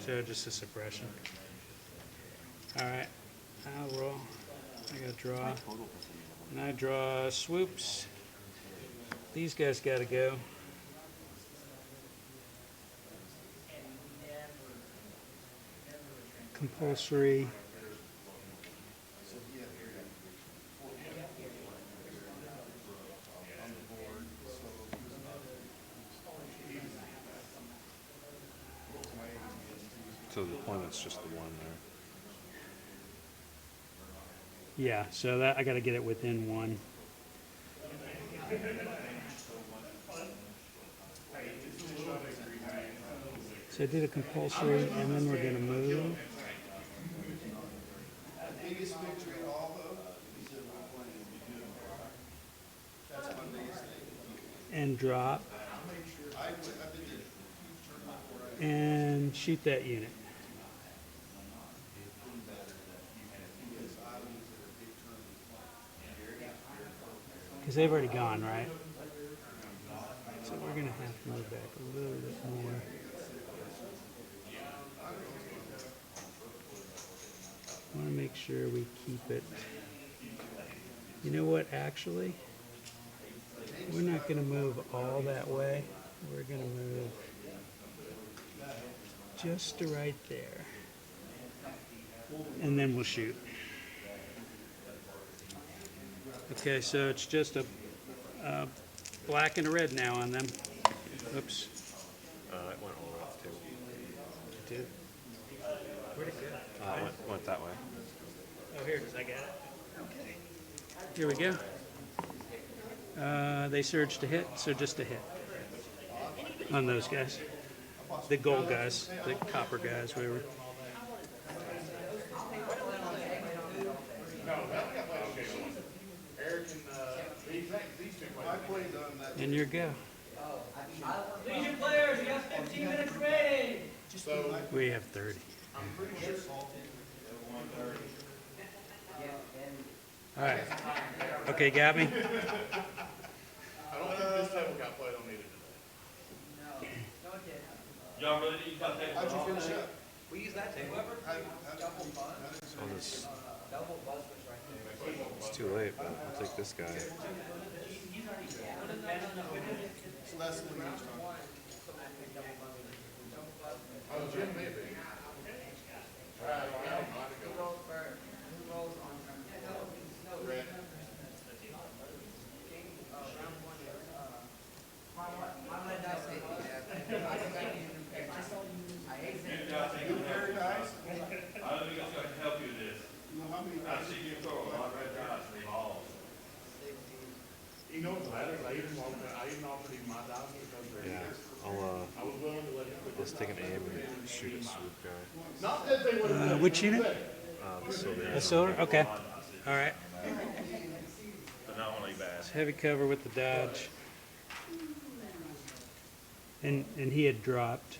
So just a suppression. All right, I'll roll. I got to draw. And I draw swoops. These guys got to go. Compulsory. So the deployment's just the one there. Yeah, so that I got to get it within 1. So I did a compulsory, and then we're going to move. The biggest victory of all though is that we're playing. That's my biggest thing. And drop. I did a huge tournament where I And shoot that unit. because islands that are big tournaments. Because they've already gone, right? So we're going to have to move back a little bit more. I want to make sure we keep it. You know what, actually? We're not going to move all that way. We're going to move just to right there. And then we'll shoot. Okay, so it's just a black and a red now on them. Oops. It went all the way off the table. It did. Where'd it go? It went that way. Oh, here it is. I got it. Okay. Here we go. They surged to hit, so just a hit on those guys. The gold guys, the copper guys, whatever. And your go. Legion players, you have 15 minutes remaining. We have 30. All right. Okay, got me? I don't think this table got played on either today. Y'all really need to cut that. How'd you finish up? We use that table. Double buzz. So this, Double buzz was right there. it's too late, but I'll take this guy. It's less than last time. Oh, Jim may be. Who rolls first? Who rolls on turn? Red. Round 1 my red dice hit you, Jeff. I think I need a new pair. I hate it. New pair of dice? I don't think it's gonna help you with this. You know how many I dice? see you throw a lot of red dice and they all. You know what's better is I even offered him my dice because they're Yeah. I was willing to let him put Let's take an aim and shoot a swoop guy. Not that they would have. Which unit? The silver. The silver? Okay. All right. But not only bad. Heavy cover with the dodge. And he had dropped.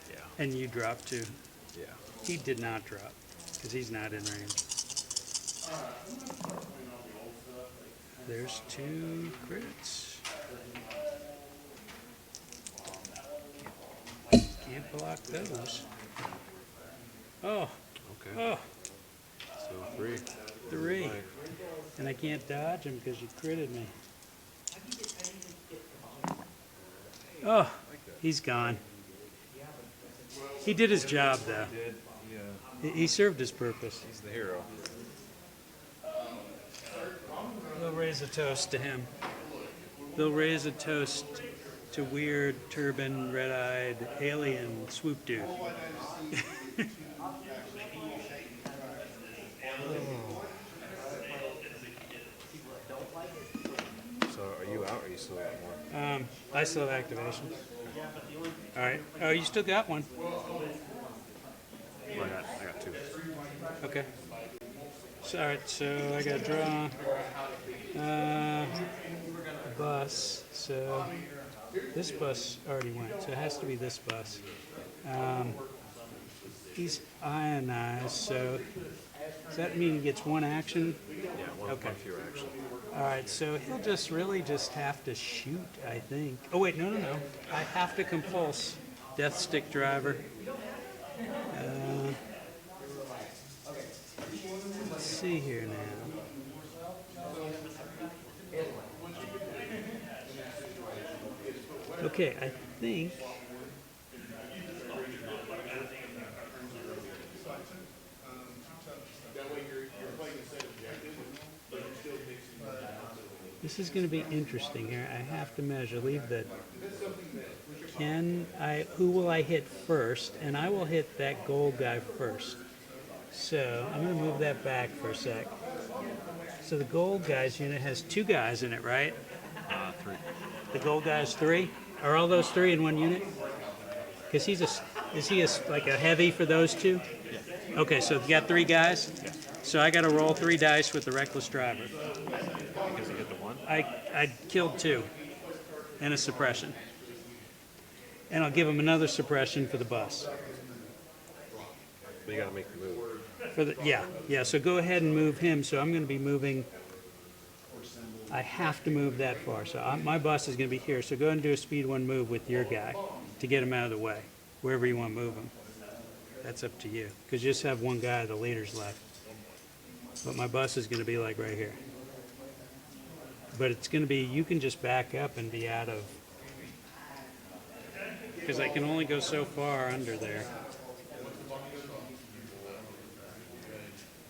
Yeah. And you dropped too. Yeah. He did not drop. because he's not in range. There's 2 crits. Can't block those. Oh, Okay. oh, So 3. 3. And I can't dodge him because you critted me. Oh, he's gone. He did his job, though. He served his purpose. He's the hero. They'll raise a toast to him. They'll raise a toast to weird, turban, red-eyed, alien swoop dude. So are you out or you still got more? I still have activation. All right. Oh, you still got one. Well, I got 2. Okay. So, all right, so I got to draw bus. So this bus already went, so it has to be this bus. He's ionized, so does that mean he gets 1 action? Yeah, one fewer action. All right, so he'll just really just have to shoot, I think. Oh, wait, no. I have to compulse Death Stick Driver. Let's see here now. Okay, I think. This is going to be interesting here. I have to measure. Leave the. Who will I hit first? And I will hit that gold guy first. So I'm going to move that back for a sec. So the gold guy's unit has 2 guys in it, right? 3. The gold guy's 3? Are all those 3 in 1 unit? Because is he like a heavy for those 2? Yeah. Okay, so you got 3 guys? Yeah. So I got to roll 3 dice with the Reckless Driver. Because you get the 1? I killed 2 and a suppression. And I'll give him another suppression for the bus. But you gotta make the move. Yeah. So go ahead and move him. So I'm going to be moving. I have to move that far. So my bus is going to be here. So go ahead and do a speed 1 move with your guy to get him out of the way, wherever you want to move him. That's up to you, because you just have 1 guy of the leaders left. But my bus is going to be like right here. But it's going to be, you can just back up and be out of, because I can only go so far under there.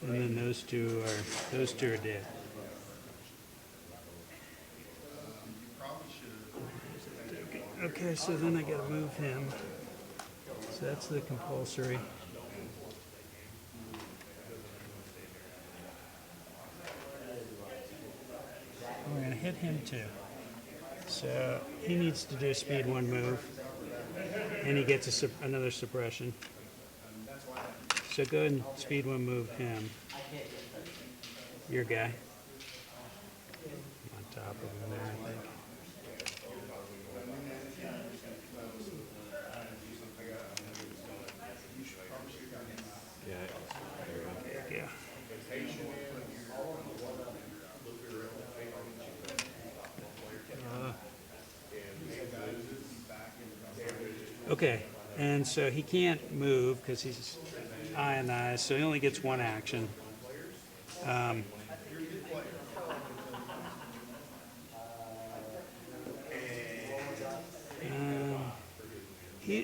And then those two are dead. Okay, so then I gotta move him. So that's the compulsory. We're gonna hit him too. So he needs to do a speed 1 move, and he gets another suppression. So go ahead and speed 1 move him. Your guy. On top of him there, I think. Yeah, there we go. Yeah. Okay, and so he can't move because he's ionized, so he only gets 1 action.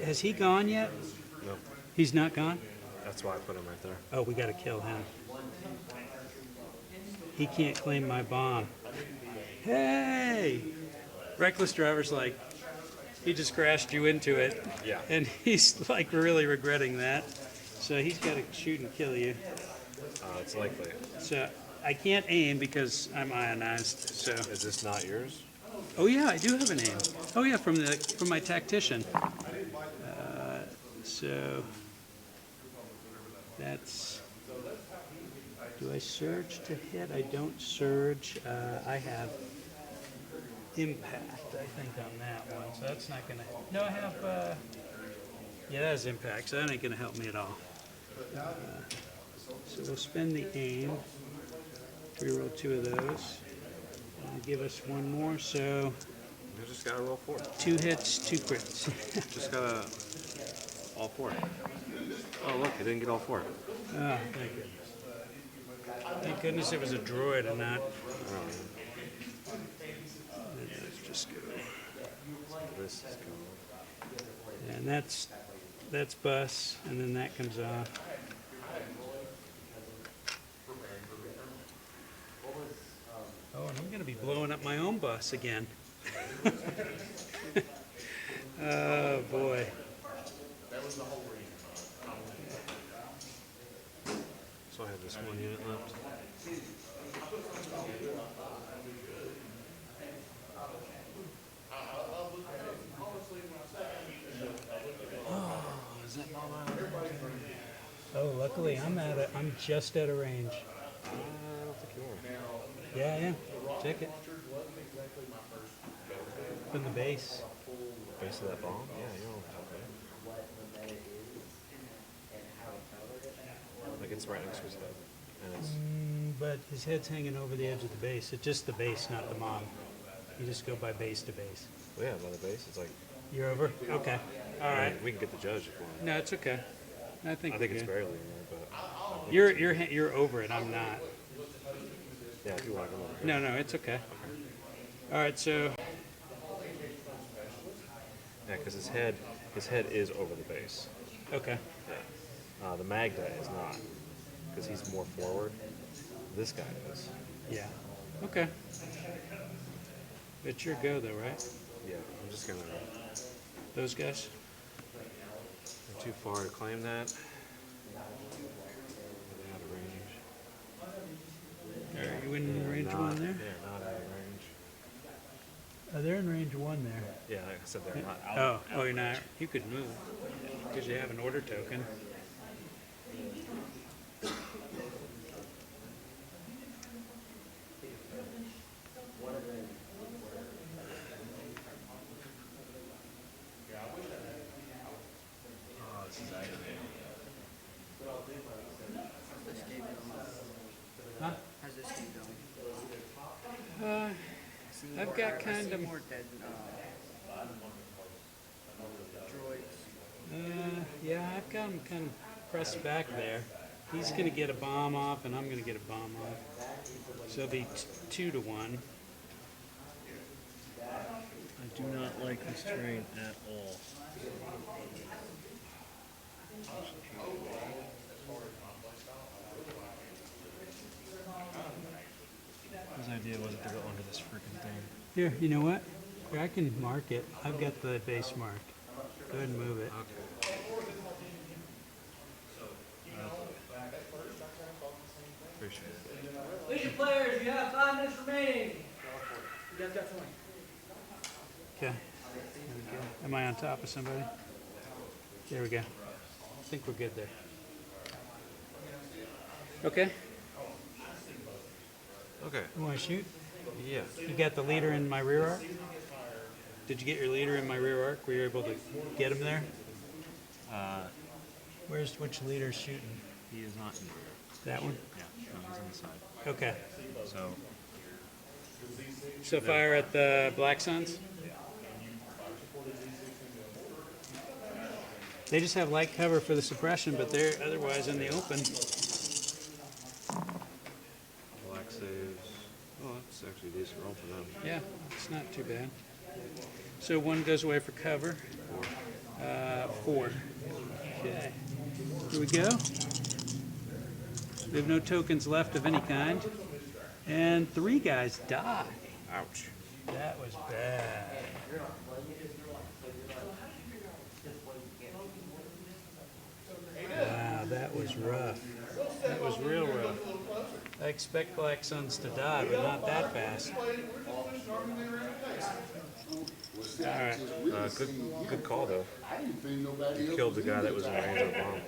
Has he gone yet? Nope. He's not gone? That's why I put him right there. Oh, we gotta kill him. He can't claim my bomb. Hey! Reckless Driver's like, he just crashed you into it. Yeah. And he's like really regretting that. So he's gotta shoot and kill you. It's likely. So I can't aim because I'm ionized, so. Is this not yours? Oh yeah, I do have an aim. Oh yeah, from my tactician. So that's. Do I surge to hit? I don't surge. I have impact, I think, on that one. So that's not gonna. No, I have. Yeah, that has impact. So that ain't gonna help me at all. So we'll spend the aim. Reroll 2 of those. And give us one more, so You just gotta roll 4. 2 hits, 2 crits. Just gotta all 4. Oh look, I didn't get all 4. Oh, thank goodness. Thank goodness it was a droid and not. And let's just go. This is cool. And that's bus, and then that comes off. Oh, and I'm gonna be blowing up my own bus again. Oh boy. So I have this 1 unit left. Oh, is that Mom Island? Oh, luckily I'm just out of range. I don't think you are. Yeah, I am. Check it. From the base. Base of that bomb? Yeah, you're on top of it. Like it's right next to his head. And it's But his head's hanging over the edge of the base. It's just the base, not the mom. You just go by base to base. well, yeah, by the base. It's like You're over? Okay. All right. we can get the judge if we want. No, it's okay. I think I think we're it's good. barely in there, but I think You're over it. I'm not. yeah, if you want to come over here. No, no, it's okay. All right, so Yeah, because his head is over the base. okay. The Magda is not, because he's more forward. This guy is. Yeah. Okay. It's your go though, right? Yeah, I'm just gonna. Those guys? They're too far to claim that. They're out of range. Are you in range Not- one there? They're not out of range. They're in range one there. Yeah, like I said, they're not out. Oh, you're not. You could move because you have an order token. Oh, this is aggravating. Huh? How's this game going? I've got kind of. More dead droids. Yeah, I've got him kind of pressed back there. He's going to get a bomb off, and I'm going to get a bomb off. So it'll be 2 to 1. I do not like this terrain at all. His idea wasn't to go under this freaking thing. Here, you know what? Here, I can mark it. I've got the base marked. Go ahead and move it. Okay. Appreciate it. Leisure players, you have 5 minutes remaining. You guys got 20. Okay. There we go. Am I on top of somebody? There we go. I think we're good there. Okay. Okay. You want to shoot? Yeah. You got the leader in my rear arc? Did you get your leader in my rear arc? Were you able to get him there? Which leader's shooting? He is not in the rear. That one? Yeah. No, he's on the side. Okay. So So fire at the Black Suns? They just have light cover for the suppression, but they're otherwise in the open. black saves. Oh, that's actually a decent roll for them. Yeah, it's not too bad. So one goes away for cover. 4. Okay. Here we go. We have no tokens left of any kind. And 3 guys die. Ouch. That was bad. Wow, that was rough. That was real rough. I expect Black Suns to die, but not that fast. All right. Good call though. I didn't think nobody You else. killed the guy that was in range of the bomb.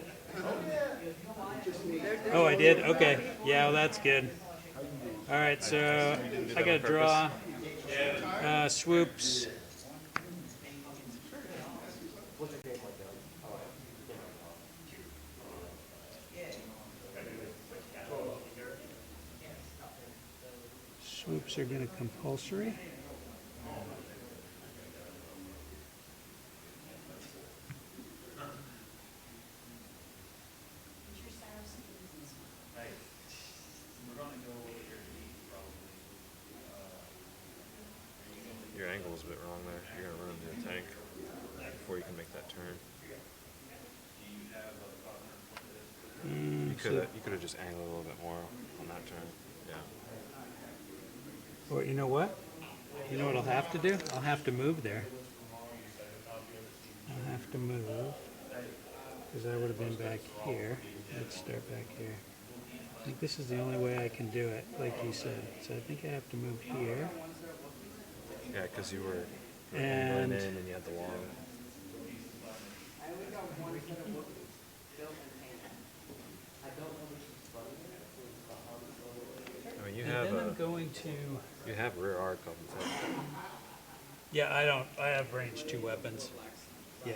Oh, I did? Okay. Yeah, well, that's good. All right, so I got to draw swoops. Swoops are gonna compulsory. Your angle is a bit wrong there. You're gonna run into the tank before you can make that turn. You could have just angled a little bit more on that turn. Yeah. Or you know what? You know what I'll have to do? I'll have to move there. I'll have to move. Because I would have been back here. Let's start back here. I think this is the only way I can do it, like you said. So I think I have to move here. Yeah, because you were And angling in and you had the long. I mean, you have then I'm going to. you have rear arc on the tank. Yeah, I don't. I have range 2 weapons. Yeah,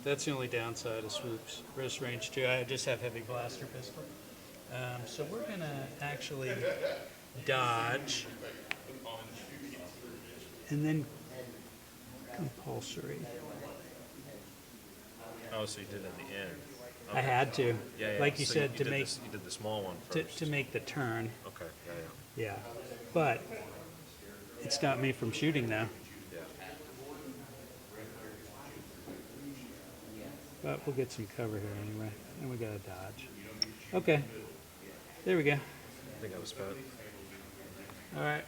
that's the only downside of swoops. Wrist range 2. I just have heavy blaster pistol. So we're gonna actually dodge, and then compulsory. Oh, so you did it at the end. I had to, Yeah, yeah. like you So said, you to did make you did the small one to, first. to make the turn. Okay. Yeah, yeah. Yeah, but it stopped me from shooting now. Yeah. But we'll get some cover here anyway, and we gotta dodge. Okay, there we go. I think I was spent. All right,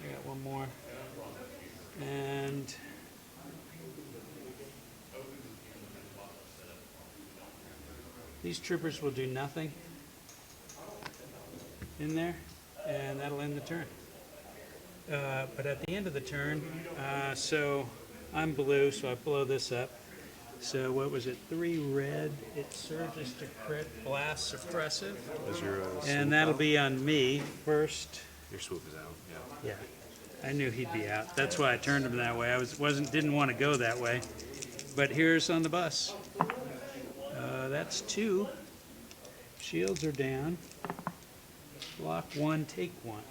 I got one more, and these troopers will do nothing in there, and that'll end the turn. But at the end of the turn, so I'm blue, so I blow this up. So what was it? 3 red. It surges to crit blast suppressive, Is your and that'll be on me first. your swoop is out. Yeah. Yeah, I knew he'd be out. That's why I turned him that way. I didn't want to go that way. But here's on the bus. That's 2. Shields are down. Block 1, take 1.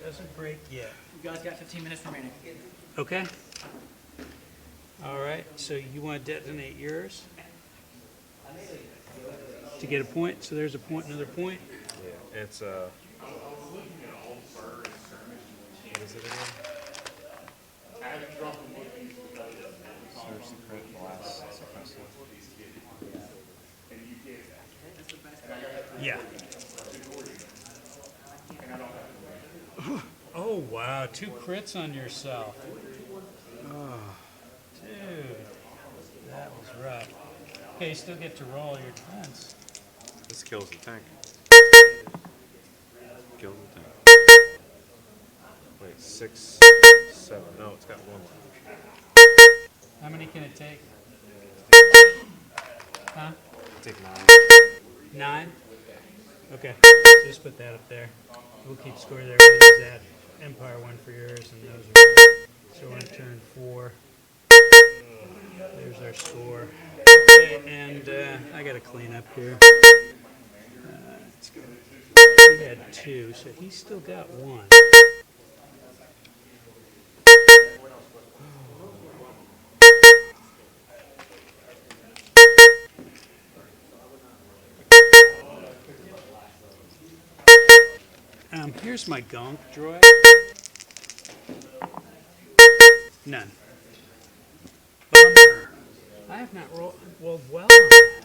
Doesn't break yet. You guys got 15 minutes remaining. Okay. All right. So you want to detonate yours to get a point. So there's a point, another point. Yeah. It's what is it again? Surge the crit blast suppressive. Yeah. Oh wow, 2 crits on yourself. Oh, dude, that was rough. Okay, you still get to roll your defense. This kills the tank. Kills the tank. Wait, 6, 7. No, it's got 1 left. How many can it take? Huh? Take 9. 9? Okay, just put that up there. We'll keep score there. We'll use that Empire one for yours, and those are. So we're on turn 4. There's our score. Okay, and I got to clean up here. Let's go. He had 2, so he's still got 1. Here's my gonk droid. None. Bummer. I have not rolled well on that.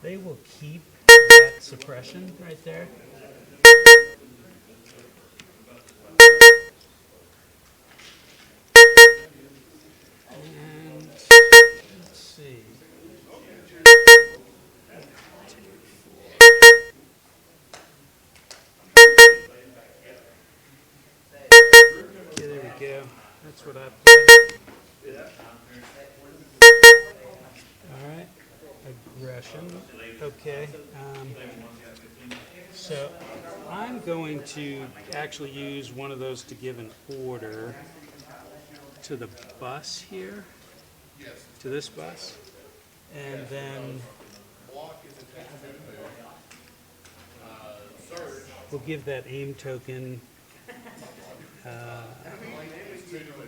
They will keep that suppression right there. And let's see. Okay, there we go. That's what I played. All right. Aggression. Okay. So I'm going to actually use one of those to give an order to the bus here, to this bus, and then we'll give that aim token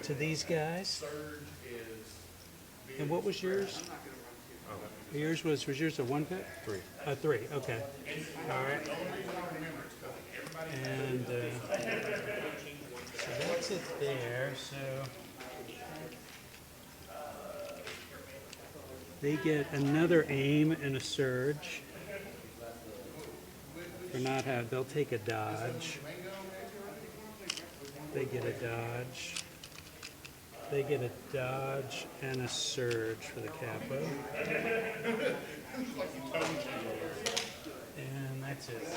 to these guys. And what was yours? Yours was yours a 1 pick? 3. 3, okay. All right. And so that's it there. So they get another aim and a surge. For not have, they'll take a dodge. They get a dodge. They get a dodge and a surge for the capo. And that's it.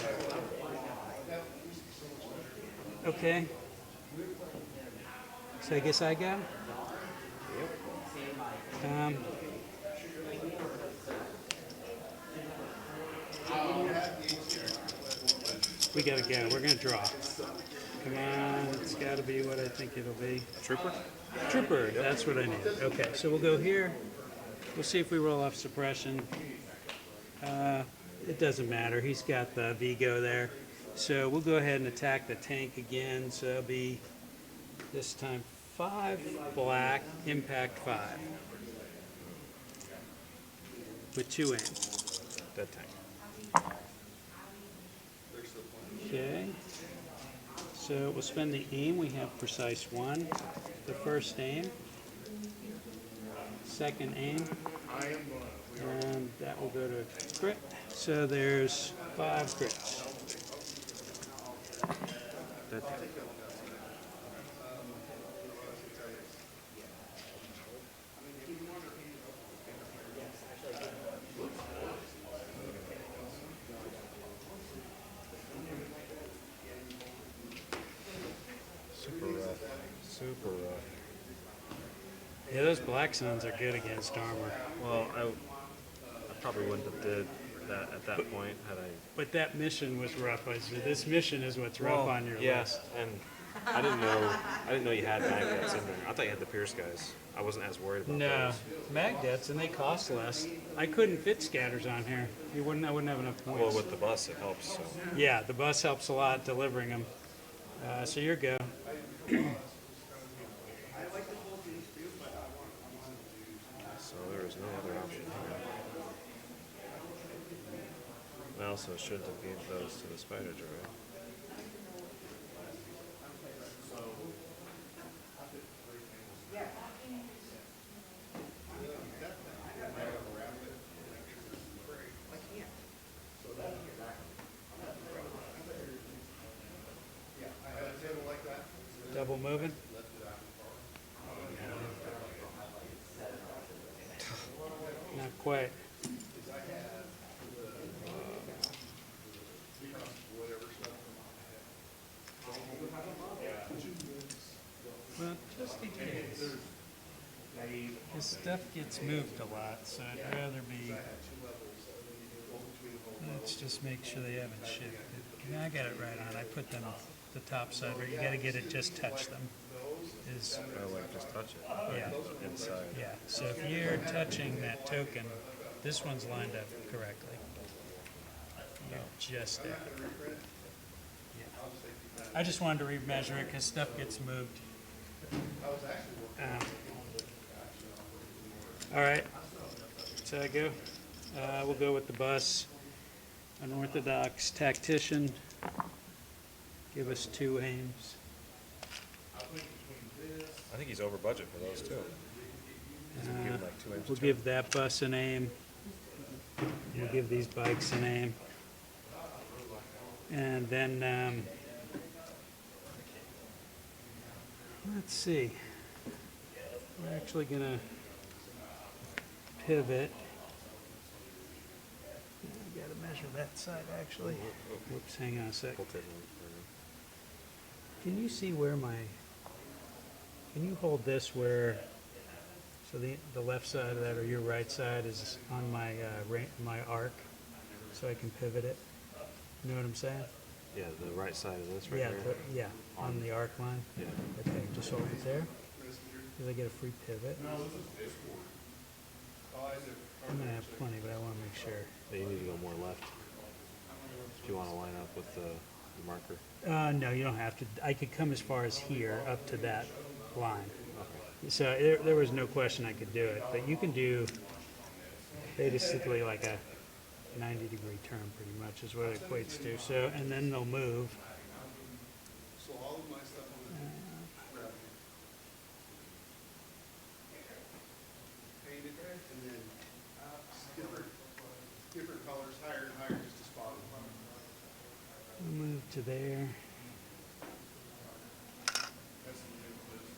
Okay. So I guess I go? We gotta go. We're gonna draw. Come on, it's gotta be what I think it'll be. Trooper? Trooper, that's what I need. Okay, so we'll go here. We'll see if we roll off suppression. It doesn't matter. He's got the Vigo there. So we'll go ahead and attack the tank again. So it'll be this time 5 black, impact 5. With 2 aims. Dead tank. Okay. So we'll spend the aim. We have precise 1. The first aim. Second aim. And that will go to crit. So there's 5 crits. Dead tank. Super rough. Super rough. Yeah, those black suns are good against armor. Well, I probably wouldn't have did that at that point had I. But that mission was rough. This mission is what's rough on your yes, list. and I didn't know you had magnets in there. I thought you had the Pierce guys. I wasn't as worried about No, those. magnets, and they cost less. I couldn't fit scatters on here. I wouldn't have enough points. Well, with the bus, it helps. So. Yeah, the bus helps a lot delivering them. So your go. So there was no other option here. I also shouldn't have gave those to the spider droid. Double moving. Not quite. Well, just in case. His stuff gets moved a lot, so I'd rather be. Let's just make sure they haven't shifted. Yeah, I got it right on. I put them the top side where you got to get it. Just touch them. Is Oh, like just touch it. yeah. Inside. Yeah, so if you're touching that token, this one's lined up correctly. You're just there. Yeah. I just wanted to remeasure it because stuff gets moved. All right, so I go. We'll go with the bus. Unorthodox tactician. Give us 2 aims. I think he's over budget for those too. He's giving like 2 inches. We'll give that bus an aim. We'll give these bikes an aim. And then, let's see. We're actually gonna pivot. I gotta measure that side actually. Whoops, hang on a sec. We'll take one for now. Can you see where can you hold this where, so the left side of that or your right side is on my, my arc, so I can pivot it? You know what I'm saying? Yeah, the right side of this right Yeah, here. yeah, on the arc line. Yeah. Okay, just hold it there. Because I get a free pivot. I'm gonna have plenty, but I wanna make sure. Yeah, you need to go more left if you want to line up with the the marker? No, you don't have to. I could come as far as here, up to that line. Okay. So there was no question I could do it, but you can do basically like a 90-degree turn pretty much is what it equates to. So, and then they'll move. So all of my stuff on the grab painted and then different colors, higher and higher, just to spot them. We'll move to there. That's the new list.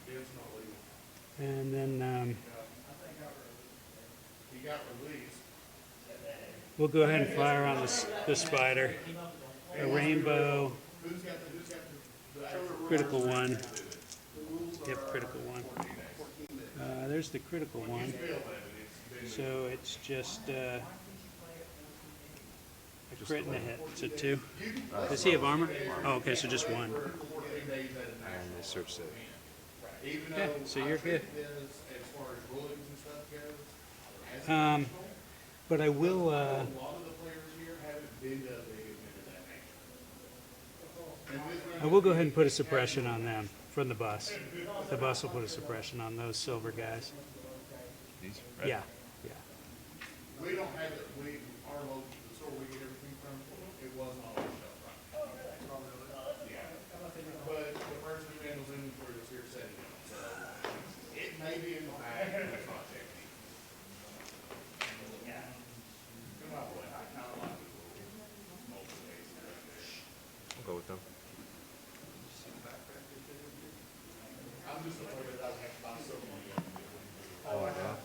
It's not legal. And then He got released. we'll go ahead and fire on the spider. A rainbow, Who's got the critical one. Yep, critical one. There's the critical one. So it's just a crit and a hit. So 2. Does he have armor? Oh, okay, so just 1. And they searched it. Yeah, so you're good. as far as rulings and stuff goes. But I will, A lot of the players here haven't been to a big event of that nature. I will go ahead and put a suppression on them from the bus. The bus will put a suppression on those silver guys. These? Yeah, yeah. We don't have it, our local, the store we get everything from, it wasn't on the shelf, right? Yeah. But the person who handles inventory was here setting it, so it may be in the bag, but it's not checked. Come on, boy, I kinda like it. Multiple cases. I'll go with them. I'm just afraid that I'll have to buy so many. Oh, yeah.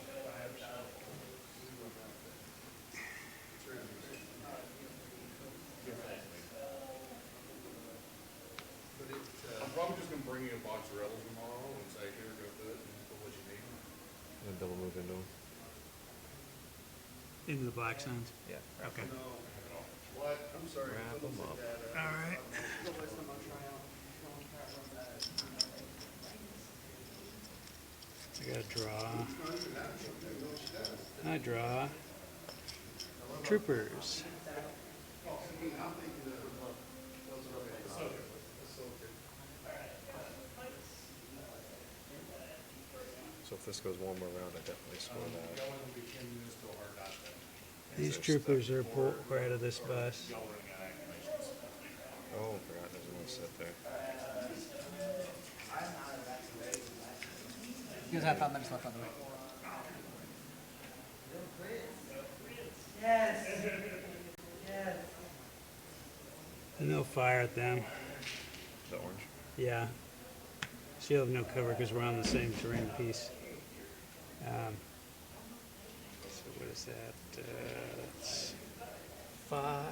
I'm probably just gonna bring you a box of Rebels tomorrow and say, here, go put it, and put what you need. And double move into them. Into the black zones? Yeah. Okay. What? I'm sorry. Wrap 'em up. All right. I gotta draw. I draw. Troopers. So if this goes one more round, I definitely score that. These troopers are out of this bus. Oh, I forgot there's one set there. You guys have 5 minutes left, by the way. Yes. Yes. And they'll fire at them. The orange. Yeah. So you'll have no cover because we're on the same terrain piece. So what is that? That's 5.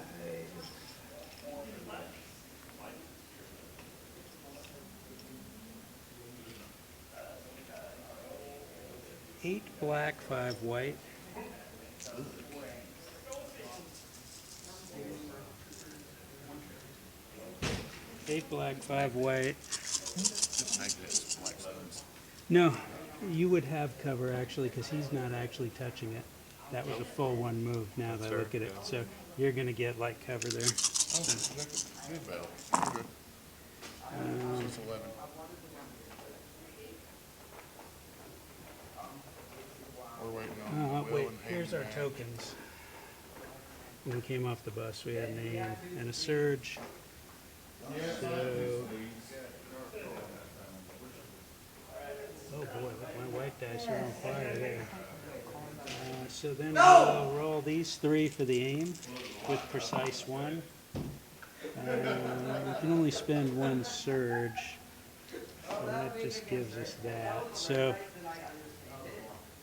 Eight black, 5 white. Eight black, 5 white. Magnets, black zones. No, you would have cover actually, because he's not actually touching it. That was a full 1 move now that I look at it. So you're going to get light cover there. Oh, good battle. Good. So it's 11. We're waiting on Will Wait, and here's our Handyman. tokens. When we came off the bus, we had a name and a surge. So, oh boy, my white dice are on fire there. So then we'll roll these 3 for the aim with precise 1. We can only spend 1 surge, so that just gives us that. So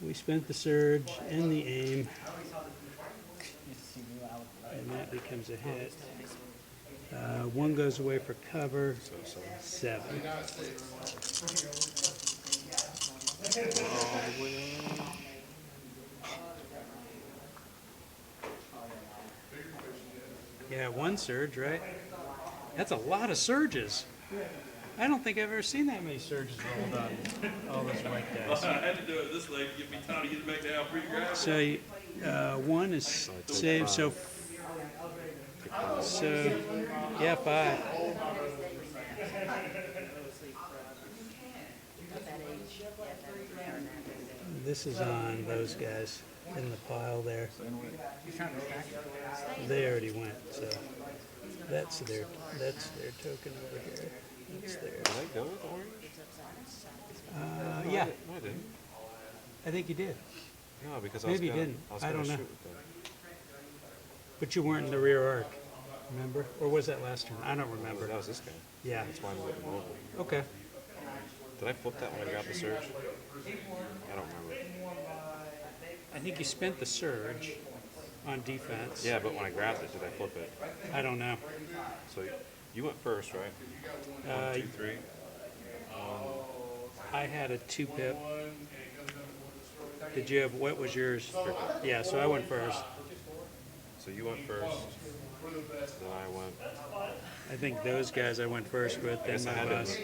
we spent the surge and the aim, and that becomes a hit. 1 goes away for cover, 7. Yeah, 1 surge, right? That's a lot of surges. I don't think I've ever seen that many surges rolled on all those white dice. I had to do it this way to give me time to get it back down pre-grab. So 1 is saved, so Take So, yeah, 5. This is on those guys in the pile there. They already went, so that's their token over here. That's theirs. Did I go with orange? Yeah, No, I didn't. I think you did. No, because Maybe you I was didn't. gonna, I don't know. shoot with them. But you weren't in the rear arc, remember? Or was that last turn? I don't remember. That was this guy. Yeah. That's why I'm looking over. Okay. Did I flip that when I grabbed the surge? I don't remember. I think you spent the surge on defense. Yeah, but when I grabbed it, did I flip it? I don't know. So you went first, right? 1, 2, 3. I had a 2-pip. Did you have, what was yours? Yeah, so I went first. So you went first. Then I went. I think those guys I went first with, then Guess I my had bus. to.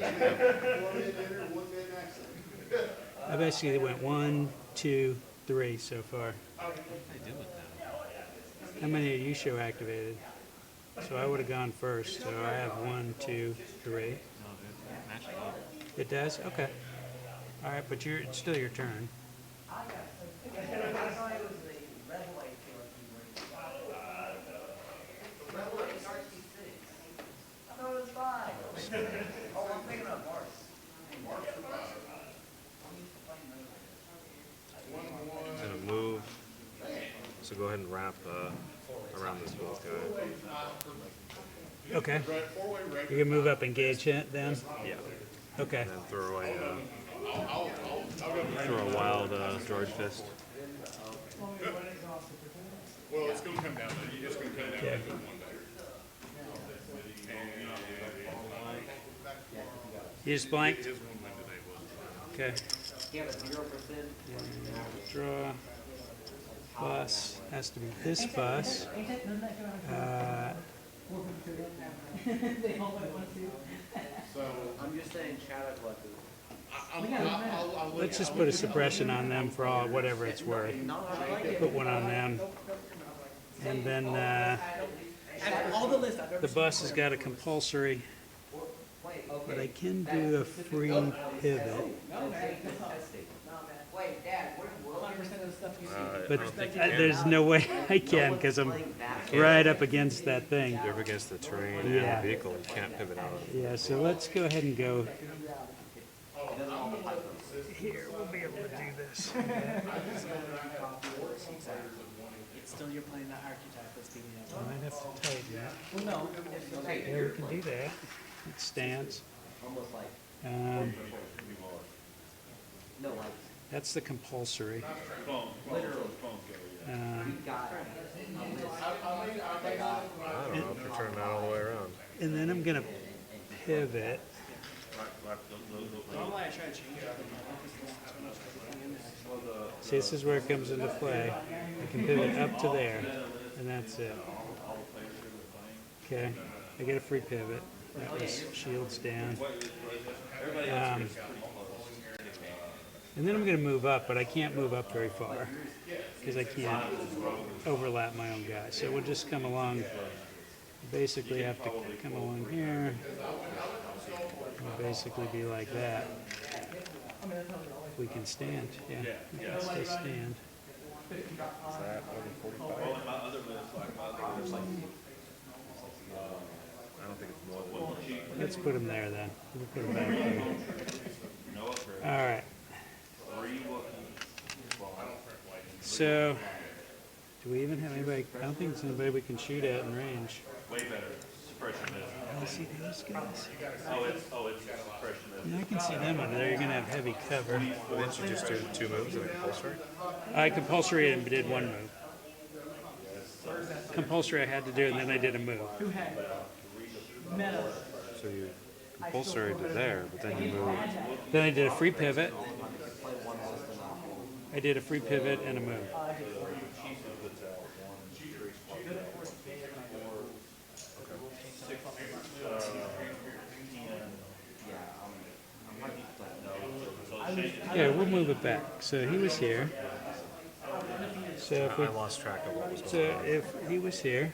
I basically went 1, 2, 3 so far. What did I do with that? How many of you show activated? So I would have gone first. So I have 1, 2, 3. No, it matched up. It does? Okay. All right, but it's still your turn. I'm gonna move. So go ahead and wrap around this both guy. Okay. You can move up and gauge it then? Yeah. Okay. And then throw a wild George fist. Well, it's gonna come down to, it's gonna come down to Yeah. one day. You just blanked? His one win today was. Okay. You have a 0%. Draw. Bus. Has to be this bus. I'm just saying shadow collective. Let's just put a suppression on them for all, whatever it's worth. Put one on them. And then the bus has got a compulsory, but I can do a free pivot. Wait, Dad, what? But there's no way I can because I'm right up against that thing. You're up against the terrain and Yeah. the vehicle. You can't pivot out of it. Yeah, so let's go ahead and go. Here, we'll be able to do this. It's still you're playing that archetype that's beating I up. might have to tighten that. Well, no. Yeah, we can do that. It stands. Almost like, no, like, That's the compulsory. literally. Got it. I don't know if we're turning that all the way around. And then I'm gonna pivot. Normally I try to change it. See, this is where it comes into play. I can pivot up to there, and that's it. Okay, I get a free pivot. That was shields down. And then I'm going to move up, but I can't move up very far because I can't overlap my own guy. So we'll just come along. Basically, have to come along here. And basically be like that. If we can stand, yeah, we can still stand. Is that over 45? I don't think it's more than Let's put him there then. We'll put him back there. All right. So, do we even have anybody? I don't think there's anybody we can shoot at in range. Way better. Suppression is. I see those guys. It's suppression is. I can see them under there. You're gonna have heavy cover. Well, didn't you just do 2 moves and a compulsory? I compulsory and did one move. Compulsory I had to do, and then I did a move. Who had metal? So you compulsory to there, but then you moved. Then I did a free pivot. I did a free pivot and a move. Yeah, we'll move it back. So he was here. So if we, I lost track of what was so going on. if he was here,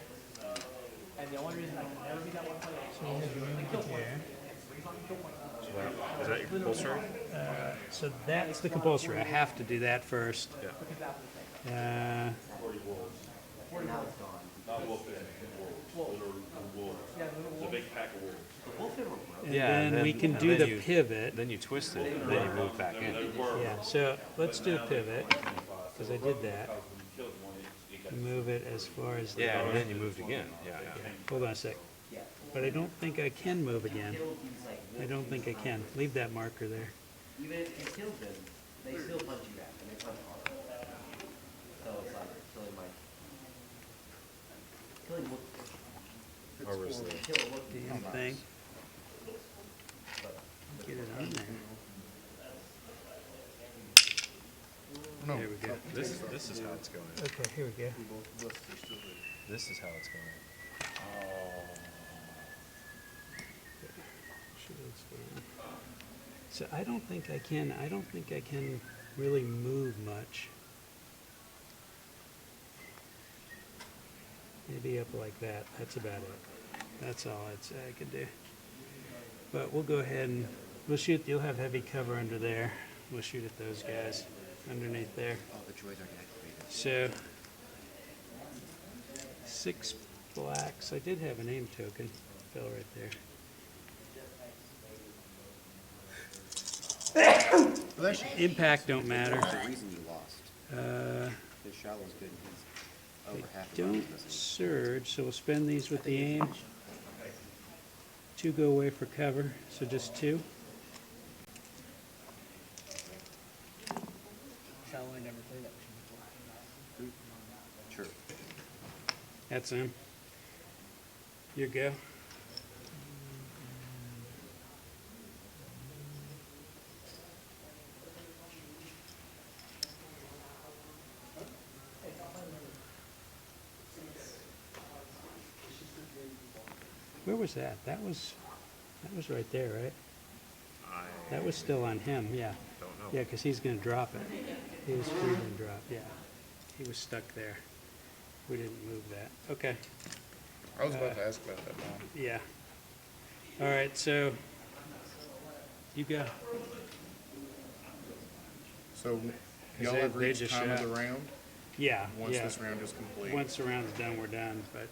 And the only reason I can never be that one player is So we have moved here. Is that your compulsory? So that's the compulsory. I have to do that first. Yeah. Uh, And now it's gone. Not wolf den, wolves. Those are wolves. It's a big pack of wolves. and Yeah, then we can do the pivot. Then you twist it, and then you move back in. Yeah, so let's do a pivot, because I did that. Move it as far as the Yeah, bar. and then you moved again. Yeah, yeah. Hold on a sec. But I don't think I can move again. I don't think I can. Leave that marker there. Even if you kill them, they still punch you back, and they punch hard. So it's like killing my killing what Harvest the kill what Damn thing. Get it on there. No. There we go. This is how it's going. Okay, here we go. This is how it's going. So I don't think I can really move much. Maybe up like that. That's about it. That's all I'd say I could do. But we'll go ahead and we'll shoot. You'll have heavy cover under there. We'll shoot at those guys underneath there. Oh, the droids aren't activated. So 6 blacks. I did have a name token. Fell right there. Impact don't matter. The reason you lost. Uh, The Shallow's good. He's over half the Don't rounds missing. surge, so we'll spend these with the aim. 2 go away for cover, so just 2. Shall I never play that machine before? Sure. That's him. Your go. Where was that? That was right there, right? That was still on him, yeah. Don't know. Yeah, because he's going to drop it. He was free to drop, yeah. He was stuck there. We didn't move that. Okay, I was about to ask about that, Mom. yeah. All right, so you go. So, 'Cause y'all they- have they reached just time of shot. the round? Yeah, Once yeah. this round is complete? Once the round's done, we're done, but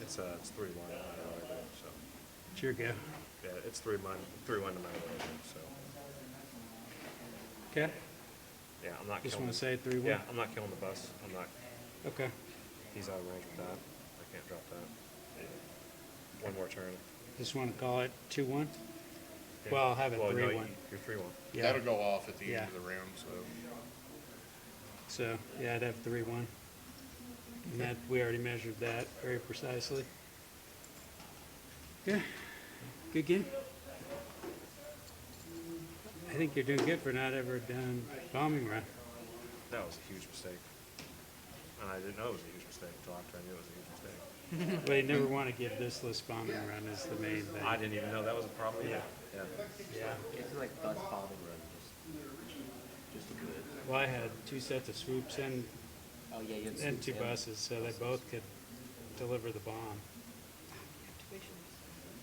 It's 3-1 no matter what I do. So it's your go. yeah, it's 3-1 no matter what I do. So Okay? yeah, I'm not Just killing. want to say 3-1? Yeah, I'm not killing the bus. I'm not. Okay. He's out of range with that. I can't drop that. One more turn. Just want to call it 2-1? Yeah. Well, I'll have it Well, no, 3-1. You're 3-1. Yeah. That'll go off at the Yeah. end of the round, so. So, yeah, I'd have 3-1. And that, we already measured that very precisely. Yeah, good game. I think you're doing good for not ever done bombing run. That was a huge mistake. And I didn't know it was a huge mistake until after I knew it was a huge mistake. But you never want to give this list bombing run is the main thing. I didn't even know that was a problem. Yeah. Yeah. Yeah. It's like bus bombing run, just good. Well, I had 2 sets of swoops and Oh, yeah, you had and swoops 2 and- buses, so they both could deliver the bomb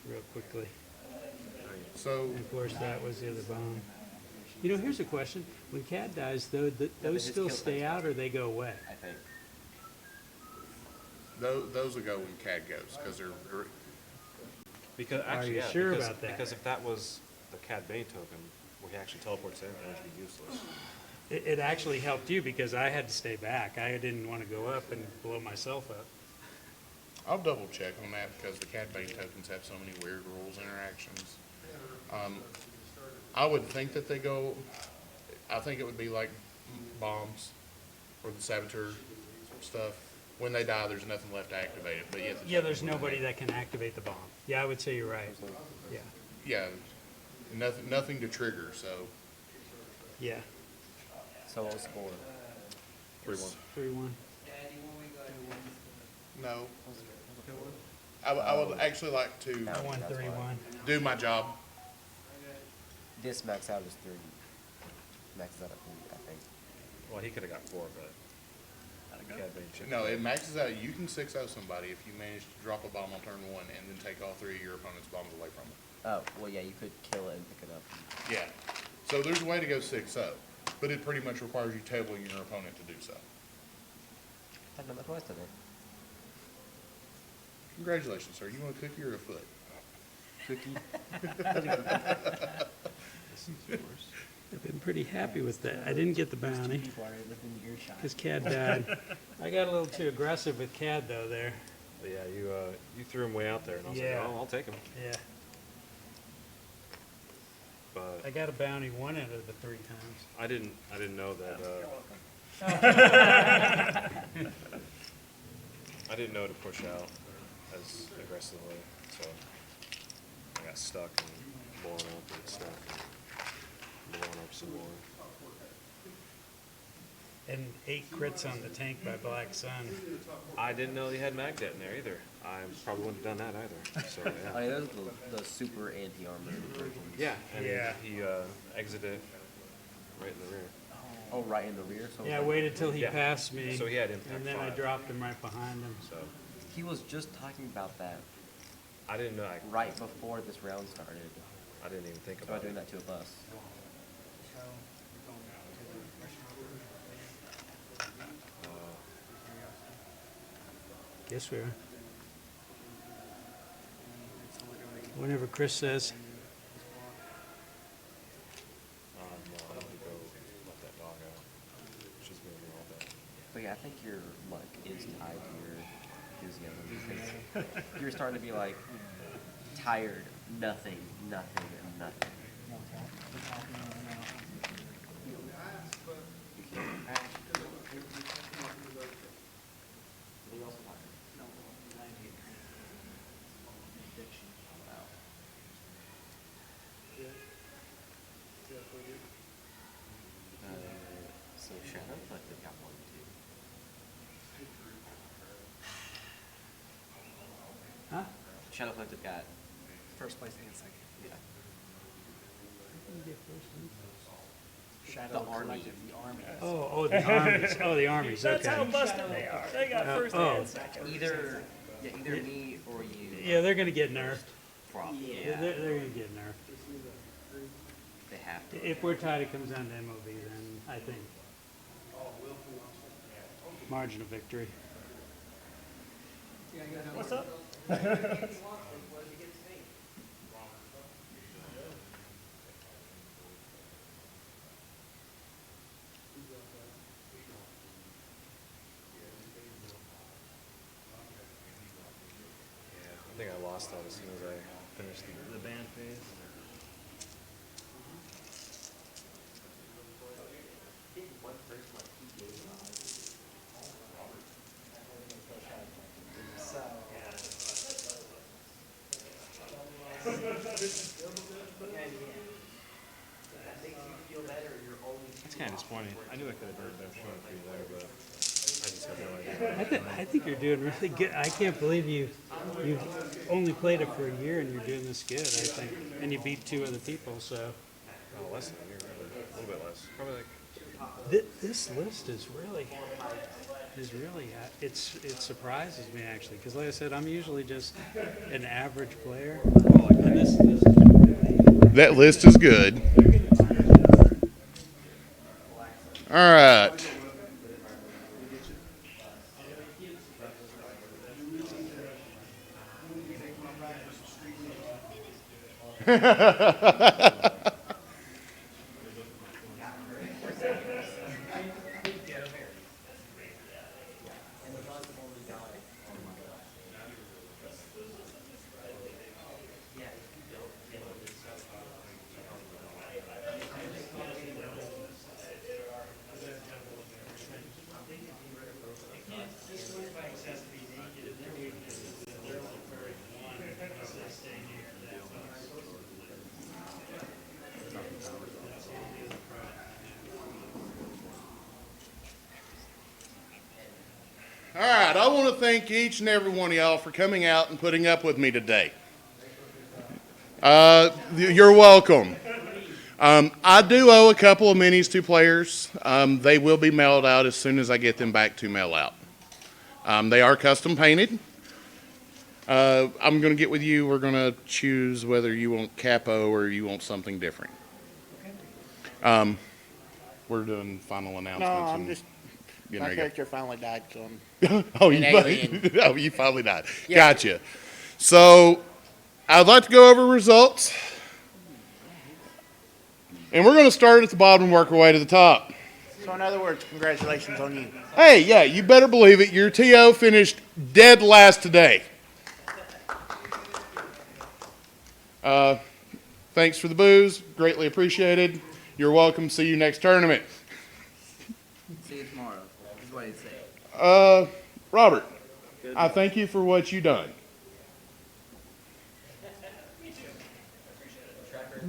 real quickly. So, And of course, that was the other bomb. You know, here's a question. When Cad dies, though, those his still kill stay things. out or they go away? I think. those will go when CAD goes, because they're, Because actually, you yeah, sure because, about that? because if that was the Cad Bay token, where he actually teleports in, then it'd be useless. It actually helped you because I had to stay back. I didn't want to go up and blow myself up. I'll double check on that because the CAD Bay tokens have so many weird rules interactions. I would think that they go, I think it would be like bombs or the saboteur stuff. When they die, there's nothing left to activate it, but yet. Yeah, there's nobody that can activate the bomb. Yeah, I would say you're right. Yeah, Yeah, nothing to trigger, so. yeah. So what was the score? 3-1. 3-1. No. I would actually like to That one. 1-3-1. do my job. This max out is 3. Maxes out at 3, I think. Well, he could have got 4, but Cad Bane chip. No, it maxes out. You can 6-0 somebody if you manage to drop a bomb on turn 1 and then take all 3 of your opponent's bombs away from it. Oh, well, yeah, you could kill it and pick it up. Yeah. So there's a way to go 6-0, but it pretty much requires you tabling your opponent to do so. I've done that twice today. Congratulations, sir. You want a cookie or a foot? Cookie. This is yours. I've been pretty happy with that. I didn't get the bounty People are within earshot. because Cad died. I got a little too aggressive with Cad though there. But yeah, you threw him way out there, and I was Yeah. like, oh, I'll take him. Yeah. But I got a bounty 1 out of the 3 times. I didn't know that. I didn't know to push out as aggressively, so I got stuck and blowing up and stuff, and blowing up some more. And 8 crits on the tank by Black Sun. I didn't know he had Magdet in there either. I probably wouldn't have done that either. So Oh, yeah. yeah, those are the super anti-armor versions. Yeah, and Yeah. he exited right in the rear. Oh, right in the rear? So it was Yeah, I like- waited till he Yeah. passed me. So he had impact and then I 5. dropped him right behind him. So He was just talking about that I didn't know. right before this round started. I didn't even think About about doing it. that to a bus. Yes, we are. Whenever Chris says. No, I need to go let that dog out. She's gonna be all day. But yeah, I think your luck is tied to your enthusiasm because you're starting to be like tired, nothing, nothing, and nothing. So Shadow Collective got 1, 2. Huh? Shadow Collective got, First place and second. yeah. Shadow The army. Collective, the army. Oh, the armies. Oh, the armies. Okay. That's how busted they are. They got first oh. and second. Either me or you. Yeah, they're gonna get nerfed. Probably. They're, Yeah. they're gonna get nerfed. They have to. If we're tied, it comes down to MOV. Then I think margin of victory. What's up? Yeah, I think I lost that as soon as I finished the band phase. That's kind of disappointing. I knew I could have done a better showing for you there, but I just have no idea. I think you're doing really good. I can't believe you've only played it for a year and you're doing this good. I think, and you beat 2 other people. So Oh, less than a year, really. A little bit less. Probably like this list is really it surprises me actually because like I said, I'm usually just an average player. And this That list is good. All right. All right, I want to thank each and every one of y'all for coming out and putting up with me today. You're welcome. I do owe a couple of minis to players. They will be mailed out as soon as I get them back to mail out. They are custom painted. I'm going to get with you. We're going to choose whether you want capo or you want something different. We're doing final No, announcements. I'm and just, getting my ready to go. character finally died, so I'm Oh, an you alien. oh, you finally died. Gotcha. So I'd like to go over results. And we're going to start at the bottom and work our way to the top. So in other words, congratulations on you. Hey, yeah, you better believe it. Your TO finished dead last today. Thanks for the booze. Greatly appreciated. You're welcome. See you next tournament. See you tomorrow. Is what he'd say. Robert, I thank you for what you done.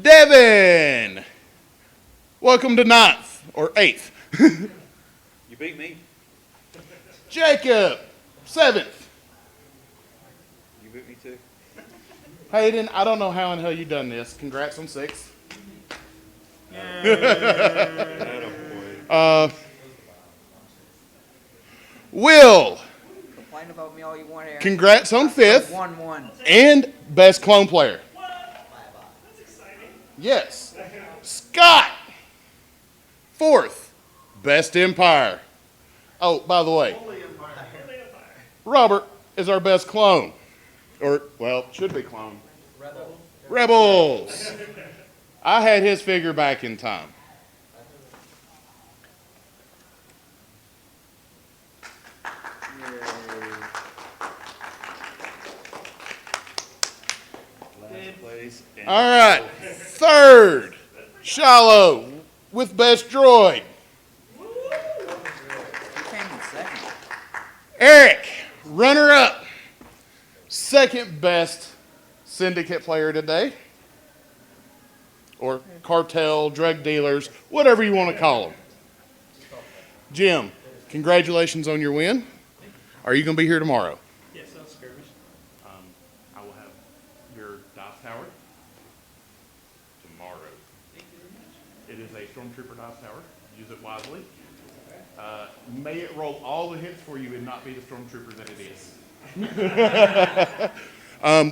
Devin, welcome to 9th or 8th. You beat me. Jacob, 7th. You beat me too. Hayden, I don't know how in hell you done this. Congrats on 6th. Will, Complain about me all you want here. congrats on 5th 1-1. and best clone player. Yes. Scott, 4th, best empire. Oh, by the way, Robert is our best clone. Or, well, should be clone. Rebels. I had his figure back in time. Last place. And All right. 3rd, Shallow with best droid. You came in second. Eric, runner up. 2nd best syndicate player today. Or cartel, drug dealers, whatever you want to call them. Jim, congratulations on your win. Are you going to be here tomorrow? Yes, I'll skirmish. I will have your dice tower tomorrow. It is a Stormtrooper dice tower. Use it wisely. May it roll all the hits for you and not be the Stormtrooper that it is.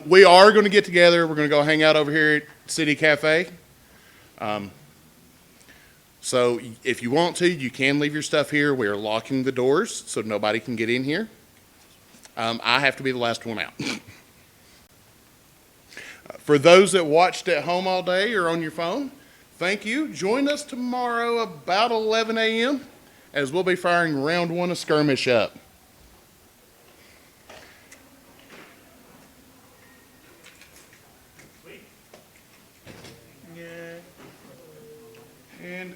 We are going to get together. We're going to go hang out over here at City Cafe. So if you want to, you can leave your stuff here. We are locking the doors so nobody can get in here. I have to be the last one out. For those that watched at home all day or on your phone, thank you. Join us tomorrow about 11 a.m. as we'll be firing round 1 of skirmish up. And